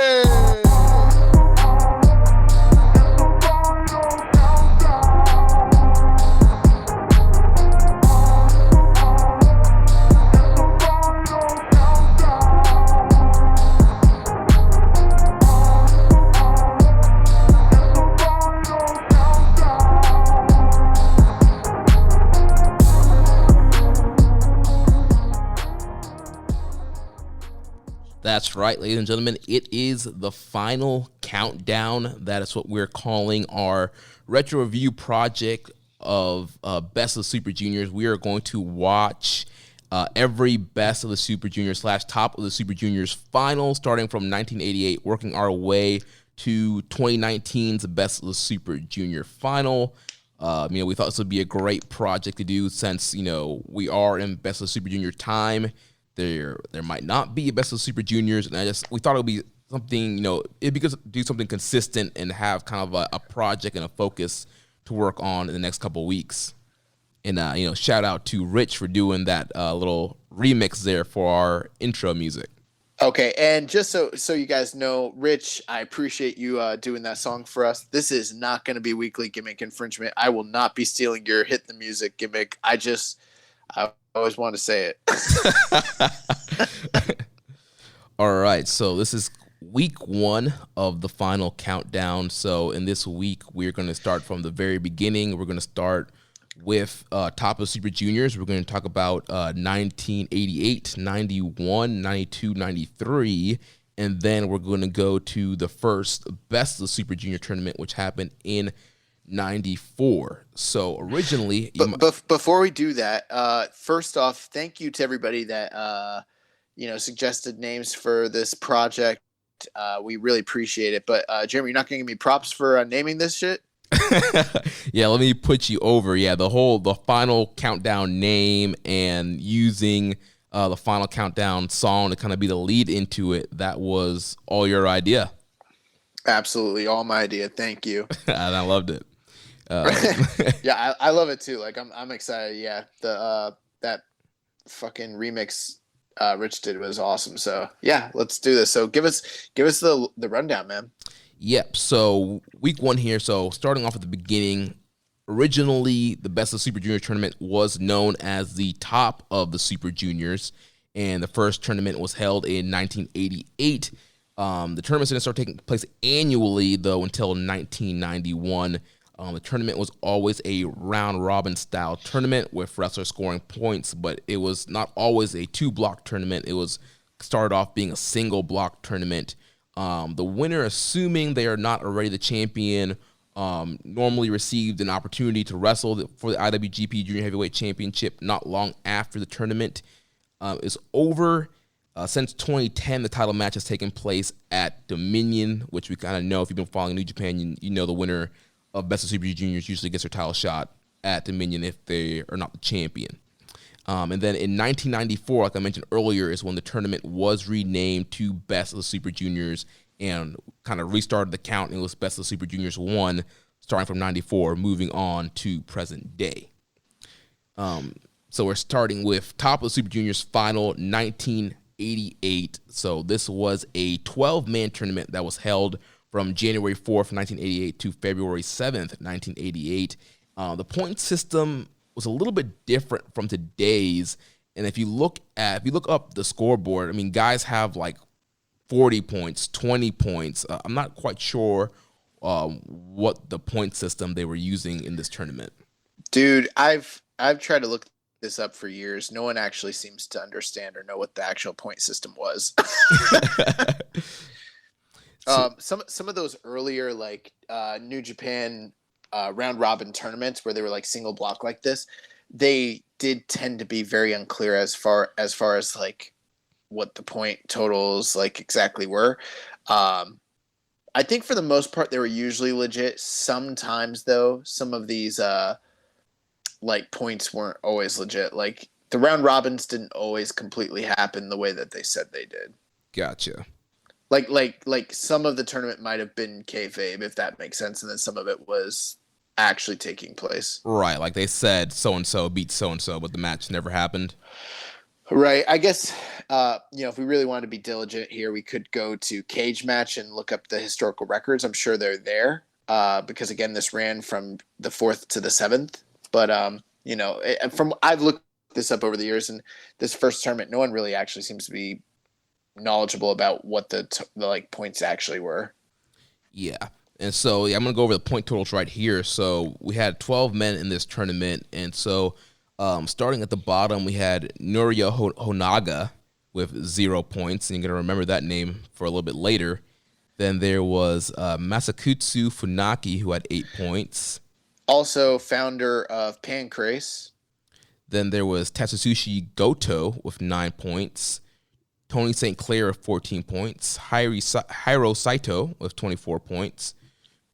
That's right, ladies and gentlemen. It is the final countdown. That is what we're calling our retro review project of Best of the Super Juniors. We are going to watch every Best of the Super Juniors / Top of the Super Juniors final, starting from 1988, working our way to 2019's Best of the Super Junior final. We thought this would be a great project to do since, we are in Best of the Super Junior time. There might not be a Best of Super Juniors, and we thought it would be something, it'd be good to do something consistent and have kind of a project and a focus to work on in the next couple of weeks. And shout out to Rich for doing that little remix there for our intro music. Okay, and just so you guys know, Rich, I appreciate you doing that song for us. This is not going to be weekly gimmick infringement. I will not be stealing your hit the music gimmick. I always want to say it. All right, so this is week 1 of the final countdown. So in this week, we're going to start from the very beginning. We're going to start with Top of Super Juniors. We're going to talk about 1988, 91, 92, 93, and then we're going to go to the first Best of the Super Junior tournament, which happened in 94. So originally, before we do that, first off, thank you to everybody that suggested names for this project. We really appreciate it. But Jeremy, you're not going to give me props for naming this shit? Yeah, let me put you over. Yeah, the final countdown name and using the final countdown song to kind of be the lead into it. That was all your idea. Absolutely, all my idea. Thank you. And I loved it. Yeah, I love it too. Like I'm excited. Yeah, that fucking remix Rich did was awesome. So yeah, let's do this. So give us the rundown, man. Yep. So week 1 here. So starting off at the beginning, originally the Best of Super Junior tournament was known as the Top of the Super Juniors, and the first tournament was held in 1988. The tournaments didn't start taking place annually though until 1991. The tournament was always a round-robin style tournament with wrestlers scoring points, but it was not always a 2-block tournament. It was started off being a single-block tournament. The winner, assuming they are not already the champion, normally received an opportunity to wrestle for the IWGP Junior Heavyweight Championship not long after the tournament is over. Since 2010, the title match has taken place at Dominion, which we kind of know if you've been following New Japan, you know the winner of Best of Super Juniors usually gets their title shot at Dominion if they are not the champion. And then in 1994, like I mentioned earlier, is when the tournament was renamed to Best of the Super Juniors and kind of restarted the count. And it was Best of the Super Juniors 1, starting from 94, moving on to present day. So we're starting with Top of the Super Juniors final 1988. So this was a 12-man tournament that was held from January 4th, 1988 to February 7th, 1988. The point system was a little bit different from today's. And if you look up the scoreboard, I mean, guys have like 40 points, 20 points. I'm not quite sure what the point system they were using in this tournament. Dude, I've tried to look this up for years. No one actually seems to understand or know what the actual point system was. Some of those earlier like New Japan round robin tournaments where they were like single block like this, they did tend to be very unclear as far as like what the point totals like exactly were. I think for the most part they were usually legit. Sometimes though, some of these like points weren't always legit. Like the round robins didn't always completely happen the way that they said they did. Gotcha. Like some of the tournament might have been kayfabe, if that makes sense, and then some of it was actually taking place. Right, like they said so and so beat so and so, but the match never happened. Right. I guess if we really wanted to be diligent here, we could go to Cage Match and look up the historical records. I'm sure they're there because again, this ran from the 4th to the 7th. But I've looked this up over the years, and this first tournament, no one really actually seems to be knowledgeable about what the like points actually were. Yeah. And so I'm going to go over the point totals right here. So we had 12 men in this tournament. And so starting at the bottom, we had Norio Honaga with 0 points. And you're going to remember that name for a little bit later. Then there was Masakutsu Funaki, who had 8 points. Also founder of Pancrase. Then there was Tatsushi Goto with 9 points. Tony St. Clair with 14 points. Hiro Saito with 24 points.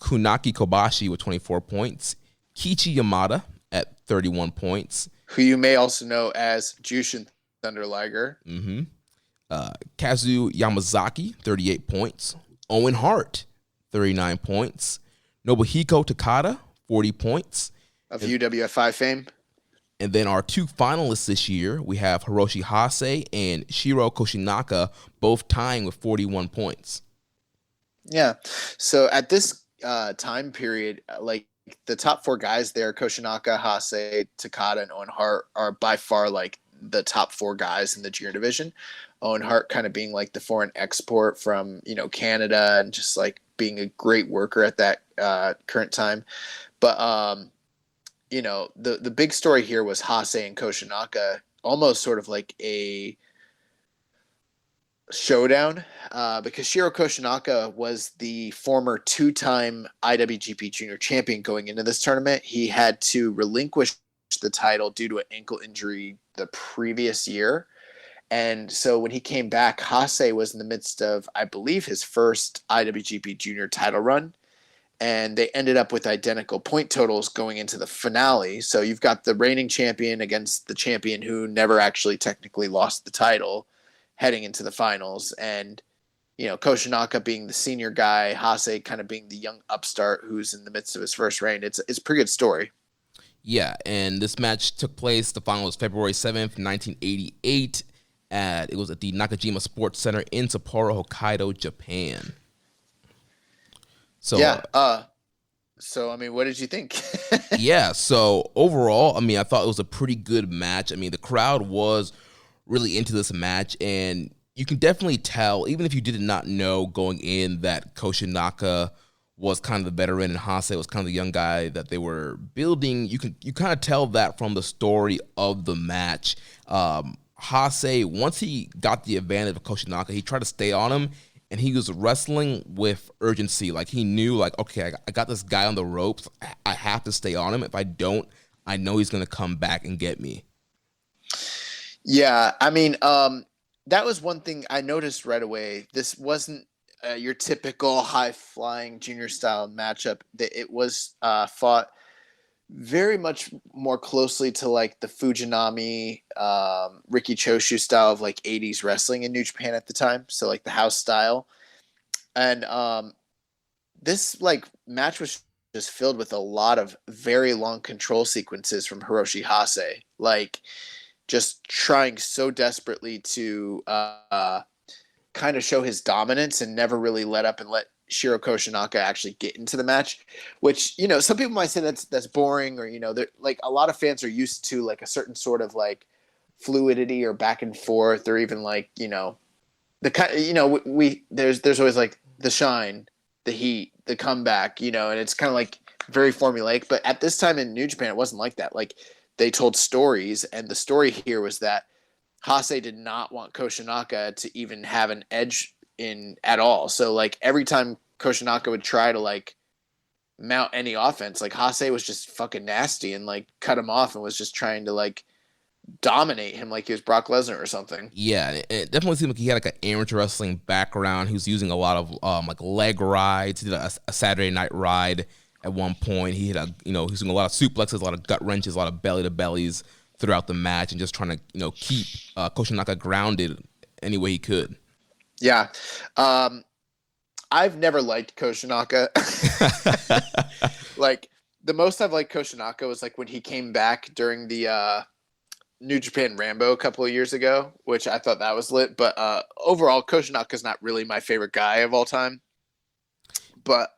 Kunaki Kobashi with 24 points. Kichi Yamada at 31 points. Who you may also know as Jushin Thunder Liger. Mm-hmm. Kazu Yamazaki, 38 points. Owen Hart, 39 points. Nobuhiko Takada, 40 points. Of UWF5 fame. And then our 2 finalists this year, we have Hiroshi Hase and Shiro Koshinaka, both tying with 41 points. Yeah. So at this time period, like the top 4 guys there, Koshinaka, Hase, Takada, and Owen Hart are by far like the top 4 guys in the junior division. Owen Hart kind of being like the foreign export from, Canada and just like being a great worker at that current time. But, the big story here was Hase and Koshinaka, almost sort of like a showdown because Shiro Koshinaka was the former 2-time IWGP Junior Champion going into this tournament. He had to relinquish the title due to an ankle injury the previous year. And so when he came back, Hase was in the midst of, I believe, his first IWGP Junior title run. And they ended up with identical point totals going into the finale. So you've got the reigning champion against the champion who never actually technically lost the title heading into the finals. And, Koshinaka being the senior guy, Hase kind of being the young upstart who's in the midst of his first reign. It's a pretty good story. Yeah, and this match took place, the final was February 7th, 1988. It was at the Nakajima Sports Center in Sapporo, Hokkaido, Japan. So yeah. So, what did you think? Yeah. So overall, I thought it was a pretty good match. The crowd was really into this match, and you can definitely tell, even if you did not know going in, that Koshinaka was kind of the veteran and Hase was kind of the young guy that they were building. You kind of tell that from the story of the match. Hase, once he got the advantage of Koshinaka, he tried to stay on him. And he was wrestling with urgency. Like, he knew, like, okay, I got this guy on the ropes. I have to stay on him. If I don't, I know he's going to come back and get me. Yeah, that was one thing I noticed right away. This wasn't your typical high-flying junior-style matchup. It was fought very much more closely to, like, the Fujinami, Riki Choshu style of, like, 80s wrestling in New Japan at the time. So, like, the house style. And this, like, match was just filled with a lot of very long control sequences from Hiroshi Hase. Like, just trying so desperately to kind of show his dominance and never really let up and let Shiro Koshinaka actually get into the match, which, some people might say that's boring, or, like a lot of fans are used to like a certain sort of like fluidity or back and forth, or even like, the kind, we there's always like the shine, the heat, the comeback, and it's kind of like very formulaic. But at this time in New Japan, it wasn't like that. Like they told stories, and the story here was that Hase did not want Koshinaka to even have an edge in at all. So like every time Koshinaka would try to like mount any offense, like Hase was just fucking nasty and like cut him off and was just trying to like dominate him like he was Brock Lesnar or something. Yeah, it definitely seemed like he had like an amateur wrestling background. He was using a lot of like leg rides. He did a Saturday night ride at one point. He had he was doing a lot of suplexes, a lot of gut wrenches, a lot of belly to bellies throughout the match, and just trying to keep Koshinaka grounded any way he could. Yeah, I've never liked Koshinaka. Like the most I've liked Koshinaka was like when he came back during the New Japan Rambo a couple of years ago, which I thought that was lit. But overall, Koshinaka is not really my favorite guy of all time. But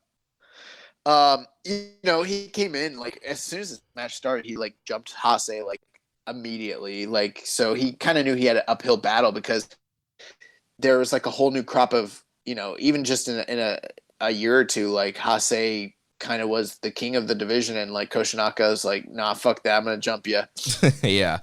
he came in like as soon as the match started, he like jumped Hase like immediately. Like so, he kind of knew he had an uphill battle because there was like a whole new crop of even just in a year or two, like Hase kind of was the king of the division, and like Koshinaka was like, nah, fuck that, I'm gonna jump you. Yeah.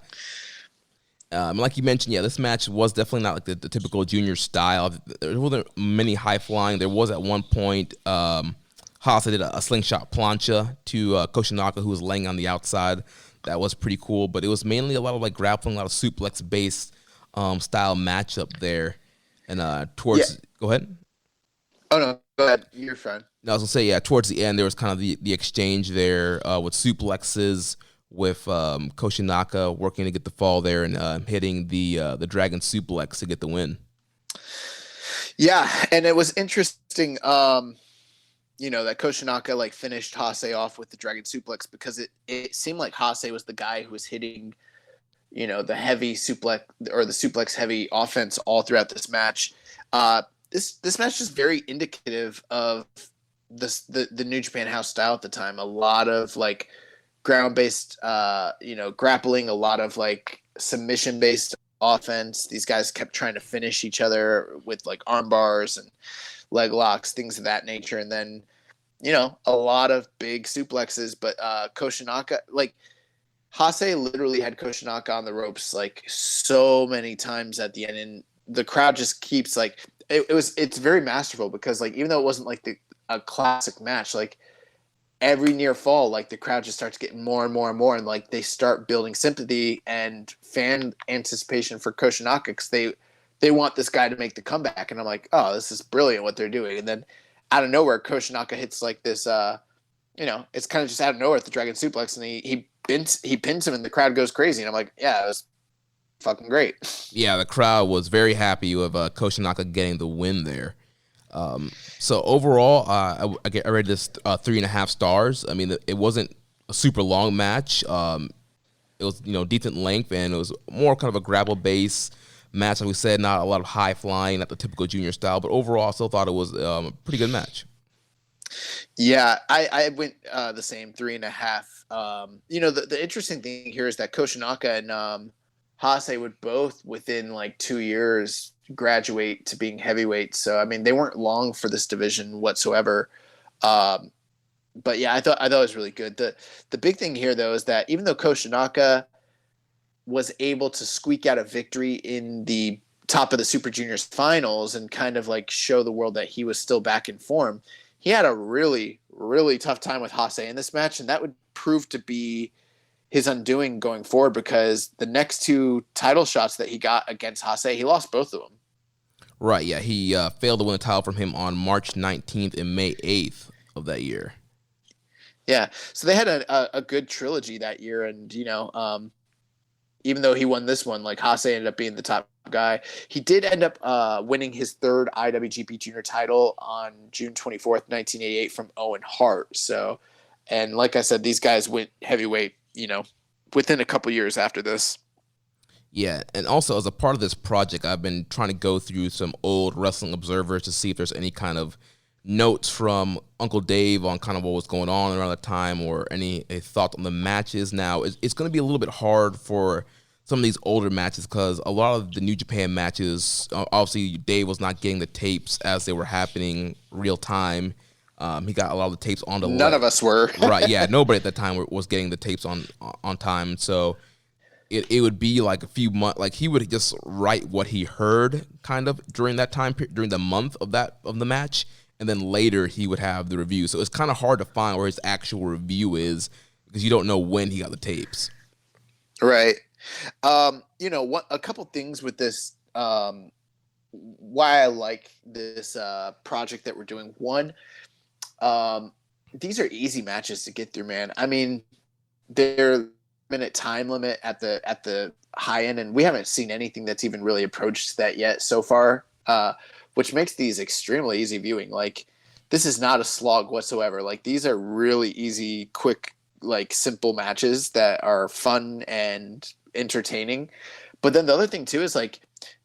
Like you mentioned, this match was definitely not like the typical junior style. There wasn't many high flying. There was at one point, Hase did a slingshot plancha to Koshinaka, who was laying on the outside. That was pretty cool, but it was mainly a lot of like grappling, a lot of suplex based style matchup there. And go ahead. Oh no, go ahead. You're fine. I was gonna say, towards the end there was kind of the exchange there with suplexes, with Koshinaka working to get the fall there and hitting the dragon suplex to get the win. Yeah, and it was interesting, that Koshinaka like finished Hase off with the dragon suplex because it seemed like Hase was the guy who was hitting, the heavy suplex or the suplex heavy offense all throughout this match. This match is very indicative of the New Japan House style at the time. A lot of like ground based, grappling, a lot of like submission based offense. These guys kept trying to finish each other with like arm bars and leg locks, things of that nature. And then, a lot of big suplexes, but Koshinaka, like Hase literally had Koshinaka on the ropes like so many times at the end, and the crowd just keeps like it's very masterful because like even though it wasn't like a classic match, like every near fall, like the crowd just starts getting more and more and more, and like they start building sympathy and fan anticipation for Koshinaka because they want this guy to make the comeback. And I'm like, oh, this is brilliant what they're doing. And then out of nowhere, Koshinaka hits like this, it's kind of just out of nowhere at the dragon suplex, and he pins him, and the crowd goes crazy. And I'm like, yeah, it was fucking great. Yeah, the crowd was very happy with Koshinaka getting the win there. So overall, I rated this 3.5 stars. I mean, it wasn't a super long match. It was decent length, and it was more kind of a grapple base match. Like we said, not a lot of high flying, not the typical junior style. But overall, I still thought it was a pretty good match. Yeah, I went the same 3.5. The interesting thing here is that Koshinaka and Hase would both within like 2 years graduate to being heavyweights. So I mean, they weren't long for this division whatsoever. But yeah, I thought it was really good. The big thing here though is that even though Koshinaka was able to squeak out a victory in the top of the Super Juniors finals and kind of like show the world that he was still back in form, he had a really, really tough time with Hase in this match, and that would prove to be his undoing going forward because the next two title shots that he got against Hase, he lost both of them. Right, yeah. He failed to win a title from him on March 19th and May 8th of that year. Yeah, so they had a good trilogy that year, and, even though he won this one, like Hase ended up being the top guy. He did end up winning his third IWGP Junior title on June 24th, 1988 from Owen Hart. So, and like I said, these guys went heavyweight, within a couple years after this. Yeah, and also as a part of this project, I've been trying to go through some old Wrestling Observers to see if there's any kind of notes from Uncle Dave on kind of what was going on around the time or any thoughts on the matches. Now, it's going to be a little bit hard for some of these older matches, because a lot of the New Japan matches, obviously Dave was not getting the tapes as they were happening real time. He got a lot of the tapes on the None of us were. right. Yeah, nobody at that time was getting the tapes on time. So it would be like a few months. Like he would just write what he heard kind of during that time during the month of the match, and then later he would have the review. So it's kind of hard to find where his actual review is because you don't know when he got the tapes. Right. A couple things with this, why I like this project that we're doing. One, these are easy matches to get through, man. I mean, they're minute time limit at the high end, and we haven't seen anything that's even really approached that yet so far, which makes these extremely easy viewing. Like, this is not a slog whatsoever. Like, these are really easy, quick, like simple matches that are fun and entertaining. But then the other thing too is, like,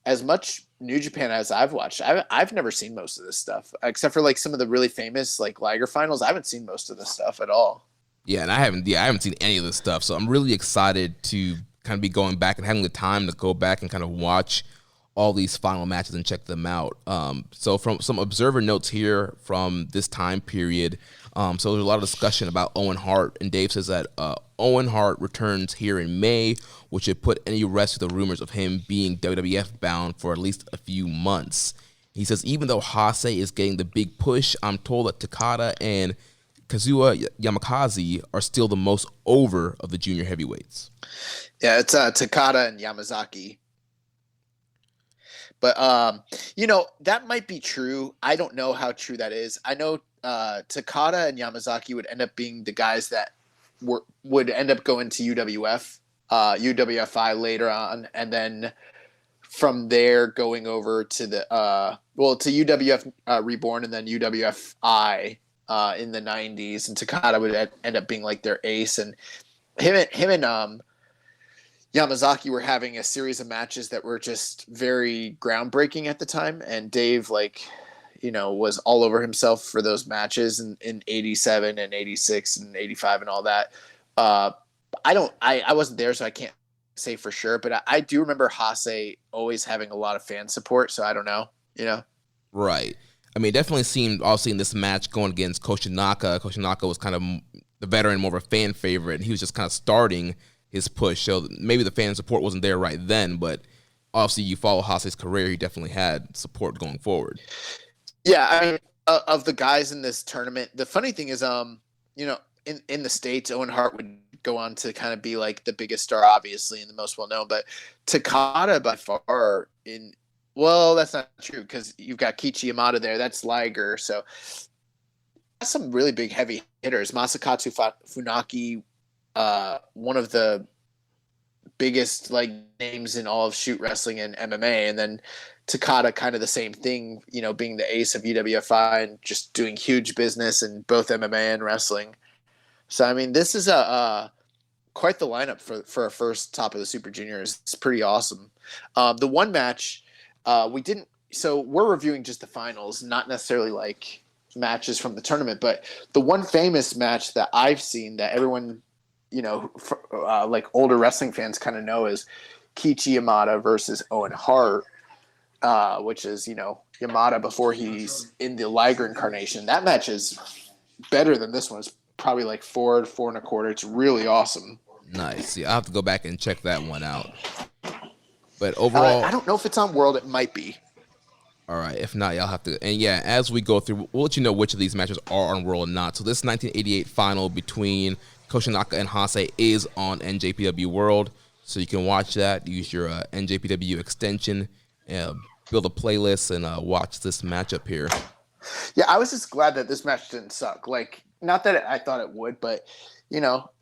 as much New Japan as I've watched, I've never seen most of this stuff except for like some of the really famous like Liger finals. I haven't seen most of this stuff at all. Yeah, and I haven't seen any of this stuff, so I'm really excited to kind of be going back and having the time to go back and kind of watch all these final matches and check them out. So from some observer notes here from this time period, so there's a lot of discussion about Owen Hart, and Dave says that Owen Hart returns here in May, which should put any rest to the rumors of him being WWF bound for at least a few months. He says, even though Hase is getting the big push, I'm told that Takada and Kazuya Yamakaze are still the most over of the junior heavyweights. Yeah, it's Takada and Yamazaki. But, that might be true. I don't know how true that is. I know Takada and Yamazaki would end up being the guys that would end up going to UWF, UWFI later on, and then from there going over to to UWF Reborn and then UWFI in the 90s, and Takada would end up being like their ace, and him and Yamazaki were having a series of matches that were just very groundbreaking at the time, and Dave was all over himself for those matches in 87 and 86 and 85 and all that. I wasn't there, so I can't say for sure, but I do remember Hase always having a lot of fan support, so I don't know, Right. I mean, it definitely seemed, obviously, in this match going against Koshinaka. Koshinaka was kind of the veteran, more of a fan favorite, and he was just kind of starting his push. So maybe the fan support wasn't there right then, but obviously you follow Hase's career, he definitely had support going forward. Yeah, I mean, of the guys in this tournament, the funny thing is, in the States, Owen Hart would go on to kind of be like the biggest star, obviously, and the most well-known, but Takada by far well, that's not true because you've got Kichi Yamada there. That's Liger. So that's some really big heavy hitters. Masakatsu Funaki, one of the biggest like names in all of shoot wrestling and MMA. And then Takada, kind of the same thing, being the ace of UWFI and just doing huge business in both MMA and wrestling. So, I mean, this is quite the lineup for a first top of the Super Juniors. It's pretty awesome. The one match, we're reviewing just the finals, not necessarily like matches from the tournament, but the one famous match that I've seen that everyone, like older wrestling fans kind of know is Kichi Yamada versus Owen Hart, which is, Yamada before he's in the Liger incarnation. That match is better than this one. It's probably like 4 1/4. It's really awesome. Nice. Yeah, I'll have to go back and check that one out. But overall, I don't know if it's on World. It might be. All right. If not, y'all have to. And yeah, as we go through, we'll let you know which of these matches are on World or not. So this 1988 final between Koshinaka and Hase is on NJPW World. So you can watch that. Use your NJPW extension, build a playlist, and watch this matchup here. Yeah, I was just glad that this match didn't suck. Like, not that I thought it would, but,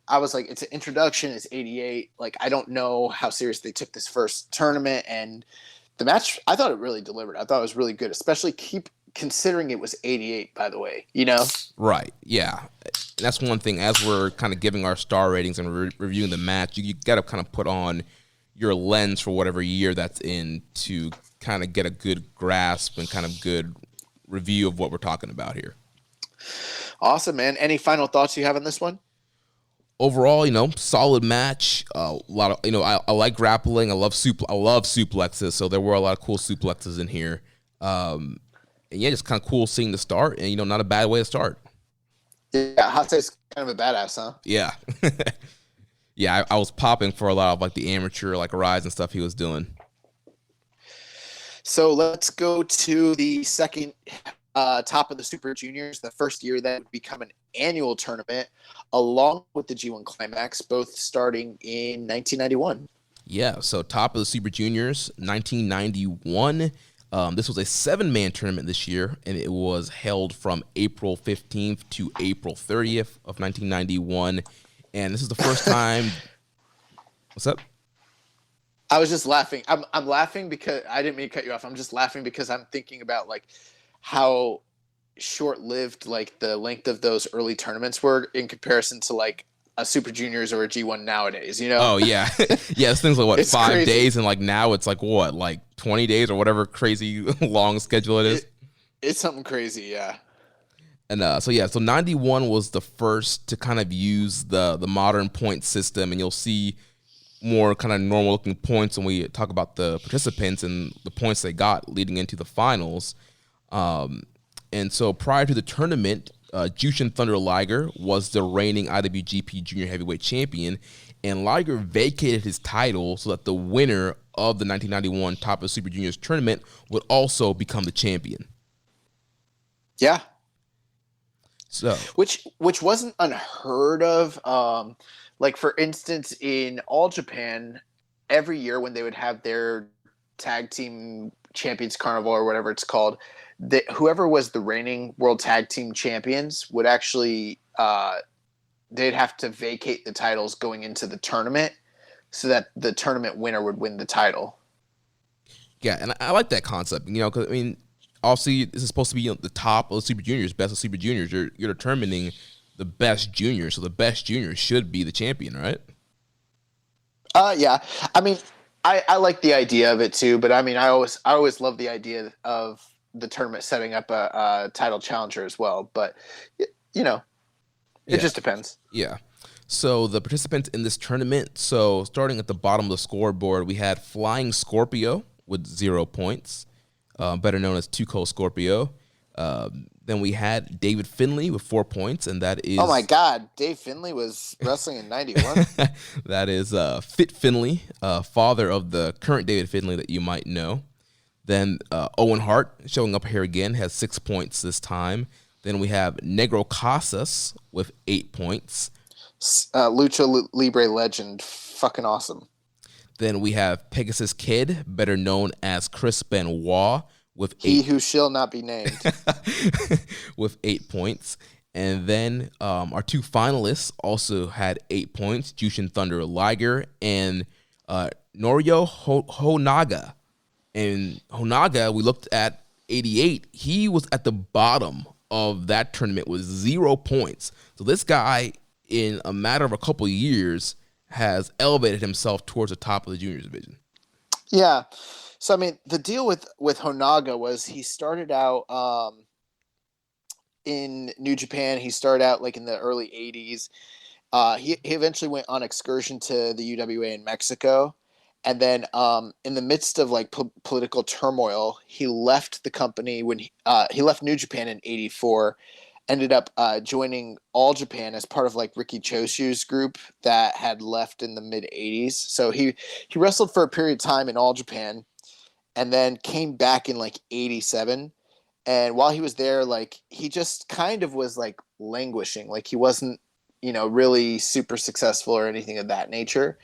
I was like, it's an introduction, it's 88. Like, I don't know how serious they took this first tournament. And the match, I thought it really delivered. I thought it was really good, especially considering it was 88, by the way, Right, yeah. That's one thing. As we're kind of giving our star ratings and reviewing the match, you got to kind of put on your lens for whatever year that's in to kind of get a good grasp and kind of good review of what we're talking about here. Awesome, man. Any final thoughts you have on this one? overall, solid match. A lot of, I like grappling. I love suplexes. So there were a lot of cool suplexes in here. And yeah, just kind of cool seeing the start, and not a bad way to start. Yeah, Hase's kind of a badass, huh? Yeah, yeah. I was popping for a lot of like the amateur like rides and stuff he was doing. So let's go to the second top of the Super Juniors, the first year that would become an annual tournament, along with the G1 Climax, both starting in 1991. Yeah, so top of the Super Juniors, 1991. This was a 7-man tournament this year, and it was held from April 15th to April 30th of 1991. And this is the first time. What's up? I was just laughing. I'm laughing because I didn't mean to cut you off. I'm just laughing because I'm thinking about like how short-lived like the length of those early tournaments were in comparison to like a Super Juniors or a G1 nowadays, Oh, yeah. Yeah, this thing's like, what, It's 5 crazy. days? And, like, now it's, like, what, like 20 days or whatever crazy long schedule it is? It's something crazy, yeah. And so 91 was the first to kind of use the modern point system, and you'll see more kind of normal-looking points when we talk about the participants and the points they got leading into the finals. And so prior to the tournament, Jushin Thunder Liger was the reigning IWGP Junior Heavyweight Champion, and Liger vacated his title so that the winner of the 1991 Top of Super Juniors tournament would also become the champion. Yeah. So, Which wasn't unheard of. Like, for instance, in All Japan, every year when they would have their tag team champions carnival or whatever it's called, whoever was the reigning world tag team champions would actually they'd have to vacate the titles going into the tournament so that the tournament winner would win the title. yeah, and I like that concept, because, I mean, obviously this is supposed to be the top of the Super Juniors, best of Super Juniors. You're determining the best junior, so the best junior should be the champion, right? Yeah. I mean, I like the idea of it too, but I mean, I always love the idea of the tournament setting up a title challenger as well. But it just depends. Yeah. So the participants in this tournament, so starting at the bottom of the scoreboard, we had Flying Scorpio with 0 points, better known as Tuco Scorpio. Then we had David Finlay with 4 points, and that is... Oh my God, Dave Finlay was wrestling in 91? That is Fit Finlay, father of the current David Finlay that you might know. Then Owen Hart, showing up here again, has 6 points this time. Then we have Negro Casas with 8 points. Lucha Libre legend. Fucking awesome. Then we have Pegasus Kid, better known as Chris Benoit, with 8. He who shall not be named. With 8 points. And then our 2 finalists also had 8 points, Jushin Thunder Liger and Norio Honaga. And Honaga, we looked at 88. He was at the bottom of that tournament with 0 points. So this guy, in a matter of a couple of years, has elevated himself towards the top of the juniors division. Yeah. So, I mean, the deal with Honaga was he started out in New Japan. He started out like in the early 80s. He eventually went on excursion to the UWA in Mexico. And then in the midst of like political turmoil, he left the company when he left New Japan in 84, ended up joining All Japan as part of like Ricky Choshu's group that had left in the mid 80s. So he wrestled for a period of time in All Japan and then came back in like 87. And while he was there, like he just kind of was like languishing. Like he wasn't, really super successful or anything of that nature.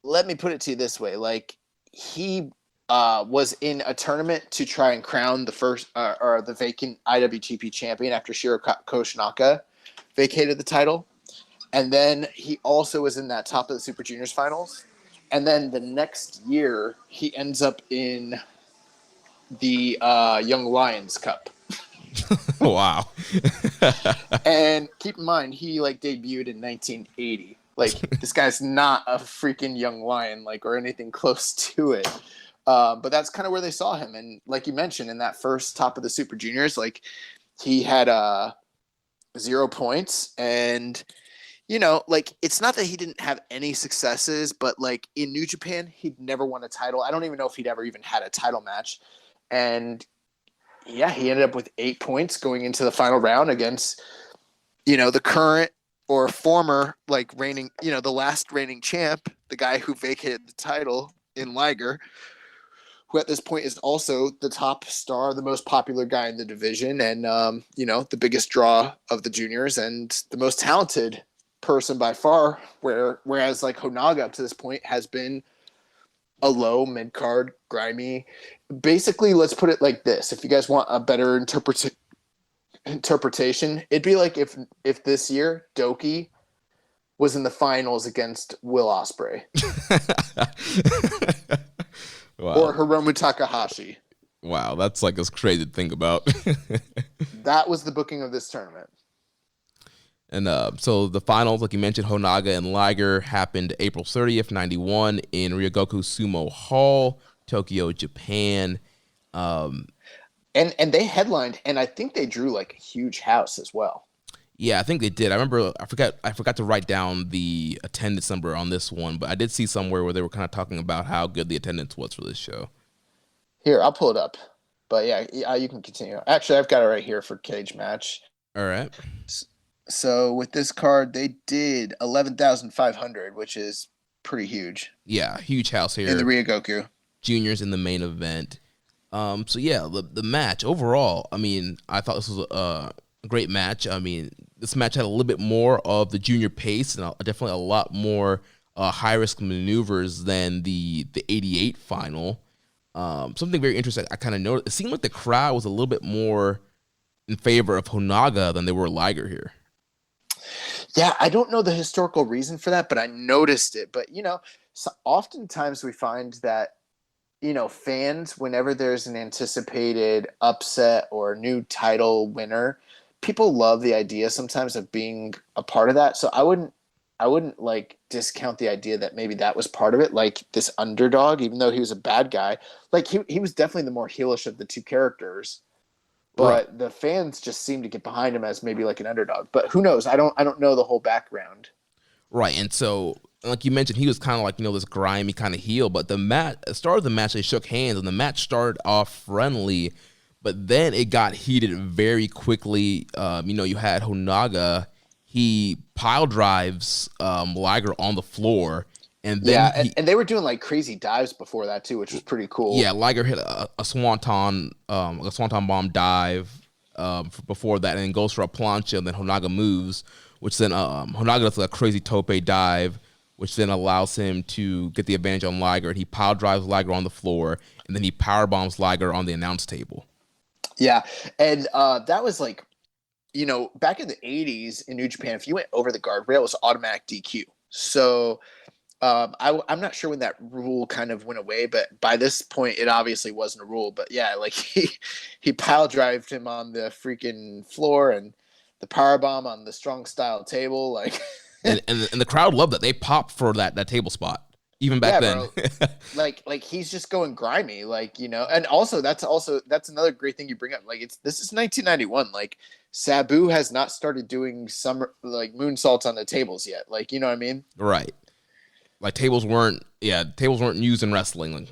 Let me put it to you this way. Like he was in a tournament to try and crown the first or the vacant IWGP champion after Shiro Koshinaka vacated the title. And then he also was in that top of the Super Juniors finals. And then the next year he ends up in the Young Lions Cup. Wow. And keep in mind, he like debuted in 1980. Like this guy's not a freaking young lion, like or anything close to it. But that's kind of where they saw him. And like you mentioned, in that first top of the Super Juniors, like he had 0 points. And, you know, like, it's not that he didn't have any successes, but like in New Japan, he'd never won a title. I don't even know if he'd ever even had a title match. And yeah, he ended up with 8 points going into the final round against, you know, the current or former, like, reigning, you know, the last reigning champ, the guy who vacated the title in Liger, who at this point is also the top star, the most popular guy in the division, and, you know, the biggest draw of the juniors and the most talented person by far, whereas like Honaga up to this point has been a low mid-card, grimy. Basically, let's put it like this. If you guys want a better interpretation, it'd be like if this year Doki was in the finals against Will Ospreay. Wow. Or Hiromu Takahashi. Wow, that's like a crazy to think about. That was the booking of this tournament. And so the finals, like you mentioned, Honaga and Liger happened April 30th, 91 in Ryogoku Sumo Hall, Tokyo, Japan. And they headlined, and I think they drew like a huge house as well. Yeah, I think they did. I remember, I forgot to write down the attendance number on this one, but I did see somewhere where they were kind of talking about how good the attendance was for this show. Here, I'll pull it up. But yeah, you can continue. Actually, I've got it right here for cage match. All right. So with this card, they did 11,500, which is pretty huge. Yeah, huge house here. In the Ryogoku. Juniors in the main event. So yeah, the match overall, I mean, I thought this was a great match. I mean, this match had a little bit more of the junior pace and definitely a lot more high-risk maneuvers than the 88 final. Something very interesting I kind of noticed, it seemed like the crowd was a little bit more in favor of Honaga than they were Liger here. Yeah, I don't know the historical reason for that, but I noticed it. But, you know, so oftentimes we find that, you know, fans, whenever there's an anticipated upset or new title winner, people love the idea sometimes of being a part of that. So I wouldn't like discount the idea that maybe that was part of it. Like this underdog, even though he was a bad guy, like he was definitely the more heelish of the two characters. But right. The fans just seem to get behind him as maybe like an underdog. But who knows? I don't know the whole background. Right, and so like you mentioned, he was kind of like, you know, this grimy kind of heel. But the start of the match, they shook hands, and the match started off friendly, but then it got heated very quickly. You know, you had Honaga, he pile drives Liger on the floor. And then and they were doing like crazy dives before that too, which was pretty cool. Yeah, Liger hit a swanton bomb dive before that, and then goes for a plancha, and then Honaga moves, which then Honaga does a crazy tope dive, which then allows him to get the advantage on Liger, and he pile drives Liger on the floor, and then he power bombs Liger on the announce table. Yeah, and that was like, you know, back in the 80s in New Japan, if you went over the guardrail, it was automatic DQ. So I'm not sure when that rule kind of went away, but by this point it obviously wasn't a rule. But yeah, like he pile drived him on the freaking floor and the power bomb on the strong style table, like and the crowd loved that. They popped for that table spot even back then. Bro. like he's just going grimy, like, you know. And also that's another great thing you bring up. Like this is 1991. Like Sabu has not started doing some like moonsaults on the tables yet. Like, you know what I mean? Right. Like tables weren't used in wrestling.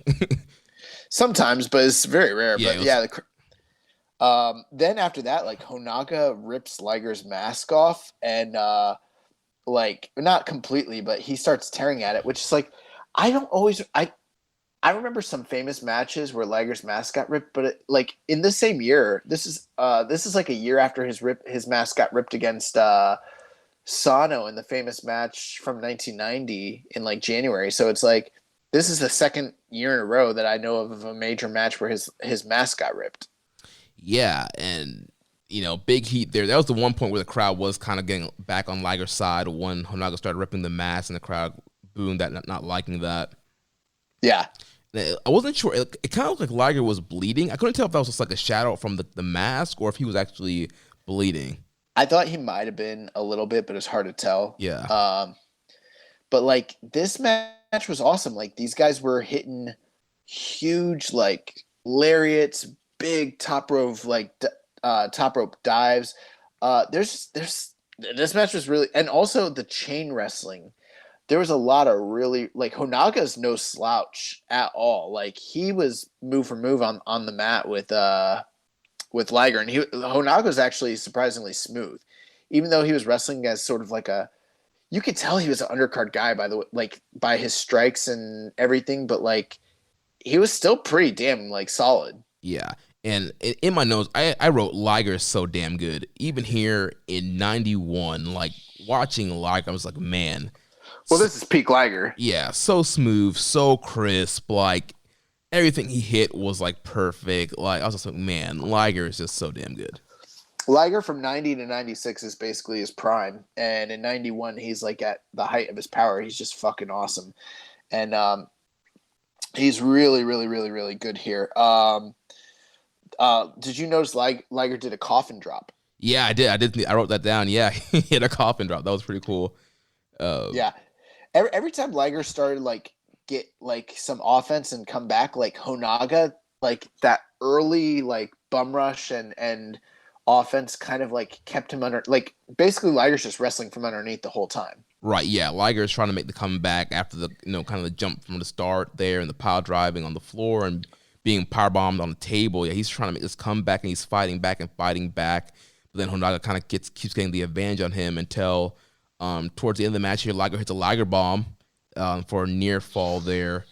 Sometimes, but it's very rare. Yeah, but then after that, like Honaga rips Liger's mask off, and like not completely, but he starts tearing at it, which is like I remember some famous matches where Liger's mask got ripped, but like in the same year, this is like a year after his mask got ripped against Sano in the famous match from 1990 in like January. So it's like this is the second year in a row that I know of a major match where his mask got ripped. Yeah, and you know, big heat there. That was the one point where the crowd was kind of getting back on Liger's side when Honaga started ripping the mask, and the crowd booing that, not liking that. Yeah. I wasn't sure. It kind of looked like Liger was bleeding. I couldn't tell if that was just like a shadow from the mask or if he was actually bleeding. I thought he might have been a little bit, but it's hard to tell. Yeah. But like this match was awesome. Like these guys were hitting huge like lariats, big top rope dives. There's this match was really, and also the chain wrestling. There was a lot of really, like, Honaga's no slouch at all. Like, he was move for move on the mat with Liger, and Honaga's actually surprisingly smooth, even though he was wrestling as sort of like you could tell he was an undercard guy by the way, like by his strikes and everything, but like he was still pretty damn like solid. Yeah. And in my notes, I wrote Liger is so damn good. Even here in 91, like watching Liger, I was like, man. Well, this is peak Liger. Yeah, so smooth, so crisp. Like everything he hit was like perfect. Like I was just like, man, Liger is just so damn good. Liger from 90 to 96 is basically his prime. And in 91, he's like at the height of his power. He's just fucking awesome. And he's really, really, really, really good here. Did you notice Liger did a coffin drop? Yeah, I did. I wrote that down. Yeah, he hit a coffin drop. That was pretty cool. Yeah. Every time Liger started like get like some offense and come back, like Honaga, like that early like bum rush and offense kind of like kept him under, like basically Liger's just wrestling from underneath the whole time. Right, yeah. Liger is trying to make the comeback after the kind of the jump from the start there and the pile driving on the floor and being powerbombed on the table. Yeah, he's trying to make this comeback and he's fighting back. But then Honaga kind of keeps getting the advantage on him until towards the end of the match here, Liger hits a Liger bomb for a near fall there.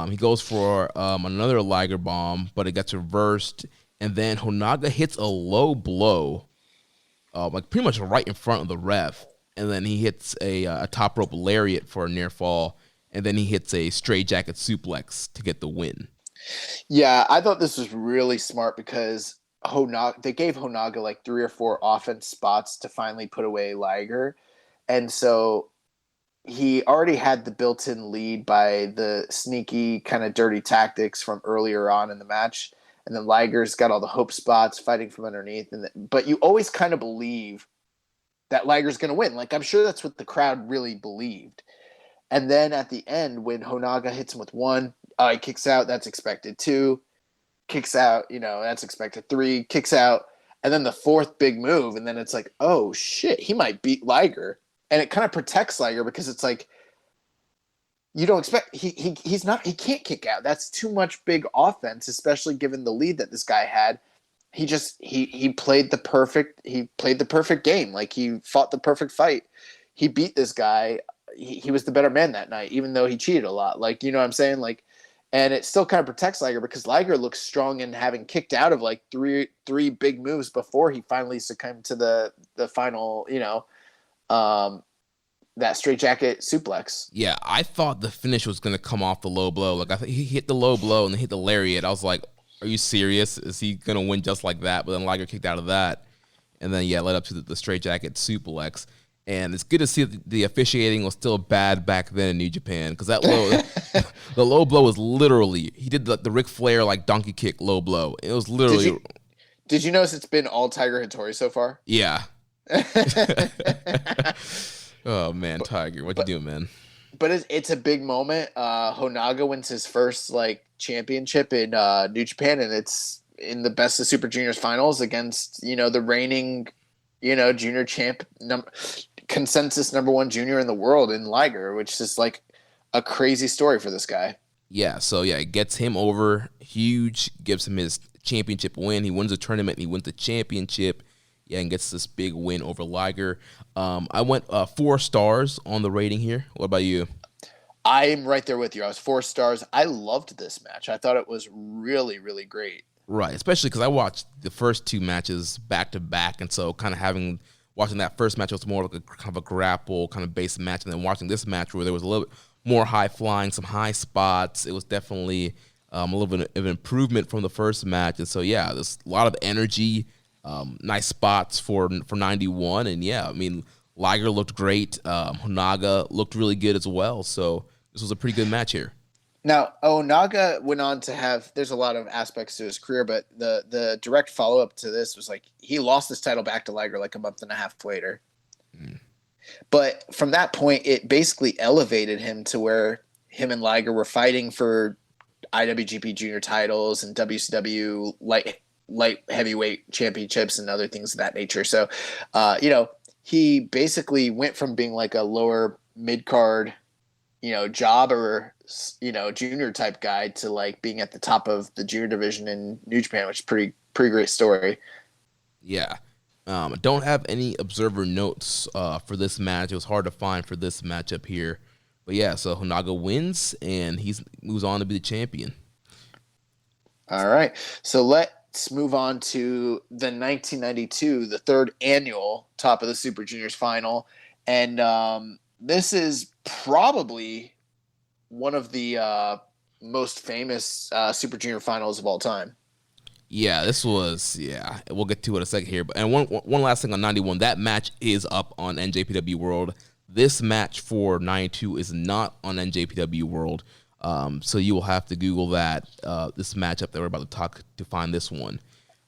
He goes for another Liger bomb, but it gets reversed. And then Honaga hits a low blow, like pretty much right in front of the ref. And then he hits a top rope lariat for a near fall. And then he hits a straight jacket suplex to get the win. Yeah, I thought this was really smart because they gave Honaga like 3 or 4 offense spots to finally put away Liger. And so he already had the built-in lead by the sneaky kind of dirty tactics from earlier on in the match. And then Liger's got all the hope spots fighting from underneath. But you always kind of believe that Liger's going to win. Like, I'm sure that's what the crowd really believed. And then at the end, when Honaga hits him with 1, he kicks out, that's expected. 2, kicks out, that's expected. 3, kicks out. And then the 4th big move. And then it's like, oh, shit, he might beat Liger. And it kind of protects Liger because it's like, you don't expect he can't kick out. That's too much big offense, especially given the lead that this guy had. He played the perfect game. Like, he fought the perfect fight. He beat this guy. He was the better man that night, even though he cheated a lot. Like, you know what I'm saying? Like, and it still kind of protects Liger because Liger looks strong in having kicked out of like three big moves before he finally succumbed to the final, that straitjacket suplex. Yeah, I thought the finish was going to come off the low blow. Like, I think he hit the low blow and then hit the lariat. I was like, are you serious? Is he going to win just like that? But then Liger kicked out of that. And then, led up to the straitjacket suplex. And it's good to see that the officiating was still bad back then in New Japan. Because that the low blow was literally, he did the Ric Flair, like, donkey kick low blow. It was literally. Did you notice it's been all Tiger Hattori so far? Yeah. Oh, man, Tiger. What you doing, man? But it's a big moment. Honaga wins his first, like, championship in New Japan, and it's in the Best of Super Juniors finals against, the reigning, junior champ, consensus number 1 junior in the world in Liger, which is, like, a crazy story for this guy. Yeah, so, it gets him over huge, gives him his championship win. He wins the tournament, and he wins the championship. Yeah, and gets this big win over Liger. I went 4 stars on the rating here. What about you? I'm right there with you. I was 4 stars. I loved this match. I thought it was really, really great. Right, especially because I watched the first 2 matches back to back, and so kind of watching that first match was more like a kind of a grapple kind of base match, and then watching this match where there was a little bit more high flying, some high spots. It was definitely a little bit of an improvement from the first match, and so there's a lot of energy. Nice spots for 91, and Liger looked great. Honaga looked really good as well. So this was a pretty good match here. Now, Onaga went on to have, there's a lot of aspects to his career, but the direct follow-up to this was like he lost his title back to Liger like a month and a half later. But from that point, it basically elevated him to where him and Liger were fighting for IWGP Junior titles and WCW light heavyweight championships and other things of that nature. So, he basically went from being like a lower mid card, jobber, junior type guy to like being at the top of the junior division in New Japan, which is pretty great story. Yeah. I don't have any observer notes for this match. It was hard to find for this matchup here. But yeah, so Honaga wins, and he moves on to be the champion. All right. So let's move on to the 1992, the third annual Top of the Super Juniors final. And this is probably one of the most famous Super Junior finals of all time. Yeah, this was, we'll get to it in a second here. But and one last thing on 91, that match is up on NJPW World. This match for 92 is not on NJPW World. So you will have to Google that, this matchup that we're about to talk to find this one.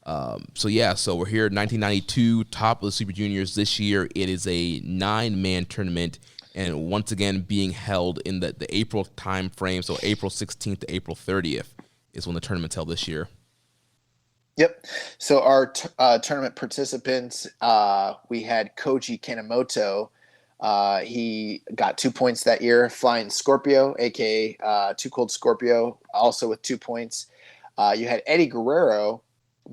So we're here at 1992, Top of the Super Juniors. This year, it is a 9-man tournament, and once again being held in the April time frame. So April 16th to April 30th is when the tournament's held this year. Yep. So our tournament participants, we had Koji Kanemoto. He got 2 points that year. Flying Scorpio, a.k.a. Too Cold Scorpio, also with 2 points. You had Eddie Guerrero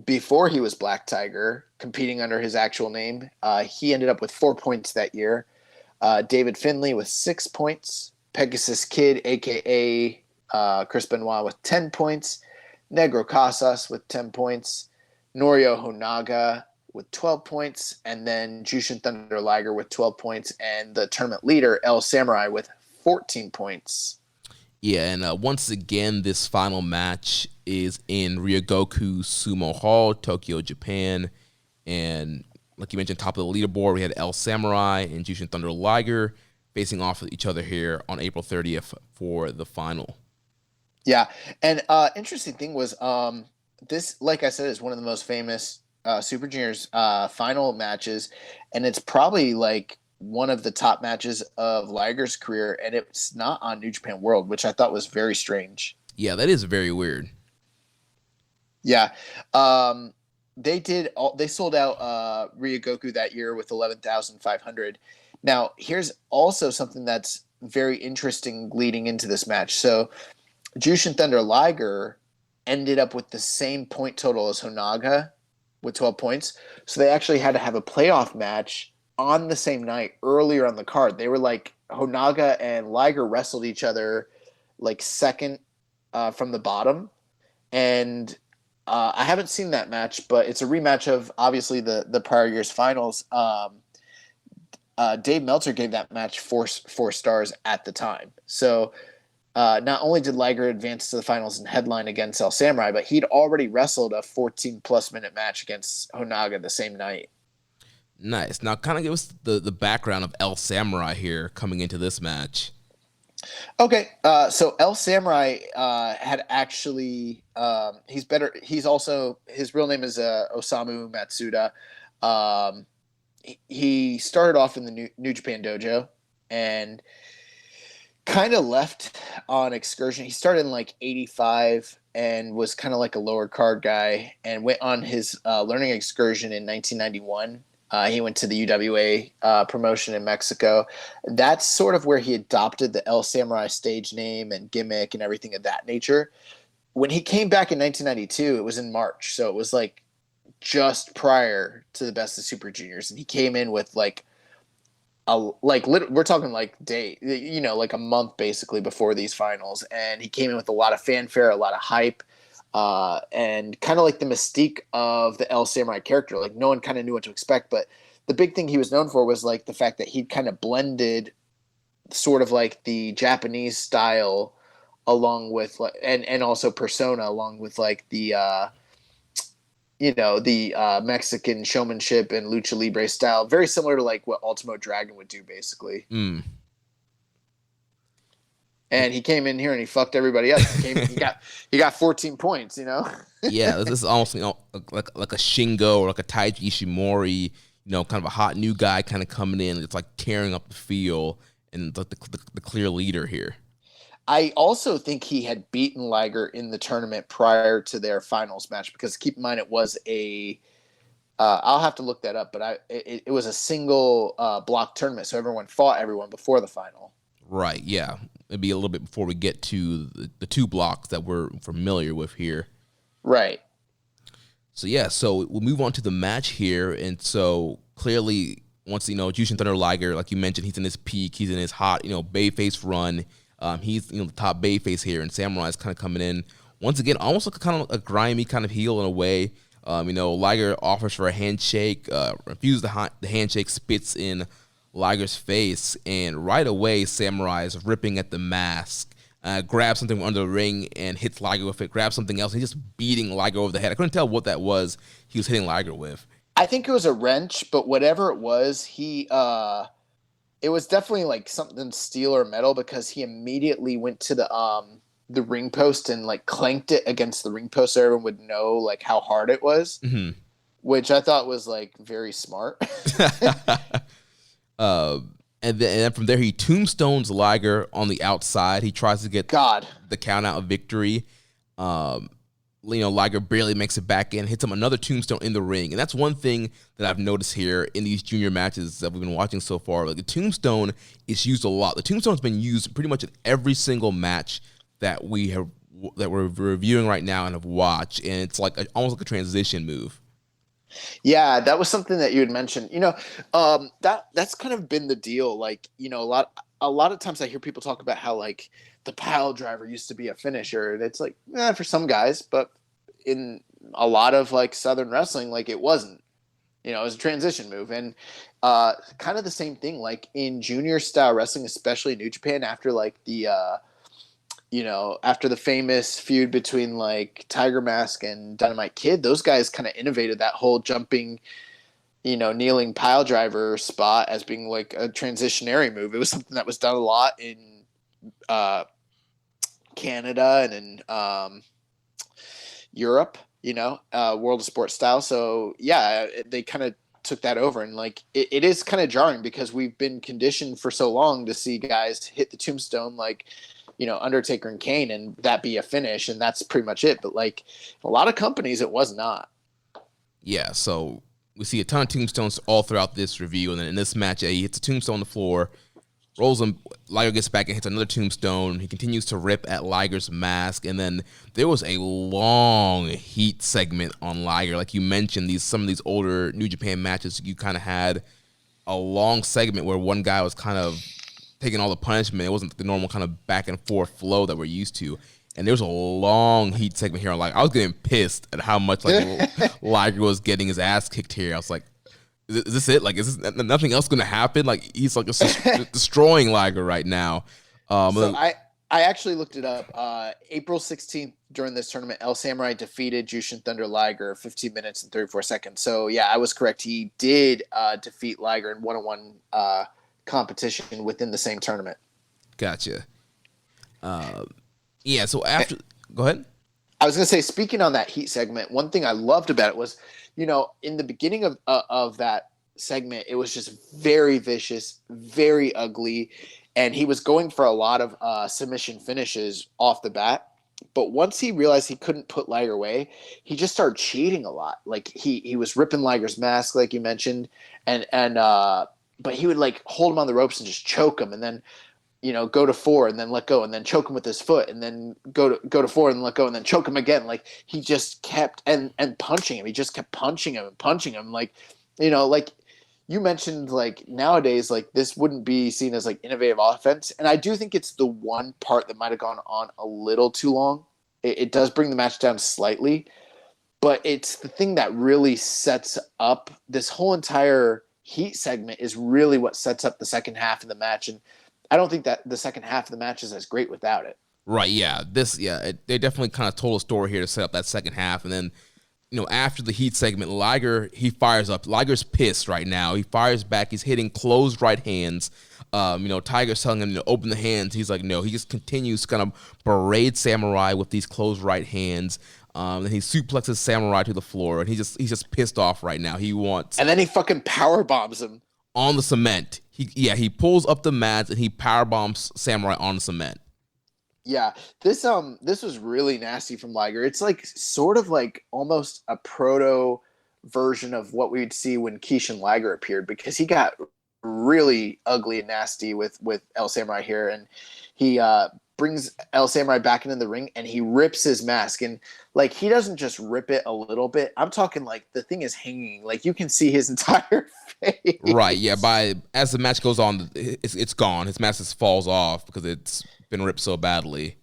before he was Black Tiger, competing under his actual name. He ended up with 4 points that year. David Finley with 6 points. Pegasus Kid, a.k.a. Chris Benoit, with 10 points. Negro Casas with 10 points. Norio Honaga with 12 points, and then Jushin Thunder Liger with 12 points, and the tournament leader, El Samurai, with 14 points. Yeah, and once again, this final match is in Ryogoku Sumo Hall, Tokyo, Japan. And like you mentioned, top of the leaderboard, we had El Samurai and Jushin Thunder Liger facing off with each other here on April 30th for the final. Yeah, and interesting thing was this, like I said, is one of the most famous Super Juniors final matches, and it's probably like one of the top matches of Liger's career, and it's not on New Japan World, which I thought was very strange. Yeah, that is very weird. Yeah, they sold out Ryogoku that year with 11,500. Now, here's also something that's very interesting leading into this match. So Jushin Thunder Liger ended up with the same point total as Honaga with 12 points. So they actually had to have a playoff match on the same night earlier on the card. They were like, Honaga and Liger wrestled each other like second from the bottom. And I haven't seen that match, but it's a rematch of obviously the prior year's finals. Dave Meltzer gave that match four stars at the time. So not only did Liger advance to the finals and headline against El Samurai, but he'd already wrestled a 14-plus minute match against Honaga the same night. Nice. Now, kind of give us the background of El Samurai here coming into this match. Okay, so El Samurai had actually he's better. He's also, his real name is Osamu Matsuda. He started off in the New Japan Dojo and kind of left on excursion. He started in like 85 and was kind of like a lower card guy, and went on his learning excursion in 1991. He went to the UWA promotion in Mexico. That's sort of where he adopted the El Samurai stage name and gimmick and everything of that nature. When he came back in 1992, it was in March. So it was like just prior to the Best of Super Juniors. And he came in with like we're talking like like a month basically before these finals. And he came in with a lot of fanfare, a lot of hype. And kind of like the mystique of the El Samurai character. Like no one kind of knew what to expect, but the big thing he was known for was like the fact that he'd kind of blended sort of like the Japanese style along with like, and also persona along with like the Mexican showmanship and lucha libre style, very similar to like what Ultimo Dragon would do basically. And he came in here and he fucked everybody up. He got 14 points, Yeah, this is almost like a Shingo or like a Taiji Ishimori, kind of a hot new guy kind of coming in. It's like tearing up the field and like the clear leader here. I also think he had beaten Liger in the tournament prior to their finals match, because keep in mind it was I'll have to look that up, but it was a single block tournament, so everyone fought everyone before the final. Right, yeah. It'd be a little bit before we get to the two blocks that we're familiar with here. Right. So, yeah, so we'll move on to the match here. And so, clearly, once, Jushin Thunder Liger, like you mentioned, he's in his peak. He's in his hot, bayface run. He's, the top bayface here, and Samurai's kind of coming in. Once again, almost like kind of a grimy kind of heel in a way. Liger offers for a handshake, refuses the handshake, spits in Liger's face, and right away Samurai is ripping at the mask, grabs something under the ring and hits Liger with it, grabs something else, and he's just beating Liger over the head. I couldn't tell what that was he was hitting Liger with. I think it was a wrench, but whatever it was, it was definitely like something steel or metal, because he immediately went to the ring post and like clanked it against the ring post so everyone would know like how hard it was, which I thought was like very smart. And then from there, he tombstones Liger on the outside. He tries to get the count out of victory. Liger barely makes it back in, hits him another tombstone in the ring. And that's one thing that I've noticed here in these junior matches that we've been watching so far. Like, the tombstone is used a lot. The tombstone has been used pretty much in every single match that we're reviewing right now and have watched. And it's like almost like a transition move. Yeah, that was something that you had mentioned. That's kind of been the deal. Like, a lot of times I hear people talk about how like the pile driver used to be a finisher, and it's like, for some guys, but in a lot of like Southern wrestling, like it wasn't. It was a transition move, and kind of the same thing like in junior style wrestling, especially New Japan, after like the after the famous feud between like Tiger Mask and Dynamite Kid, those guys kind of innovated that whole jumping, kneeling pile driver spot as being like a transitionary move. It was something that was done a lot in Canada and in Europe, World of Sport style. So yeah, they kind of took that over, and like it is kind of jarring because we've been conditioned for so long to see guys hit the tombstone like Undertaker and Kane, and that be a finish, and that's pretty much it. But like a lot of companies, it was not. Yeah, so we see a ton of tombstones all throughout this review, and then in this match, he hits a tombstone on the floor, rolls him, Liger gets back and hits another tombstone. He continues to rip at Liger's mask, and then there was a long heat segment on Liger. Like you mentioned, some of these older New Japan matches, you kind of had a long segment where one guy was kind of taking all the punishment. It wasn't the normal kind of back and forth flow that we're used to. And there was a long heat segment here. I was getting pissed at how much Liger was getting his ass kicked here. I was like, is this it? Like, is this nothing else going to happen? Like, he's like destroying Liger right now. So I actually looked it up. April 16th during this tournament, El Samurai defeated Jushin Thunder Liger 15 minutes and 34 seconds. So yeah, I was correct. He did defeat Liger in one-on-one competition within the same tournament. Gotcha. Yeah, so after go ahead. I was going to say, speaking on that heat segment, one thing I loved about it was, in the beginning of that segment, it was just very vicious, very ugly, and he was going for a lot of submission finishes off the bat. But once he realized he couldn't put Liger away, he just started cheating a lot. Like he was ripping Liger's mask, like you mentioned, and but he would like hold him on the ropes and just choke him, and then go to 4 and then let go, and then choke him with his foot, and then go to 4 and let go, and then choke him again. Like he just kept and punching him. He just kept punching him and punching him. Like like you mentioned, like nowadays, like this wouldn't be seen as like innovative offense, and I do think it's the one part that might have gone on a little too long. It does bring the match down slightly, but it's the thing that really sets up this whole entire heat segment is really what sets up the second half of the match. And I don't think that the second half of the match is as great without it. Right, yeah. They definitely kind of told a story here to set up that second half. And then, after the heat segment, Liger, he fires up. Liger's pissed right now. He fires back. He's hitting closed right hands. Tiger's telling him to open the hands. He's like, no. He just continues to kind of berate Samurai with these closed right hands. And he suplexes Samurai to the floor, and he's just pissed off right now. And then he fucking power bombs him on the cement. He pulls up the mats and he power bombs Samurai on the cement. Yeah, this was really nasty from Liger. It's like sort of like almost a proto version of what we'd see when Keishan Liger appeared, because he got really ugly and nasty with El Samurai here, and he brings El Samurai back into the ring and he rips his mask, and like he doesn't just rip it a little bit. I'm talking like the thing is hanging, like you can see his entire face. Right, yeah. As the match goes on, it's gone. His mask just falls off because it's been ripped so badly.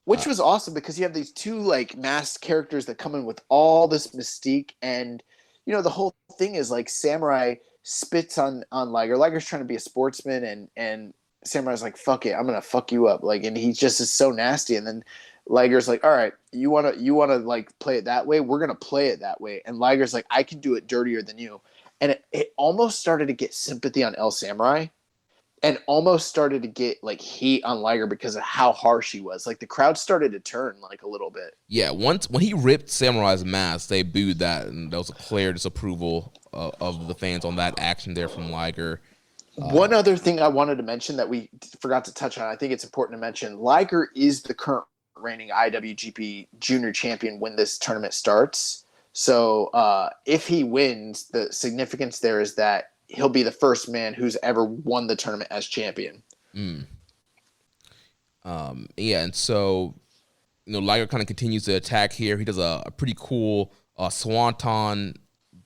Which was awesome because you have these two like masked characters that come in with all this mystique, and you know the whole thing is like Samurai spits on Liger. Liger's trying to be a sportsman, and Samurai's like, "Fuck it, I'm gonna fuck you up." Like, and he just is so nasty. And then Liger's like, "All right, you wanna like play it that way? We're gonna play it that way." And Liger's like, "I can do it dirtier than you." And it almost started to get sympathy on El Samurai, and almost started to get like heat on Liger because of how harsh he was. Like the crowd started to turn like a little bit. Yeah, when he ripped Samurai's mask, they booed that, and there was a clear disapproval of the fans on that action there from Liger. One other thing I wanted to mention that we forgot to touch on, I think it's important to mention, Liger is the current reigning IWGP Junior Champion when this tournament starts. So if he wins, the significance there is that he'll be the first man who's ever won the tournament as champion. Yeah, and so Liger kind of continues to attack here. He does a pretty cool swanton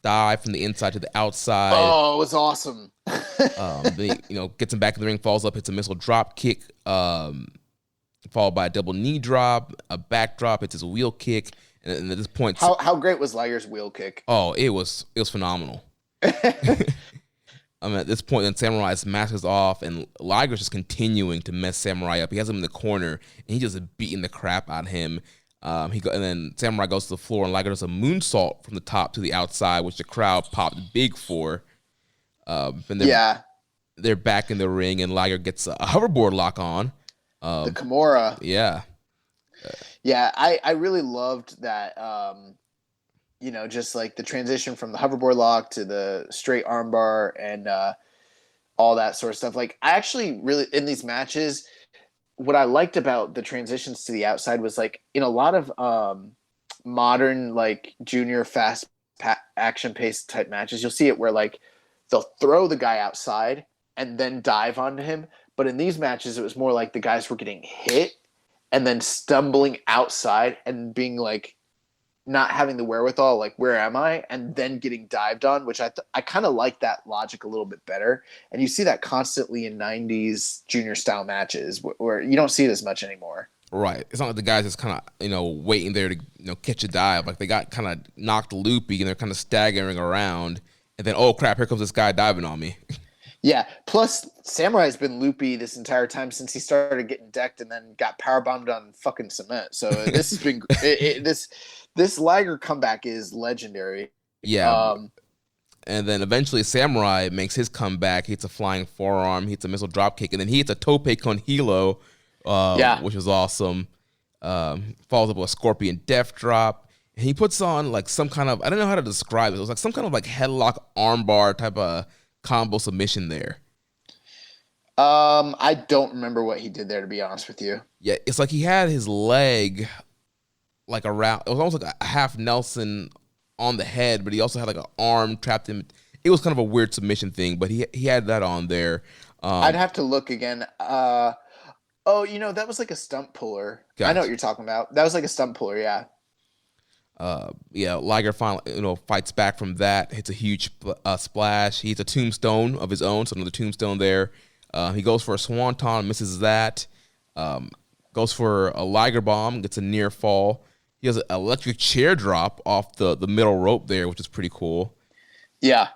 dive from the inside to the outside. Oh, it was awesome. Gets him back in the ring, falls up, hits a missile drop kick, followed by a double knee drop, a back drop, hits his wheel kick, and at this point, how great was Liger's wheel kick? Oh, it was phenomenal. At this point, then Samurai's mask is off, and Liger's just continuing to mess Samurai up. He has him in the corner, and he's just beating the crap out of him. And then Samurai goes to the floor, and Liger does a moonsault from the top to the outside, which the crowd popped big for. They're back in the ring, and Liger gets a hoverboard lock on. The Kimura. Yeah. Yeah, I really loved that, just like the transition from the hoverboard lock to the straight armbar and all that sort of stuff. Like, I actually really, in these matches, what I liked about the transitions to the outside was like in a lot of modern, like junior fast action paced type matches, you'll see it where like they'll throw the guy outside and then dive onto him. But in these matches, it was more like the guys were getting hit and then stumbling outside and being like, not having the wherewithal, like, where am I? And then getting dived on, which I kind of like that logic a little bit better. And you see that constantly in 90s junior style matches where you don't see it as much anymore. Right. It's not like the guys just kind of, waiting there to, catch a dive. Like, they got kind of knocked loopy and they're kind of staggering around. And then, oh, crap, here comes this guy diving on me. Yeah. Plus, Samurai's been loopy this entire time since he started getting decked and then got powerbombed on fucking cement. So this has been this Liger comeback is legendary. Yeah. And then eventually Samurai makes his comeback. He hits a flying forearm. He hits a missile dropkick. And then he hits a tope con hilo, which was awesome. Follows up with a scorpion death drop. And he puts on like some kind of, I don't know how to describe it. It was like some kind of like headlock armbar type of combo submission there. I don't remember what he did there, to be honest with you. Yeah, it's like he had his leg like around, it was almost like a half Nelson on the head, but he also had like an arm trapped in. It was kind of a weird submission thing, but he had that on there. I'd have to look again. That was like a stump puller. Gotcha. I know what you're talking about. That was like a stump puller, yeah. Liger finally, fights back from that, hits a huge splash. He hits a tombstone of his own, so another tombstone there. He goes for a swanton, misses that. Goes for a Liger bomb, gets a near fall. He has an electric chair drop off the middle rope there, which is pretty cool. Yeah.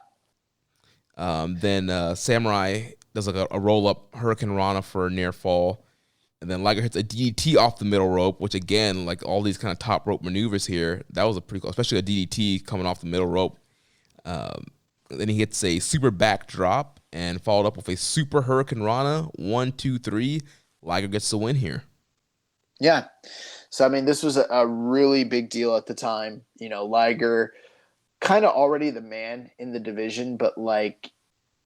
Then Samurai does like a roll-up Hurricane Rana for a near fall. And then Liger hits a DDT off the middle rope, which again, like all these kind of top rope maneuvers here, that was a pretty cool, especially a DDT coming off the middle rope. Then he hits a super backdrop and followed up with a super Hurricane Rana. 1, 2, 3. Liger gets the win here. Yeah. So, I mean, this was a really big deal at the time. Liger kind of already the man in the division, but like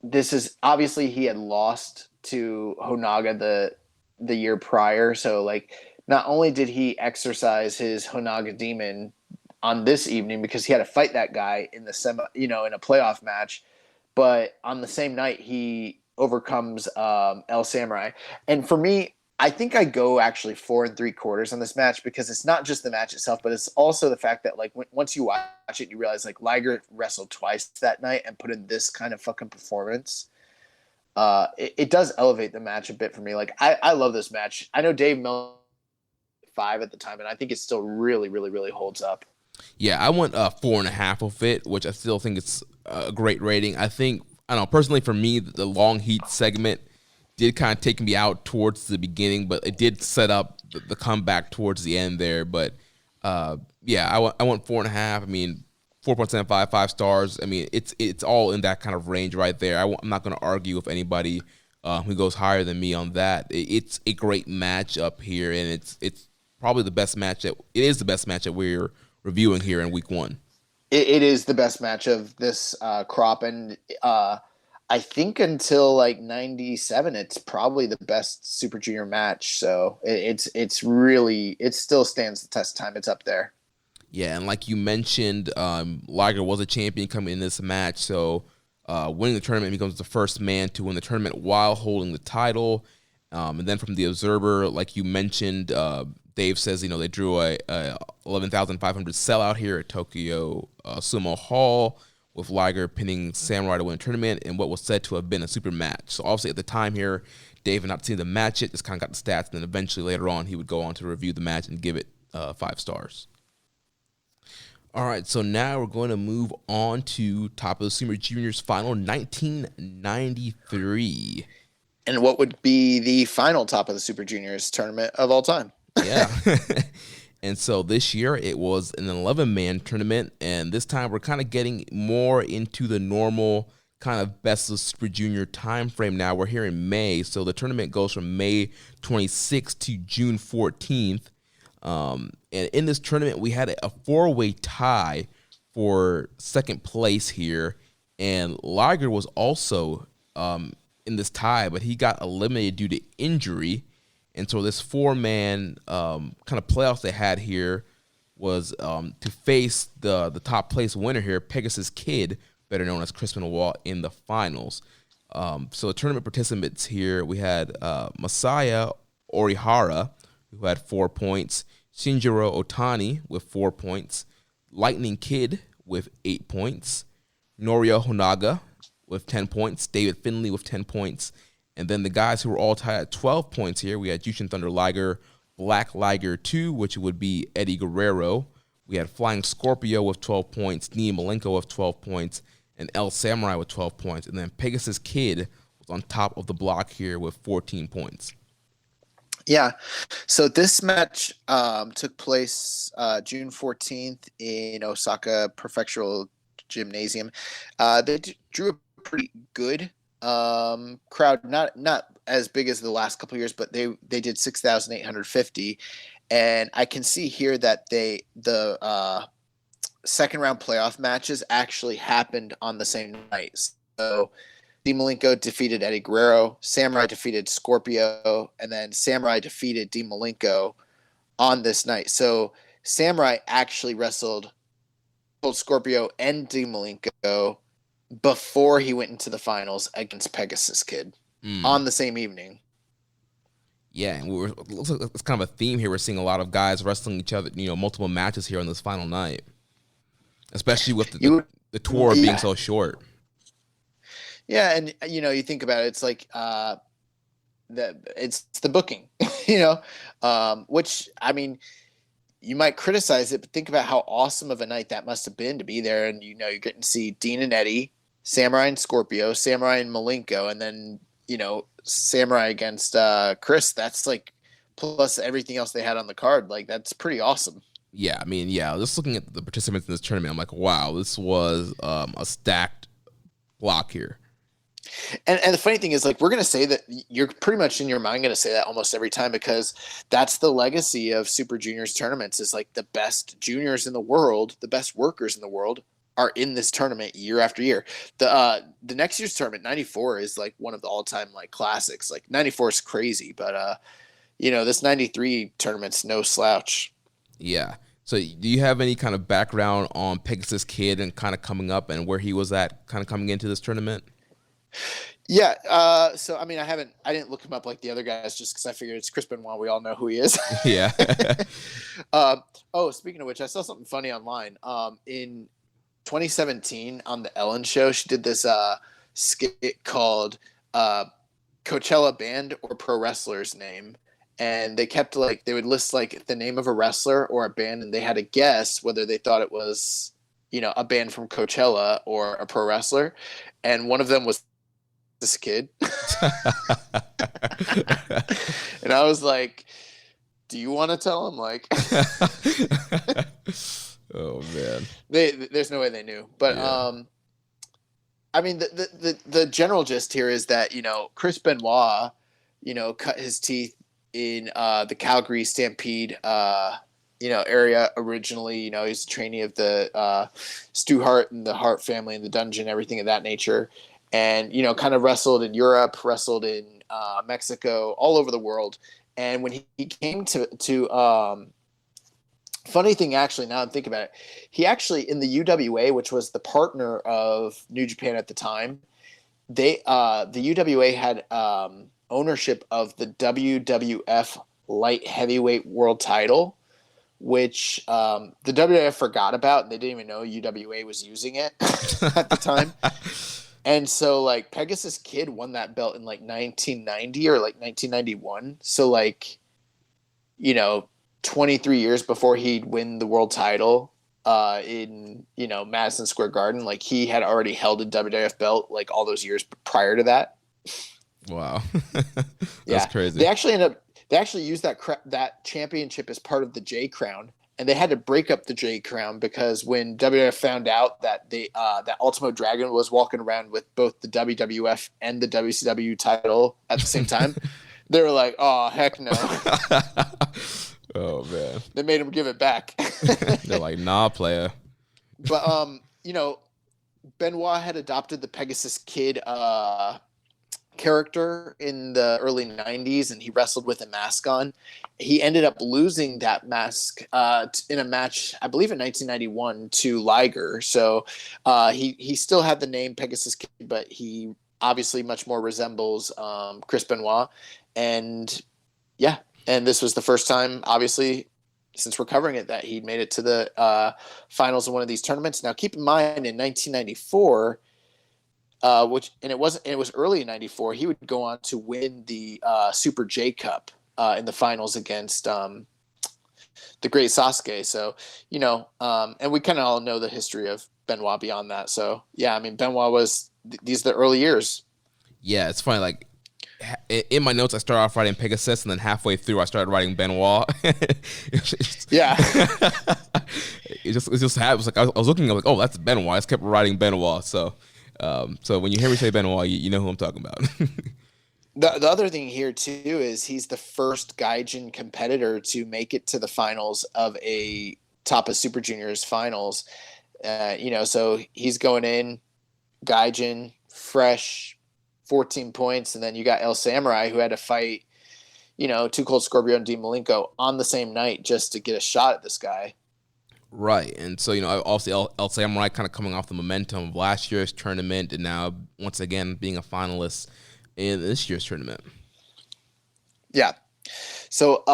this is obviously he had lost to Honaga the year prior. So like not only did he exercise his Honaga demon on this evening because he had to fight that guy in the in a playoff match, but on the same night he overcomes El Samurai. And for me, I think I go actually 4 3/4 on this match because it's not just the match itself, but it's also the fact that like once you watch it, you realize like Liger wrestled twice that night and put in this kind of fucking performance. It does elevate the match a bit for me. Like I love this match. I know Dave Mel 5 at the time, and I think it still really, really, really holds up. Yeah, I went 4.5 of it, which I still think it's a great rating. I think, I don't know, personally for me, the long heat segment did kind of take me out towards the beginning, but it did set up the comeback towards the end there. But yeah, I went 4.5. I mean, 4.75, 5 stars. I mean, it's all in that kind of range right there. I'm not going to argue with anybody who goes higher than me on that. It's a great match up here, and it's probably the best match it is the best match that we're reviewing here in week 1. It is the best match of this crop, and I think until like 97, it's probably the best Super Junior match. So it's really, it still stands the test of time. It's up there. Yeah, and like you mentioned, Liger was a champion coming in this match, so winning the tournament, he becomes the first man to win the tournament while holding the title. And then from the Observer, like you mentioned, Dave says, they drew a 11,500 sellout here at Tokyo Sumo Hall, with Liger pinning Samurai to win the tournament in what was said to have been a super match. So obviously at the time here, Dave had not seen the match yet, just kind of got the stats, and then eventually later on he would go on to review the match and give it 5 stars. All right, so now we're going to move on to Top of the Super Juniors final 1993. And what would be the final Top of the Super Juniors tournament of all time? Yeah. And so this year it was an 11-man tournament, and this time we're kind of getting more into the normal kind of best of Super Junior time frame now. We're here in May, so the tournament goes from May 26th to June 14th. And in this tournament, we had a 4-way tie for second place here, and Liger was also in this tie, but he got eliminated due to injury. And so this 4-man kind of playoffs they had here was to face the top place winner here, Pegasus Kid, better known as Chris Benoit, in the finals. So the tournament participants here, we had Masaya Orihara, who had 4 points, Shinjiro Otani with 4 points, Lightning Kid with 8 points, Norio Honaga with 10 points, David Finley with 10 points, and then the guys who were all tied at 12 points here, we had Jushin Thunder Liger, Black Liger 2, which would be Eddie Guerrero. We had Flying Scorpio with 12 points, Nia Malenko with 12 points, and El Samurai with 12 points. And then Pegasus Kid was on top of the block here with 14 points. Yeah. So this match took place June 14th in Osaka Prefectural Gymnasium. They drew a pretty good crowd, not as big as the last couple of years, but they did 6,850, and I can see here that the second round playoff matches actually happened on the same night. So Di Malenko defeated Eddie Guerrero, Samurai defeated Scorpio, and then Samurai defeated Di Malenko on this night. So Samurai actually wrestled both Scorpio and Di Malenko before he went into the finals against Pegasus Kid on the same evening. Yeah, and it looks like it's kind of a theme here. We're seeing a lot of guys wrestling each other, multiple matches here on this final night, especially with the tour being so short. Yeah, and you think about it, it's like it's the booking, which I mean, you might criticize it, but think about how awesome of a night that must have been to be there, and you're getting to see Dean and Eddie, Samurai and Scorpio, Samurai and Malenko, and then Samurai against Chris. That's like plus everything else they had on the card. Like that's pretty awesome. Yeah, I mean, just looking at the participants in this tournament, I'm like, wow, this was a stacked block here. And the funny thing is, like, we're going to say that you're pretty much in your mind going to say that almost every time, because that's the legacy of Super Juniors tournaments is like the best juniors in the world, the best workers in the world are in this tournament year after year. The next year's tournament, 94, is like one of the all-time like classics. Like 94 is crazy, but this 93 tournament's no slouch. Yeah. So do you have any kind of background on Pegasus Kid and kind of coming up and where he was at kind of coming into this tournament? Yeah. So, I mean, I didn't look him up like the other guys just because I figured it's Chris Benoit. We all know who he is. Yeah. Speaking of which, I saw something funny online. In 2017 on the Ellen show, she did this skit called Coachella Band or Pro Wrestler's Name. And they kept they would list the name of a wrestler or a band, and they had to guess whether they thought it was, a band from Coachella or a pro wrestler. And one of them was this kid. And I was like, do you want to tell him? Oh man. There's no way they knew. But Yeah. I mean the general gist here is that, Chris Benoit, cut his teeth in the Calgary Stampede area originally. He's a trainee of the Stu Hart and the Hart family and the Dungeon, everything of that nature. And, kind of wrestled in Europe, wrestled in Mexico, all over the world. And when he came to funny thing, actually, now I'm thinking about it, he actually, in the UWA, which was the partner of New Japan at the time, the UWA had ownership of the WWF light heavyweight world title, which the WWF forgot about, and they didn't even know UWA was using it at the time. And so Pegasus Kid won that belt in 1990 or 1991. So 23 years before he'd win the world title in Madison Square Garden, he had already held a WWF belt all those years prior to that. Wow. That's crazy. They actually used that championship as part of the J Crown, and they had to break up the J Crown because when WWF found out that that Ultimo Dragon was walking around with both the WWF and the WCW title at the same time, they were like, "Oh, heck no." Oh man. They made him give it back. They're like, "Nah, player." But Benoit had adopted the Pegasus Kid character in the early 90s, and he wrestled with a mask on. He ended up losing that mask in a match, I believe in 1991, to Liger. So he still had the name Pegasus Kid, but he obviously much more resembles Chris Benoit. And this was the first time, obviously, since we're covering it, that he'd made it to the finals of one of these tournaments. Now, keep in mind, in 1994, it was early in 94, he would go on to win the Super J Cup in the finals against the great Sasuke. So, and we kind of all know the history of Benoit beyond that. So, yeah, I mean, Benoit was these are the early years. Yeah, it's funny. In my notes, I started off writing Pegasus, and then halfway through, I started writing Benoit. Yeah. It just happened. I was looking, I'm like, oh, that's Benoit. I just kept writing Benoit. So when you hear me say Benoit, you know who I'm talking about. The other thing here too is he's the first Gaijin competitor to make it to the finals of a Tapa Super Juniors finals. So he's going in Gaijin, fresh, 14 points, and then you got El Samurai, who had to fight, Too Cold Scorpio and Dean Malenko on the same night just to get a shot at this guy. Right, and so obviously El Samurai kind of coming off the momentum of last year's tournament, and now once again being a finalist in this year's tournament. Yeah. So,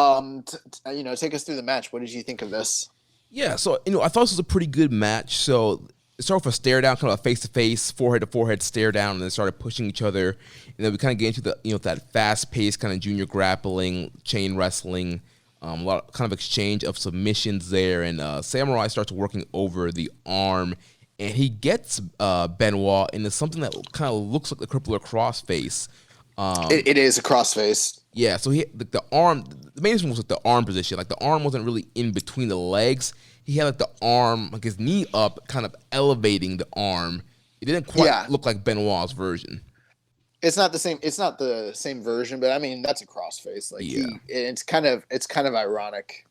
take us through the match. What did you think of this? Yeah, so I thought this was a pretty good match. So it started with a stare down, kind of a face to face, forehead to forehead stare down, and then started pushing each other, and then we kind of get into the that fast paced kind of junior grappling, chain wrestling. A lot of kind of exchange of submissions there, and Samurai starts working over the arm, and he gets Benoit into something that kind of looks like the crippler crossface. It is a crossface. Yeah, so the arm, the main thing was the arm position. The arm wasn't really in between the legs. He had the arm, his knee up, kind of elevating the arm. It didn't quite look like Benoit's version. It's not the same. It's not the same version, but I mean that's a crossface. It's kind of ironic.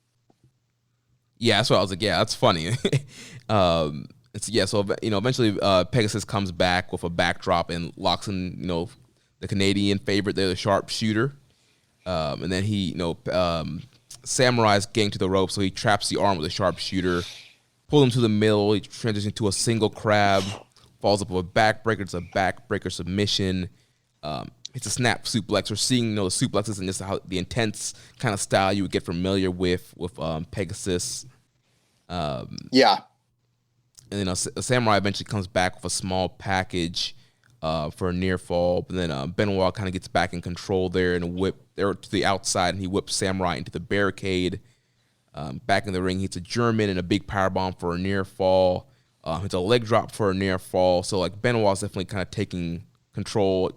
Yeah, that's what I was like. Yeah, that's funny. So eventually Pegasus comes back with a backdrop and locks in the Canadian favorite there, the sharpshooter. And then he, Samurai's getting to the rope, so he traps the arm with a sharpshooter, pulls him to the middle. He transitions into a single crab, falls up with a backbreaker. It's a backbreaker submission. It's a snap suplex. We're seeing, the suplexes and just how the intense kind of style you would get familiar with Pegasus. Yeah. And then Samurai eventually comes back with a small package for a near fall. But then Benoit kind of gets back in control there and whip there to the outside, and he whips Samurai into the barricade. Back in the ring, he hits a German and a big powerbomb for a near fall. Hits a leg drop for a near fall. So like Benoit's definitely kind of taking control.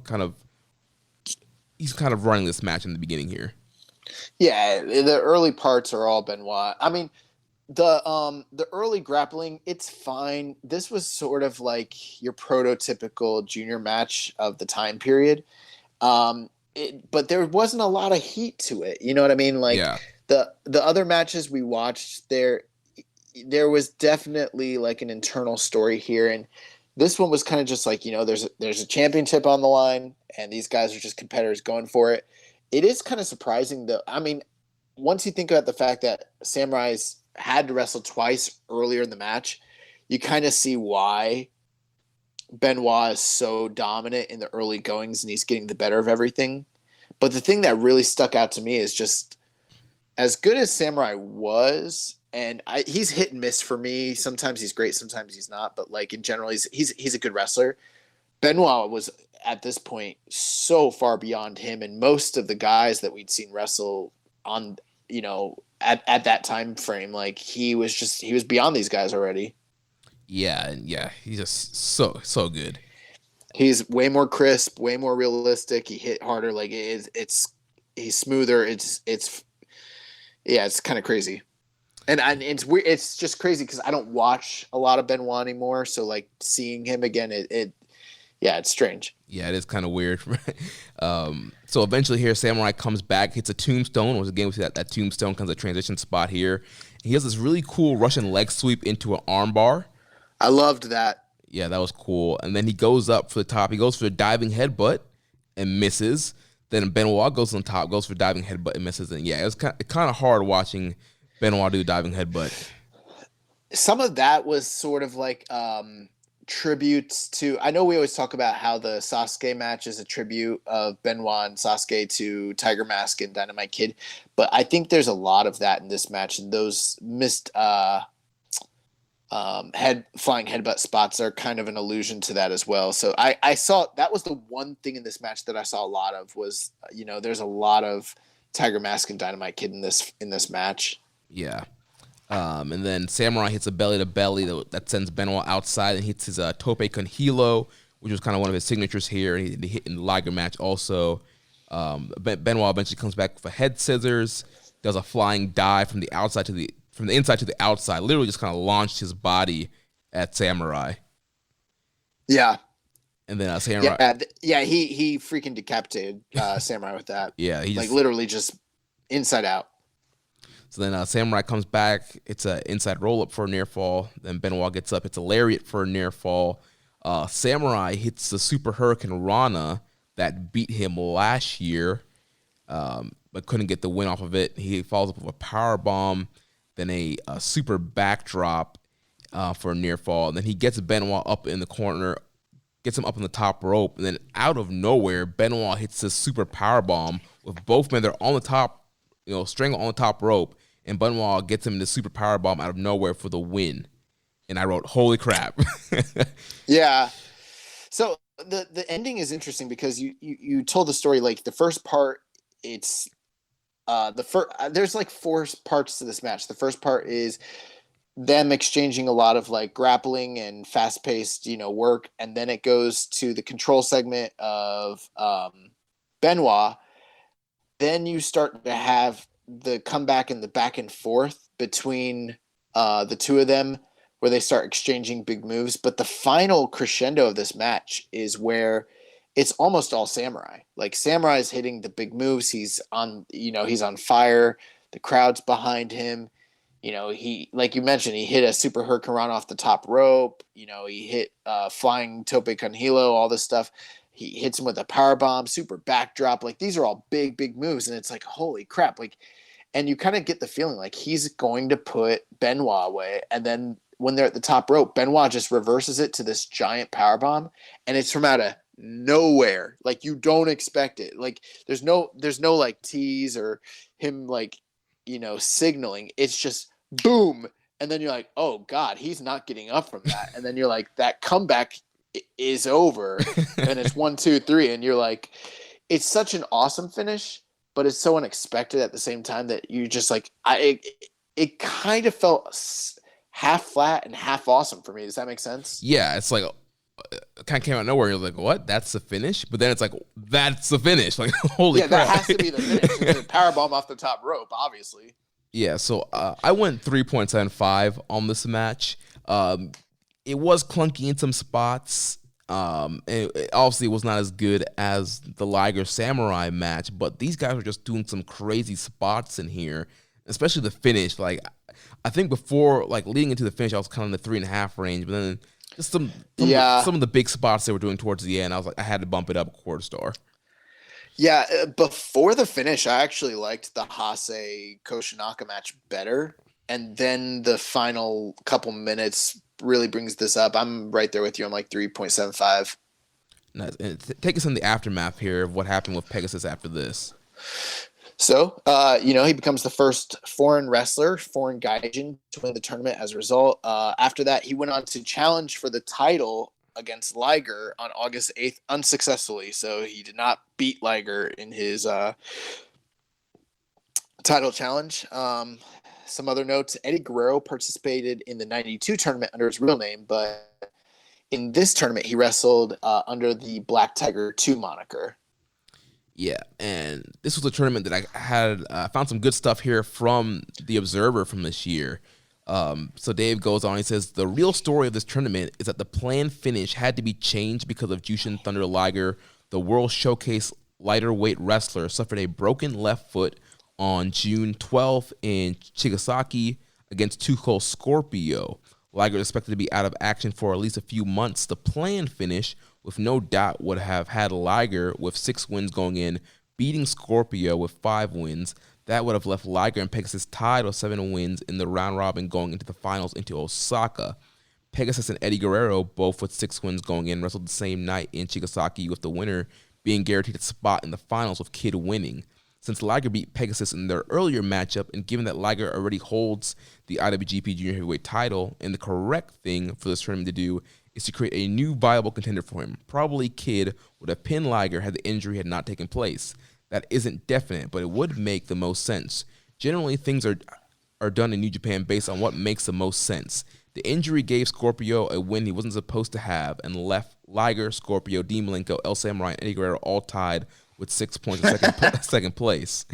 He's kind of running this match in the beginning here. Yeah, the early parts are all Benoit. I mean, the early grappling, it's fine. This was sort of like your prototypical junior match of the time period. But there wasn't a lot of heat to it. You know what I mean? Like the other matches we watched there was definitely like an internal story here. And this one was kind of just like, there's a championship on the line and these guys are just competitors going for it. It is kind of surprising though. I mean, once you think about the fact that Samurai's had to wrestle twice earlier in the match, you kind of see why Benoit is so dominant in the early goings and he's getting the better of everything. But the thing that really stuck out to me is just as good as Samurai was, and he's hit and miss for me. Sometimes he's great, sometimes he's not. But like in general, he's a good wrestler. Benoit was at this point so far beyond him and most of the guys that we'd seen wrestle on, at that time frame. Like he was beyond these guys already. Yeah, he's just so good. He's way more crisp, way more realistic. He hit harder. Like he's smoother. It's kind of crazy. And it's weird. It's just crazy because I don't watch a lot of Benoit anymore. So like seeing him again, it's strange. Yeah, it is kind of weird. So eventually here, Samurai comes back, hits a tombstone. Once again, we see that tombstone comes a transition spot here. He has this really cool Russian leg sweep into an armbar. I loved that. Yeah, that was cool. And then he goes up for the top. He goes for the diving headbutt and misses. Then Benoit goes on top, goes for diving headbutt and misses. And yeah, it was kind of hard watching Benoit do diving headbutt. Some of that was sort of like tributes to. I know we always talk about how the Sasuke match is a tribute of Benoit and Sasuke to Tiger Mask and Dynamite Kid, but I think there's a lot of that in this match, and those missed flying headbutt spots are kind of an allusion to that as well. So I saw that was the one thing in this match that I saw a lot of was, there's a lot of Tiger Mask and Dynamite Kid in this match. Yeah. And then Samurai hits a belly to belly that sends Benoit outside and hits his tope con hilo, which was kind of one of his signatures here. He hit in the Liger match also. Benoit eventually comes back with a head scissors, does a flying dive from the inside to the outside, literally just kind of launched his body at Samurai. Yeah. And then Samurai. He freaking decapitated Samurai with that. Yeah. He literally just inside out. So then Samurai comes back. It's an inside roll up for a near fall. Then Benoit gets up. It's a lariat for a near fall. Samurai hits the Super Hurricane Rana that beat him last year, but couldn't get the win off of it. He follows up with a power bomb. Then a super backdrop for a near fall. And then he gets Benoit up in the corner, gets him up on the top rope. And then out of nowhere, Benoit hits this super power bomb with both men. They're on the top, strangled on the top rope. And Benoit gets him the super power bomb out of nowhere for the win. And I wrote, holy crap. Yeah. So the ending is interesting because you told the story, like the first part, it's there's like four parts to this match. The first part is them exchanging a lot of like grappling and fast-paced, work, and then it goes to the control segment of Benoit. Then you start to have the comeback and the back and forth between the two of them, where they start exchanging big moves. But the final crescendo of this match is where it's almost all Samurai. Like Samurai's hitting the big moves. He's on fire. The crowd's behind him. He, like you mentioned, he hit a super hurricane off the top rope. He hit flying tope con hilo, all this stuff. He hits him with a power bomb, super backdrop. Like these are all big moves, and it's like holy crap! Like, and you kind of get the feeling like he's going to put Benoit away, and then when they're at the top rope, Benoit just reverses it to this giant power bomb, and it's from out of nowhere. Like you don't expect it. Like there's no like tease or him like signaling. It's just boom, and then you're like, oh god, he's not getting up from that, and then you're like, that comeback is over, and it's 1, 2, 3, and you're like, it's such an awesome finish, but it's so unexpected at the same time that you just like, it kind of felt half flat and half awesome for me. Does that make sense? Yeah, it's like it kind of came out of nowhere. You're like, what? That's the finish? But then it's like, that's the finish. Like, holy crap. That has to be the finish. Power bomb off the top rope, obviously. Yeah, so I went 3.75 on this match. It was clunky in some spots. It obviously was not as good as the Liger Samurai match, but these guys were just doing some crazy spots in here, especially the finish. Like, I think before, like leading into the finish, I was kind of in the 3.5 range, but then just some of the big spots they were doing towards the end, I was like, I had to bump it up a quarter star. Yeah, before the finish, I actually liked the Hase Koshinaka match better, and then the final couple minutes really brings this up. I'm right there with you. I'm like 3.75. Nice. And take us in the aftermath here of what happened with Pegasus after this. So, he becomes the first foreign gaijin to win the tournament as a result. After that, he went on to challenge for the title against Liger on August 8th unsuccessfully. So he did not beat Liger in his title challenge. Some other notes: Eddie Guerrero participated in the 92 tournament under his real name, but in this tournament he wrestled under the Black Tiger 2 moniker. Yeah, and this was a tournament that I had found some good stuff here from the Observer from this year. So Dave goes on, he says, the real story of this tournament is that the planned finish had to be changed because of Jushin Thunder Liger, the World Showcase lighter weight wrestler, suffered a broken left foot on June 12th in Chigasaki against Tuchel Scorpio. Liger is expected to be out of action for at least a few months. The planned finish, with no doubt, would have had Liger with 6 wins going in, beating Scorpio with 5 wins. That would have left Liger and Pegasus tied with 7 wins in the round robin going into the finals into Osaka. Pegasus and Eddie Guerrero, both with 6 wins going in, wrestled the same night in Chigasaki, with the winner being guaranteed a spot in the finals with Kid winning. Since Liger beat Pegasus in their earlier matchup, and given that Liger already holds the IWGP Junior Heavyweight title, and the correct thing for this tournament to do is to create a new viable contender for him. Probably Kid would have pinned Liger had the injury had not taken place. That isn't definite, but it would make the most sense. Generally, things are done in New Japan based on what makes the most sense. The injury gave Scorpio a win he wasn't supposed to have and left Liger, Scorpio, Dean Malenko, El Samurai, and Eddie Guerrero all tied with 6 points in second place.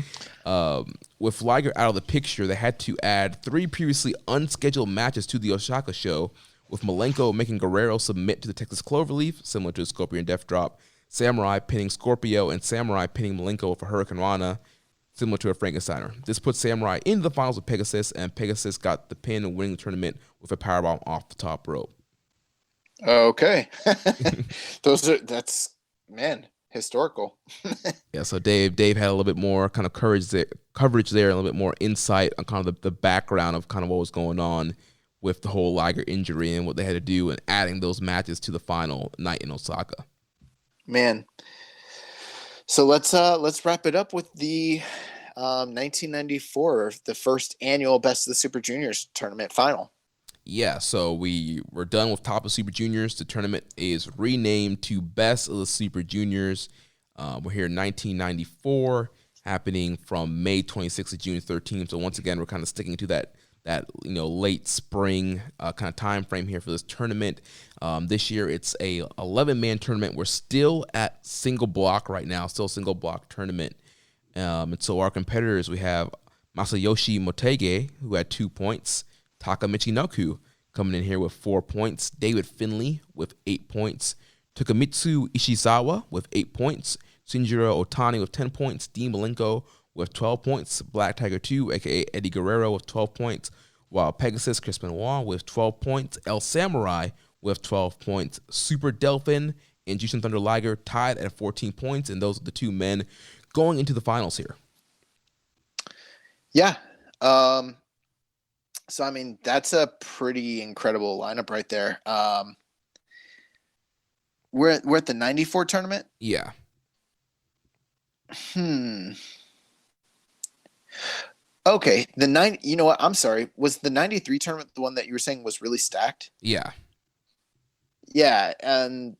With Liger out of the picture, they had to add 3 previously unscheduled matches to the Osaka show, with Malenko making Guerrero submit to the Texas Cloverleaf, similar to the Scorpion Death Drop, Samurai pinning Scorpio, and Samurai pinning Malenko for Hurricane Rana, similar to a Frankensteiner. This put Samurai into the finals with Pegasus, and Pegasus got the pin, winning the tournament with a powerbomb off the top rope. Okay. That's historical. Yeah, so Dave had a little bit more kind of coverage there, a little bit more insight on kind of the background of kind of what was going on with the whole Liger injury and what they had to do and adding those matches to the final night in Osaka. Man. So let's wrap it up with the 1994, the first annual Best of the Super Juniors tournament final. Yeah, so we're done with Top of Super Juniors. The tournament is renamed to Best of the Super Juniors. We're here in 1994, happening from May 26th to June 13th. So once again, we're kind of sticking to that late spring kind of time frame here for this tournament. This year, it's a 11-man tournament. We're still at single block right now, still single block tournament. And so our competitors, we have Masayoshi Motegi, who had 2 points. Taka Michinoku coming in here with 4 points. David Finley with 8 points. Tokumitsu Ishizawa with 8 points. Shinjiro Otani with 10 points. Dean Malenko with 12 points. Black Tiger 2, a.k.a. Eddie Guerrero, with 12 points. While Pegasus, Chris Benoit with 12 points. El Samurai with 12 points. Super Delphin and Jushin Thunder Liger tied at 14 points, and those are the two men going into the finals here. Yeah. So, I mean, that's a pretty incredible lineup right there. We're at the 94 tournament? Yeah. Okay. You know what? I'm sorry. Was the 93 tournament the one that you were saying was really stacked? Yeah. Yeah. And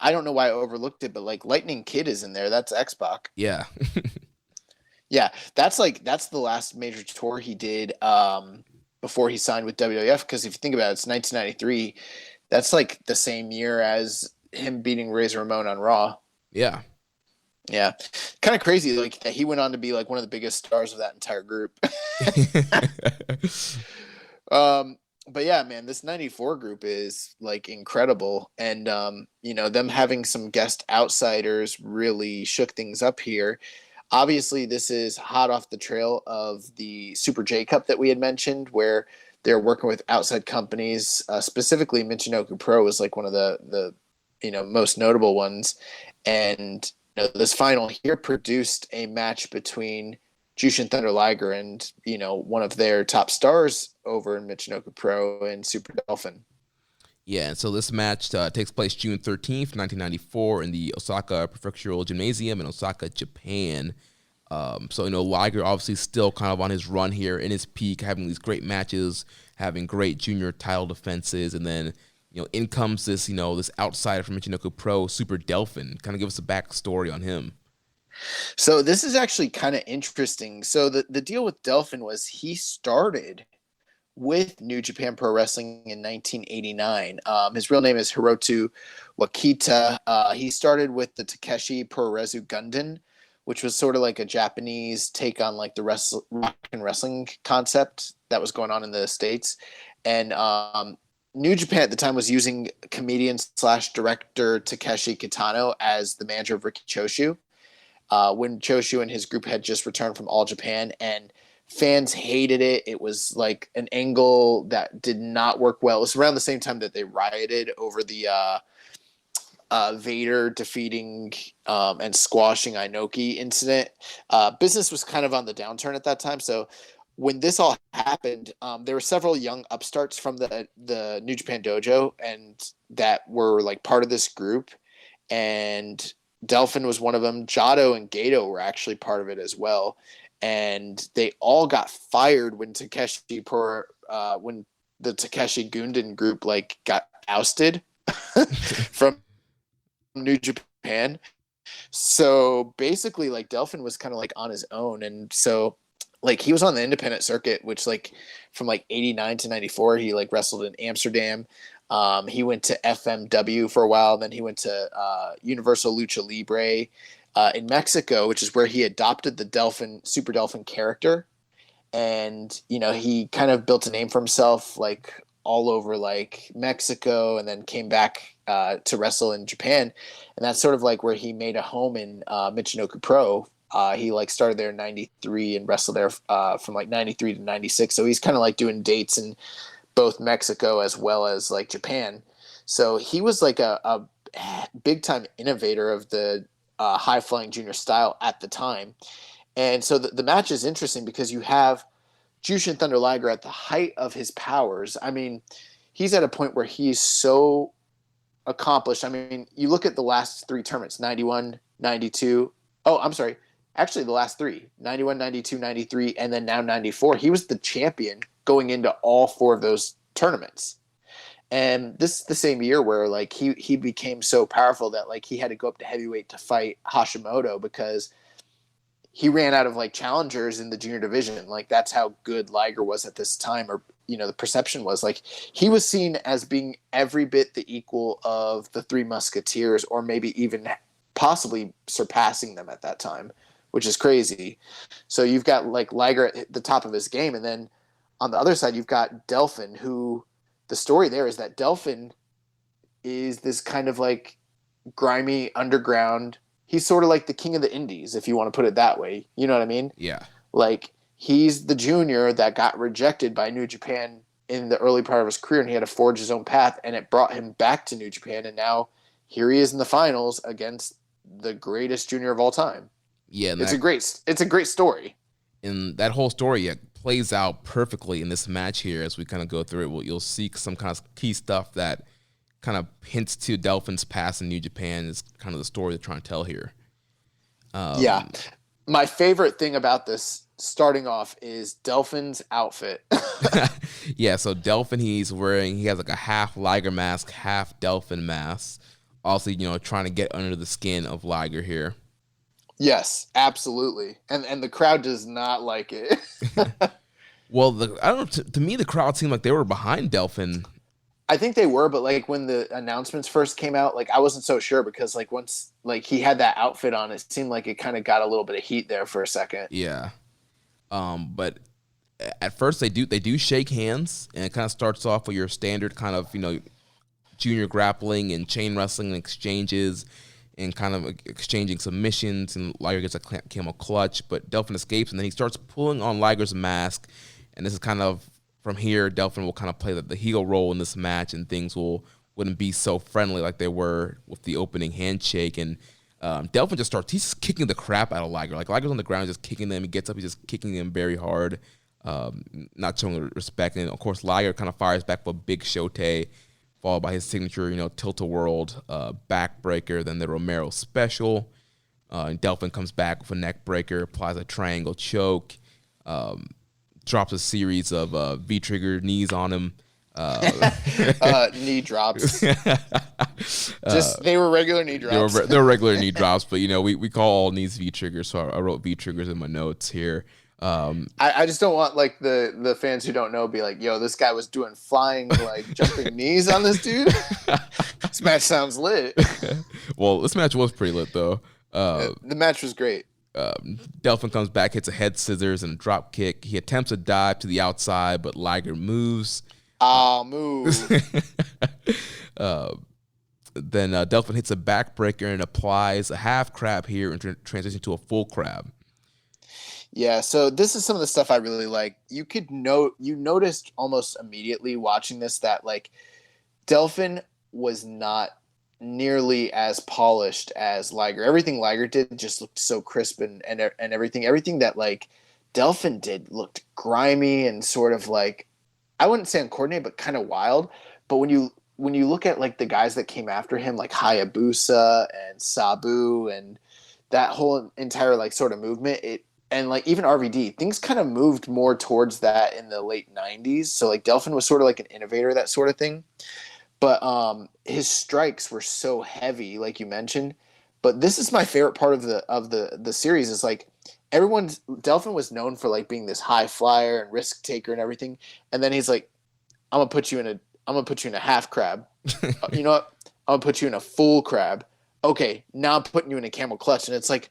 I don't know why I overlooked it, but like Lightning Kid is in there. That's X-Pac. Yeah. Yeah. That's the last major tour he did before he signed with WWF. Because if you think about it, it's 1993. That's like the same year as him beating Razor Ramon on Raw. Yeah. Yeah. Kind of crazy, like that he went on to be like one of the biggest stars of that entire group. But yeah, man, this 94 group is like incredible. And them having some guest outsiders really shook things up here. Obviously, this is hot off the trail of the Super J Cup that we had mentioned, where they're working with outside companies. Specifically, Michinoku Pro is like one of the most notable ones. And this final here produced a match between Jushin Thunder Liger and one of their top stars over in Michinoku Pro and Super Dolphin. Yeah, and so this match takes place June 13th, 1994 in the Osaka Prefectural Gymnasium in Osaka, Japan. Liger obviously still kind of on his run here in his peak, having these great matches, having great junior title defenses, and then in comes this outsider from Michinoku Pro, Super Delphin. Kind of give us a backstory on him. So this is actually kind of interesting. So the deal with Delphin was he started with New Japan Pro Wrestling in 1989. His real name is Hiroto Wakita. He started with the Takeshi Puroresu Gundam, which was sort of like a Japanese take on like the rock and wrestling concept that was going on in the States. And New Japan at the time was using comedian / director Takeshi Kitano as the manager of Riki Choshu. When Choshu and his group had just returned from All Japan, and fans hated it. It was like an angle that did not work well. It was around the same time that they rioted over the Vader defeating and squashing Inoki incident. Business was kind of on the downturn at that time. So when this all happened, there were several young upstarts from the New Japan Dojo and that were like part of this group. And Delphin was one of them. Jado and Gato were actually part of it as well. And they all got fired when when the Takeshi Gundam group like got ousted from New Japan. So basically like Delphin was kind of like on his own. And so like he was on the independent circuit, which like from like 89 to 94, he like wrestled in Amsterdam. He went to FMW for a while. Then he went to Universal Lucha Libre in Mexico, which is where he adopted the Super Delphin character. And, he kind of built a name for himself, like all over like Mexico, and then came back to wrestle in Japan. And that's sort of like where he made a home in Michinoku Pro. He like started there in 93 and wrestled there from like 93 to 96. So he's kind of like doing dates in both Mexico as well as like Japan. So he was like a big time innovator of the high flying junior style at the time. And so the match is interesting because you have Jushin Thunder Liger at the height of his powers. I mean, he's at a point where he's so accomplished. I mean, you look at the last three tournaments, 91, 92. Oh, I'm sorry. Actually, the last three, 91, 92, 93, and then now 94. He was the champion going into all four of those tournaments. And this is the same year where like he became so powerful that like he had to go up to heavyweight to fight Hashimoto because he ran out of like challengers in the junior division. Like that's how good Liger was at this time, or the perception was like he was seen as being every bit the equal of the Three Musketeers, or maybe even possibly surpassing them at that time, which is crazy. So you've got like Liger at the top of his game, and then on the other side you've got Delphin, who the story there is that Delphin is this kind of like grimy underground. He's sort of like the king of the indies, if you want to put it that way. You know what I mean? Yeah. Like he's the junior that got rejected by New Japan in the early part of his career, and he had to forge his own path, and it brought him back to New Japan. And now here he is in the finals against the greatest junior of all time. Yeah, and it's a great story. And that whole story plays out perfectly in this match here as we kind of go through it. You'll see some kind of key stuff that kind of hints to Delfin's past in New Japan is kind of the story they're trying to tell here. Yeah. My favorite thing about this starting off is Delfin's outfit. Yeah, so Delfin, he has like a half Liger mask, half Delfin mask. Also, trying to get under the skin of Liger here. Yes, absolutely. And the crowd does not like it. Well, I don't know, to me the crowd seemed like they were behind Delfin. I think they were, but like when the announcements first came out, like I wasn't so sure because like once like he had that outfit on, it seemed like it kind of got a little bit of heat there for a second. Yeah. But at first they do shake hands, and it kind of starts off with your standard kind of, junior grappling and chain wrestling and exchanges and kind of exchanging submissions, and Liger gets a camel clutch, but Delfin escapes, and then he starts pulling on Liger's mask, and this is kind of, from here, Delfin will kind of play the heel role in this match, and things wouldn't be so friendly like they were with the opening handshake. And Delfin he's just kicking the crap out of Liger. Like Liger's on the ground, just kicking them. He gets up, he's just kicking him very hard, not showing respect. And of course, Liger kind of fires back with a big shote, followed by his signature, tilt-a-world backbreaker, then the Romero special. And Delfin comes back with a neck breaker, applies a triangle choke, drops a series of V-trigger knees on him. Knee drops. They were regular knee drops. They were regular knee drops, but we call all knees V-triggers, so I wrote V-triggers in my notes here. I just don't want like the fans who don't know be like, yo, this guy was doing flying like jumping knees on this dude. This match sounds lit. Well, this match was pretty lit though. The match was great. Delfin comes back, hits a head scissors and a drop kick. He attempts a dive to the outside, but Liger moves. Move. Then Delfin hits a backbreaker and applies a half crab here and transitions to a full crab. Yeah, so this is some of the stuff I really like. You noticed almost immediately watching this that like Delfin was not nearly as polished as Liger. Everything Liger did just looked so crisp and everything that like Delfin did looked grimy and sort of like, I wouldn't say uncoordinated, but kind of wild. But when you look at like the guys that came after him, like Hayabusa and Sabu and that whole entire like sort of movement, and like even RVD, things kind of moved more towards that in the late 90s. So like Delfin was sort of like an innovator, that sort of thing. But his strikes were so heavy, like you mentioned. But this is my favorite part of the series is like Delfin was known for like being this high flyer and risk taker and everything. And then he's like, I'm gonna put you in a half crab. You know what? I'm gonna put you in a full crab. Okay, now I'm putting you in a camel clutch. And it's like,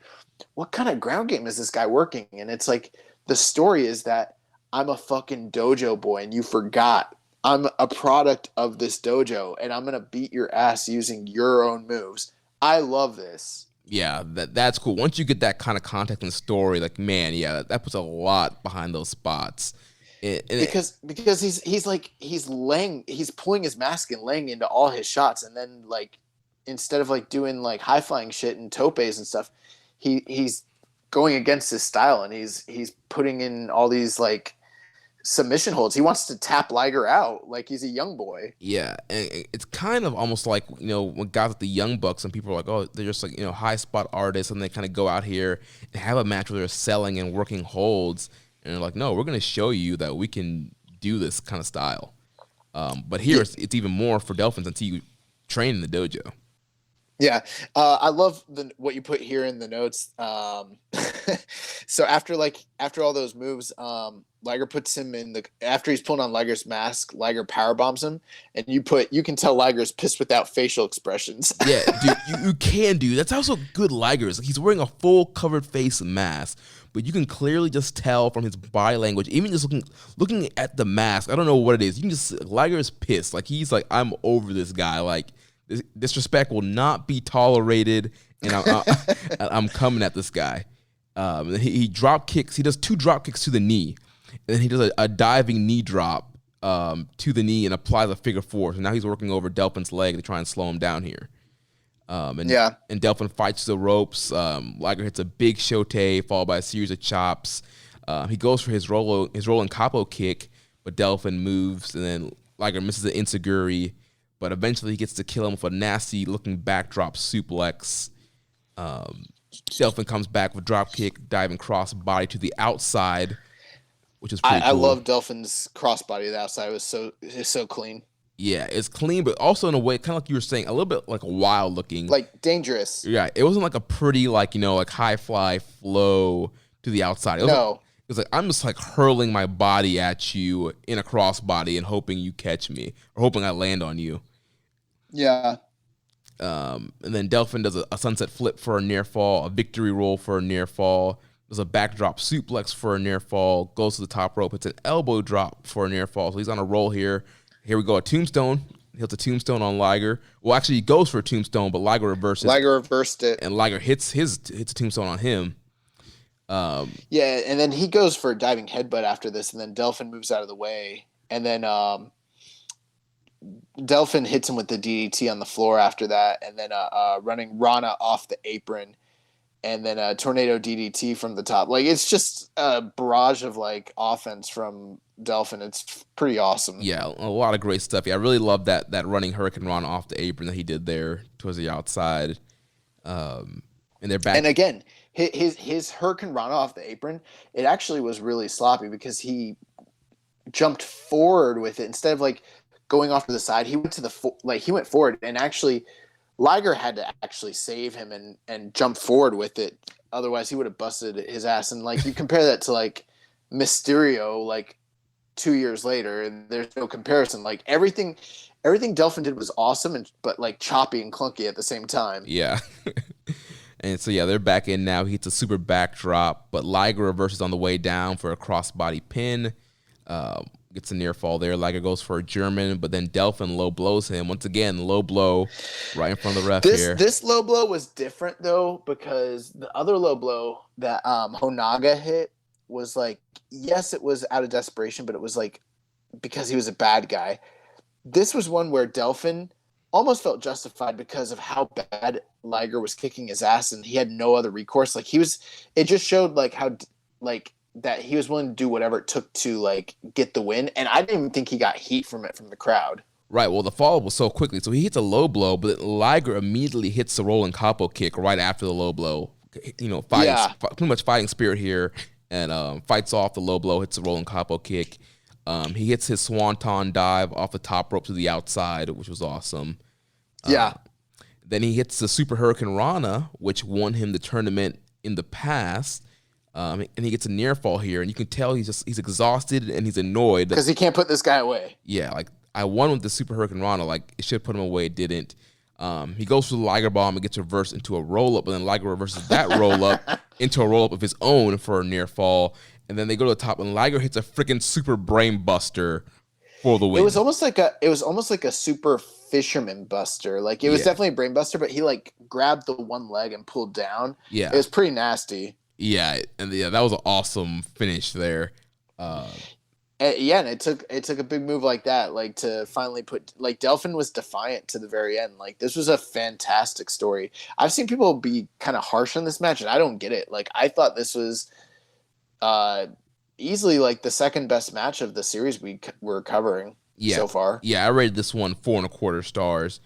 what kind of ground game is this guy working? And it's like, the story is that I'm a fucking dojo boy and you forgot. I'm a product of this dojo and I'm going to beat your ass using your own moves. I love this. Yeah, that's cool. Once you get that kind of context and story, like, man, yeah, that puts a lot behind those spots. Because he's pulling his mask and laying into all his shots. And then like, instead of like doing like high flying shit and topes and stuff, he's going against his style and he's putting in all these like submission holds. He wants to tap Liger out like he's a young boy. Yeah, and it's kind of almost like, when guys like the Young Bucks and people are like, oh, they're just like, high spot artists, and they kind of go out here and have a match where they're selling and working holds, and they're like, no, we're going to show you that we can do this kind of style. But here it's even more for Delfin since he trained in the dojo. Yeah, I love what you put here in the notes. So after all those moves, Liger puts him after he's pulling on Liger's mask, Liger powerbombs him, and you can tell Liger's pissed without facial expressions. Yeah, dude, you can, dude. That's also good Liger. Like, he's wearing a full covered face mask, but you can clearly just tell from his body language, even just looking at the mask. I don't know what it is. You can just Liger is pissed. Like, he's like, I'm over this guy. Like, disrespect will not be tolerated, and I'm coming at this guy. He drop kicks. He does 2 drop kicks to the knee, and then he does a diving knee drop to the knee and applies a figure 4. So now he's working over Delfin's leg to try and slow him down here. And Delphin fights the ropes. Liger hits a big shote followed by a series of chops. He goes for his rolling capo kick, but Delphin moves, and then Liger misses the enziguri, but eventually he gets to kill him with a nasty-looking backdrop suplex. Delphin comes back with drop kick, diving cross body to the outside, which is pretty cool. I love Delphin's crossbody to the outside. It's so clean. Yeah, it's clean, but also in a way, kind of like you were saying, a little bit like wild looking. Like dangerous. Yeah, it wasn't like a pretty, like, like high fly flow to the outside. It was like, I'm just like hurling my body at you in a crossbody and hoping you catch me or hoping I land on you. Yeah. And then Delphin does a sunset flip for a near fall, a victory roll for a near fall. There's a backdrop suplex for a near fall, goes to the top rope. It's an elbow drop for a near fall. So he's on a roll here. Here we go, a tombstone. He hits a tombstone on Liger. Well, actually, he goes for a tombstone, but Liger reverses. Liger reversed it. And Liger hits a tombstone on him. Yeah, and then he goes for a diving headbutt after this, and then Delphin moves out of the way. And then Delphin hits him with the DDT on the floor after that, and then running Rana off the apron, and then a tornado DDT from the top. Like, it's just a barrage of like offense from Delphin. It's pretty awesome. Yeah, a lot of great stuff. Yeah, I really love that running Hurricane Rana off the apron that he did there towards the outside. And they're back. And again, his Hurricane Rana off the apron, it actually was really sloppy because he jumped forward with it instead of like going off to the side. He went to he went forward, and actually Liger had to actually save him and jump forward with it. Otherwise, he would have busted his ass. And like you compare that to like Mysterio, like 2 years later, and there's no comparison. Like everything Delphin did was awesome, but like choppy and clunky at the same time. Yeah. And so, yeah, they're back in now. He hits a super backdrop, but Liger reverses on the way down for a crossbody pin. Gets a near fall there. Liger goes for a German, but then Delphin low blows him. Once again, low blow right in front of the ref here. This low blow was different, though, because the other low blow that Honaga hit was like, yes, it was out of desperation, but it was like because he was a bad guy. This was one where Delphin almost felt justified because of how bad Liger was kicking his ass, and he had no other recourse. Like it just showed like how like that he was willing to do whatever it took to like get the win. And I didn't even think he got heat from it from the crowd. Right. Well, the follow-up was so quickly. So he hits a low blow, but Liger immediately hits the rolling capo kick right after the low blow. Pretty much fighting spirit here, and fights off the low blow, hits the rolling capo kick. He hits his swanton dive off the top rope to the outside, which was awesome. Yeah. Then he hits the Super Hurricane Rana, which won him the tournament in the past. And he gets a near fall here, and you can tell he's exhausted and he's annoyed because he can't put this guy away. Yeah, like I won with the Super Hurricane Rana, like it should put him away, it didn't. He goes for the Liger bomb and gets reversed into a roll up, and then Liger reverses that roll up into a roll up of his own for a near fall, and then they go to the top, and Liger hits a freaking super brain buster for the win. It was almost like a super fisherman buster. Like it was definitely a brain buster, but he like grabbed the one leg and pulled down. Yeah, it was pretty nasty. Yeah, and that was an awesome finish there. And it took a big move like that, like to finally put like Delphin was defiant to the very end. Like this was a fantastic story. I've seen people be kind of harsh on this match, and I don't get it. Like I thought this was easily like the second best match of the series we were covering so far. Yeah, I rated this one 4.25 stars.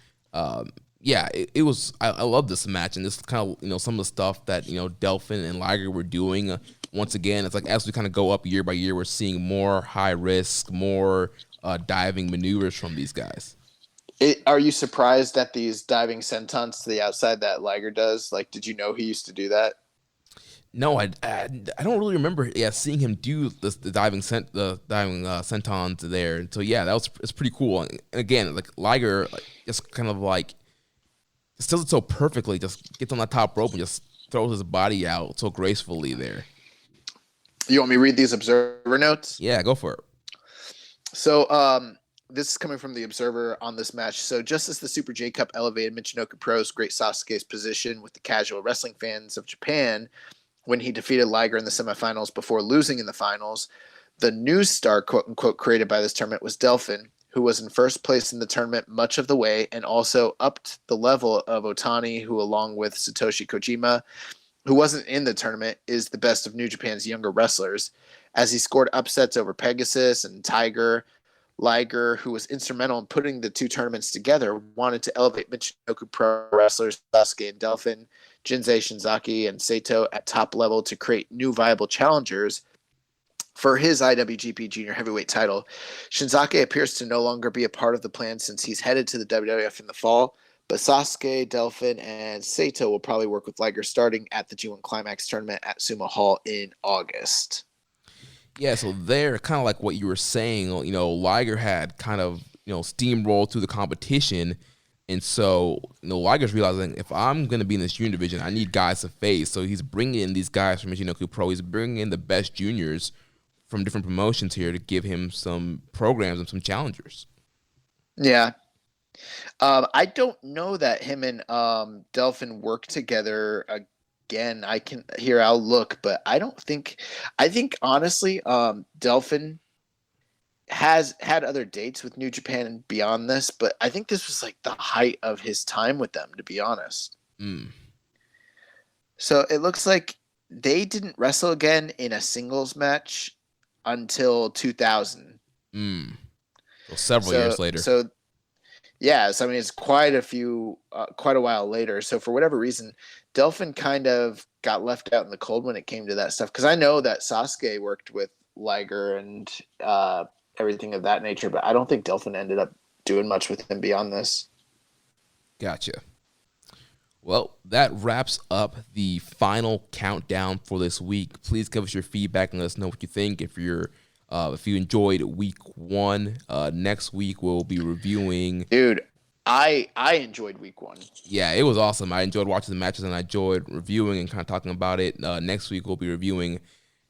It was. I love this match, and this kind of some of the stuff that Delphin and Liger were doing. Once again, it's like as we kind of go up year by year, we're seeing more high risk, more diving maneuvers from these guys. Are you surprised at these diving sentons to the outside that Liger does? Like, did you know he used to do that? No, I don't really remember. Yeah, seeing him do the diving sentons there. And so it's pretty cool. And again, like Liger, just kind of like does it so perfectly. Just gets on the top rope and just throws his body out so gracefully there. You want me to read these Observer notes? Yeah, go for it. So this is coming from the Observer on this match. So just as the Super J Cup elevated Michinoku Pro's Great Sasuke's position with the casual wrestling fans of Japan when he defeated Liger in the semifinals before losing in the finals, the new star, quote unquote, created by this tournament was Delphin, who was in first place in the tournament much of the way and also upped the level of Otani, who along with Satoshi Kojima, who wasn't in the tournament, is the best of New Japan's younger wrestlers, as he scored upsets over Pegasus and Tiger. Liger, who was instrumental in putting the two tournaments together, wanted to elevate Michinoku Pro wrestlers Sasuke and Delphin, Jinsei Shinzaki, and Saito at top level to create new viable challengers for his IWGP Junior Heavyweight title. Shinzaki appears to no longer be a part of the plan since he's headed to the WWF in the fall, but Sasuke, Delphin, and Saito will probably work with Liger starting at the G1 Climax tournament at Sumo Hall in August. Yeah, so they're kind of like what you were saying. Liger had kind of, steamrolled through the competition. And so, Liger's realizing if I'm going to be in this junior division, I need guys to face. So he's bringing in these guys from Michinoku Pro. He's bringing in the best juniors from different promotions here to give him some programs and some challengers. Yeah. I don't know that him and Delphin work together again. I'll look, but I think honestly, Delphin has had other dates with New Japan and beyond this, but I think this was like the height of his time with them, to be honest. So it looks like they didn't wrestle again in a singles match until 2000. Well, several years later. So yes, I mean, it's quite a while later. So for whatever reason, Delphin kind of got left out in the cold when it came to that stuff. Because I know that Sasuke worked with Liger and everything of that nature, but I don't think Delphin ended up doing much with him beyond this. Gotcha. Well, that wraps up the final countdown for this week. Please give us your feedback and let us know what you think. If you enjoyed week 1, next week we'll be reviewing. Dude, I enjoyed week 1. Yeah, it was awesome. I enjoyed watching the matches and I enjoyed reviewing and kind of talking about it. Next week we'll be reviewing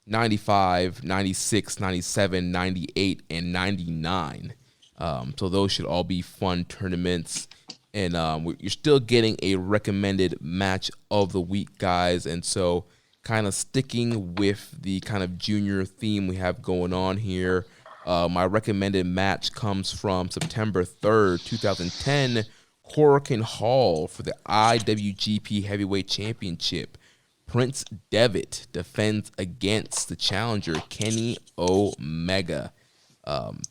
95, 96, 97, 98, and 99. So those should all be fun tournaments. And you're still getting a recommended match of the week, guys. And so kind of sticking with the kind of junior theme we have going on here, my recommended match comes from September 3rd, 2010, Korakuen Hall for the IWGP Heavyweight Championship. Prince Devitt defends against the challenger, Kenny Omega.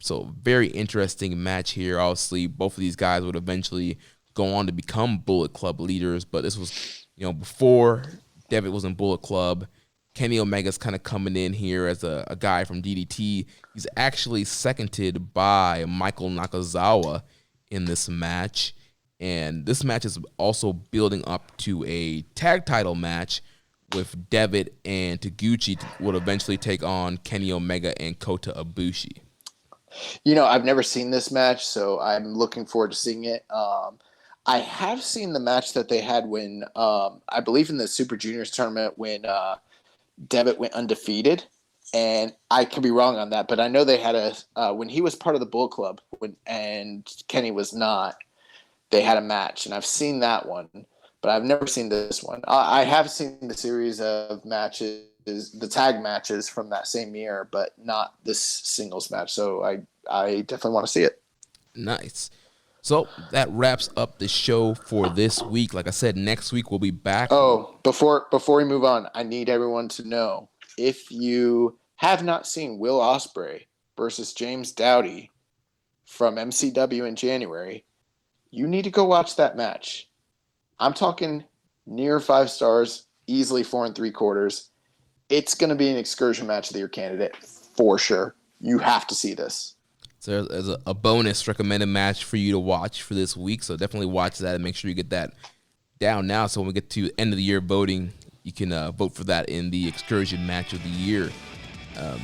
So very interesting match here. Obviously, both of these guys would eventually go on to become Bullet Club leaders, but this was, before Devitt was in Bullet Club. Kenny Omega's kind of coming in here as a guy from DDT. He's actually seconded by Michael Nakazawa in this match. And this match is also building up to a tag title match with Devitt and Taguchi would eventually take on Kenny Omega and Kota Ibushi. I've never seen this match, so I'm looking forward to seeing it. I have seen the match that they had when, I believe in the Super Juniors tournament when Devitt went undefeated, and I could be wrong on that, but I know they had when he was part of the Bull Club and Kenny was not, they had a match, and I've seen that one, but I've never seen this one. I have seen the series of matches, the tag matches from that same year, but not this singles match, so I definitely want to see it. Nice. So that wraps up the show for this week. Like I said, next week we'll be back. Oh, before we move on, I need everyone to know, if you have not seen Will Ospreay versus James Doughty from MCW in January, you need to go watch that match. I'm talking near 5 stars, easily 4 3/4. It's going to be an excursion match of the year candidate for sure. You have to see this. So there's a bonus recommended match for you to watch for this week. So definitely watch that and make sure you get that down now. So when we get to end of the year voting, you can vote for that in the excursion match of the year.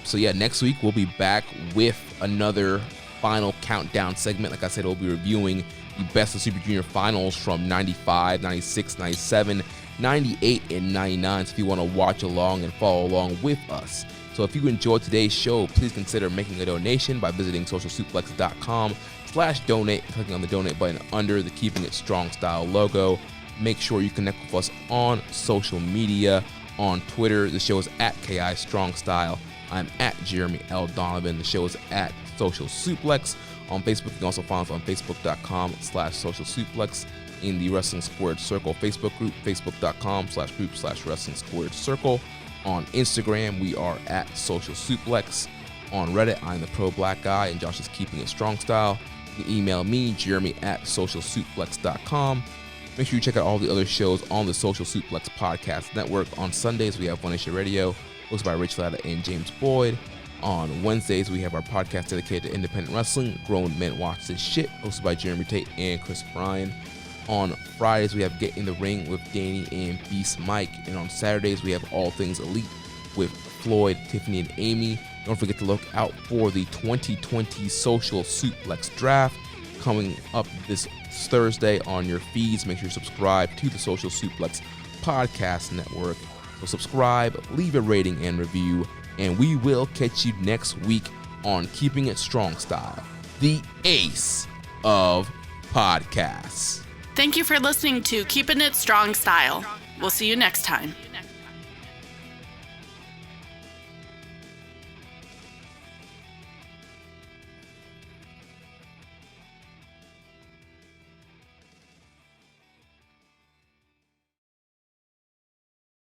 So yeah, next week we'll be back with another final countdown segment. Like I said, we'll be reviewing the best of Super Junior finals from 95, 96, 97, 98, and 99. So if you want to watch along and follow along with us. So if you enjoyed today's show, please consider making a donation by visiting socialsuplex.com/donate and clicking on the donate button under the Keeping It Strong Style logo. Make sure you connect with us on social media. On Twitter, the show is at KI Strong Style. I'm at Jeremy L. Donovan. The show is at Social Suplex. on Facebook. You can also find us on facebook.com/socialsuplex, in the Wrestling Squared Circle Facebook group, facebook.com/group/Wrestling Squared Circle. On Instagram, we are at Social Suplex. On Reddit, I'm the Pro Black Guy, and Josh is Keeping It Strong Style. You can email me, jeremy@socialsuplex.com. Make sure you check out all the other shows on the Social Suplex Podcast Network. On Sundays, we have One Nation Radio, hosted by Rich Latta and James Boyd. On Wednesdays, we have our podcast dedicated to independent wrestling, Grown Men Watch This Shit, hosted by Jeremy Tate and Chris Bryan. On Fridays, we have Get in the Ring with Danny and Beast Mike. And on Saturdays, we have All Things Elite with Floyd, Tiffany, and Amy. Don't forget to look out for the 2020 Social Suplex Draft coming up this Thursday on your feeds. Make sure you subscribe to the Social Suplex Podcast Network. So subscribe, leave a rating and review, and we will catch you next week on Keeping It Strong Style, the ace of podcasts. Thank you for listening to Keepin' It Strong Style. We'll see you next time.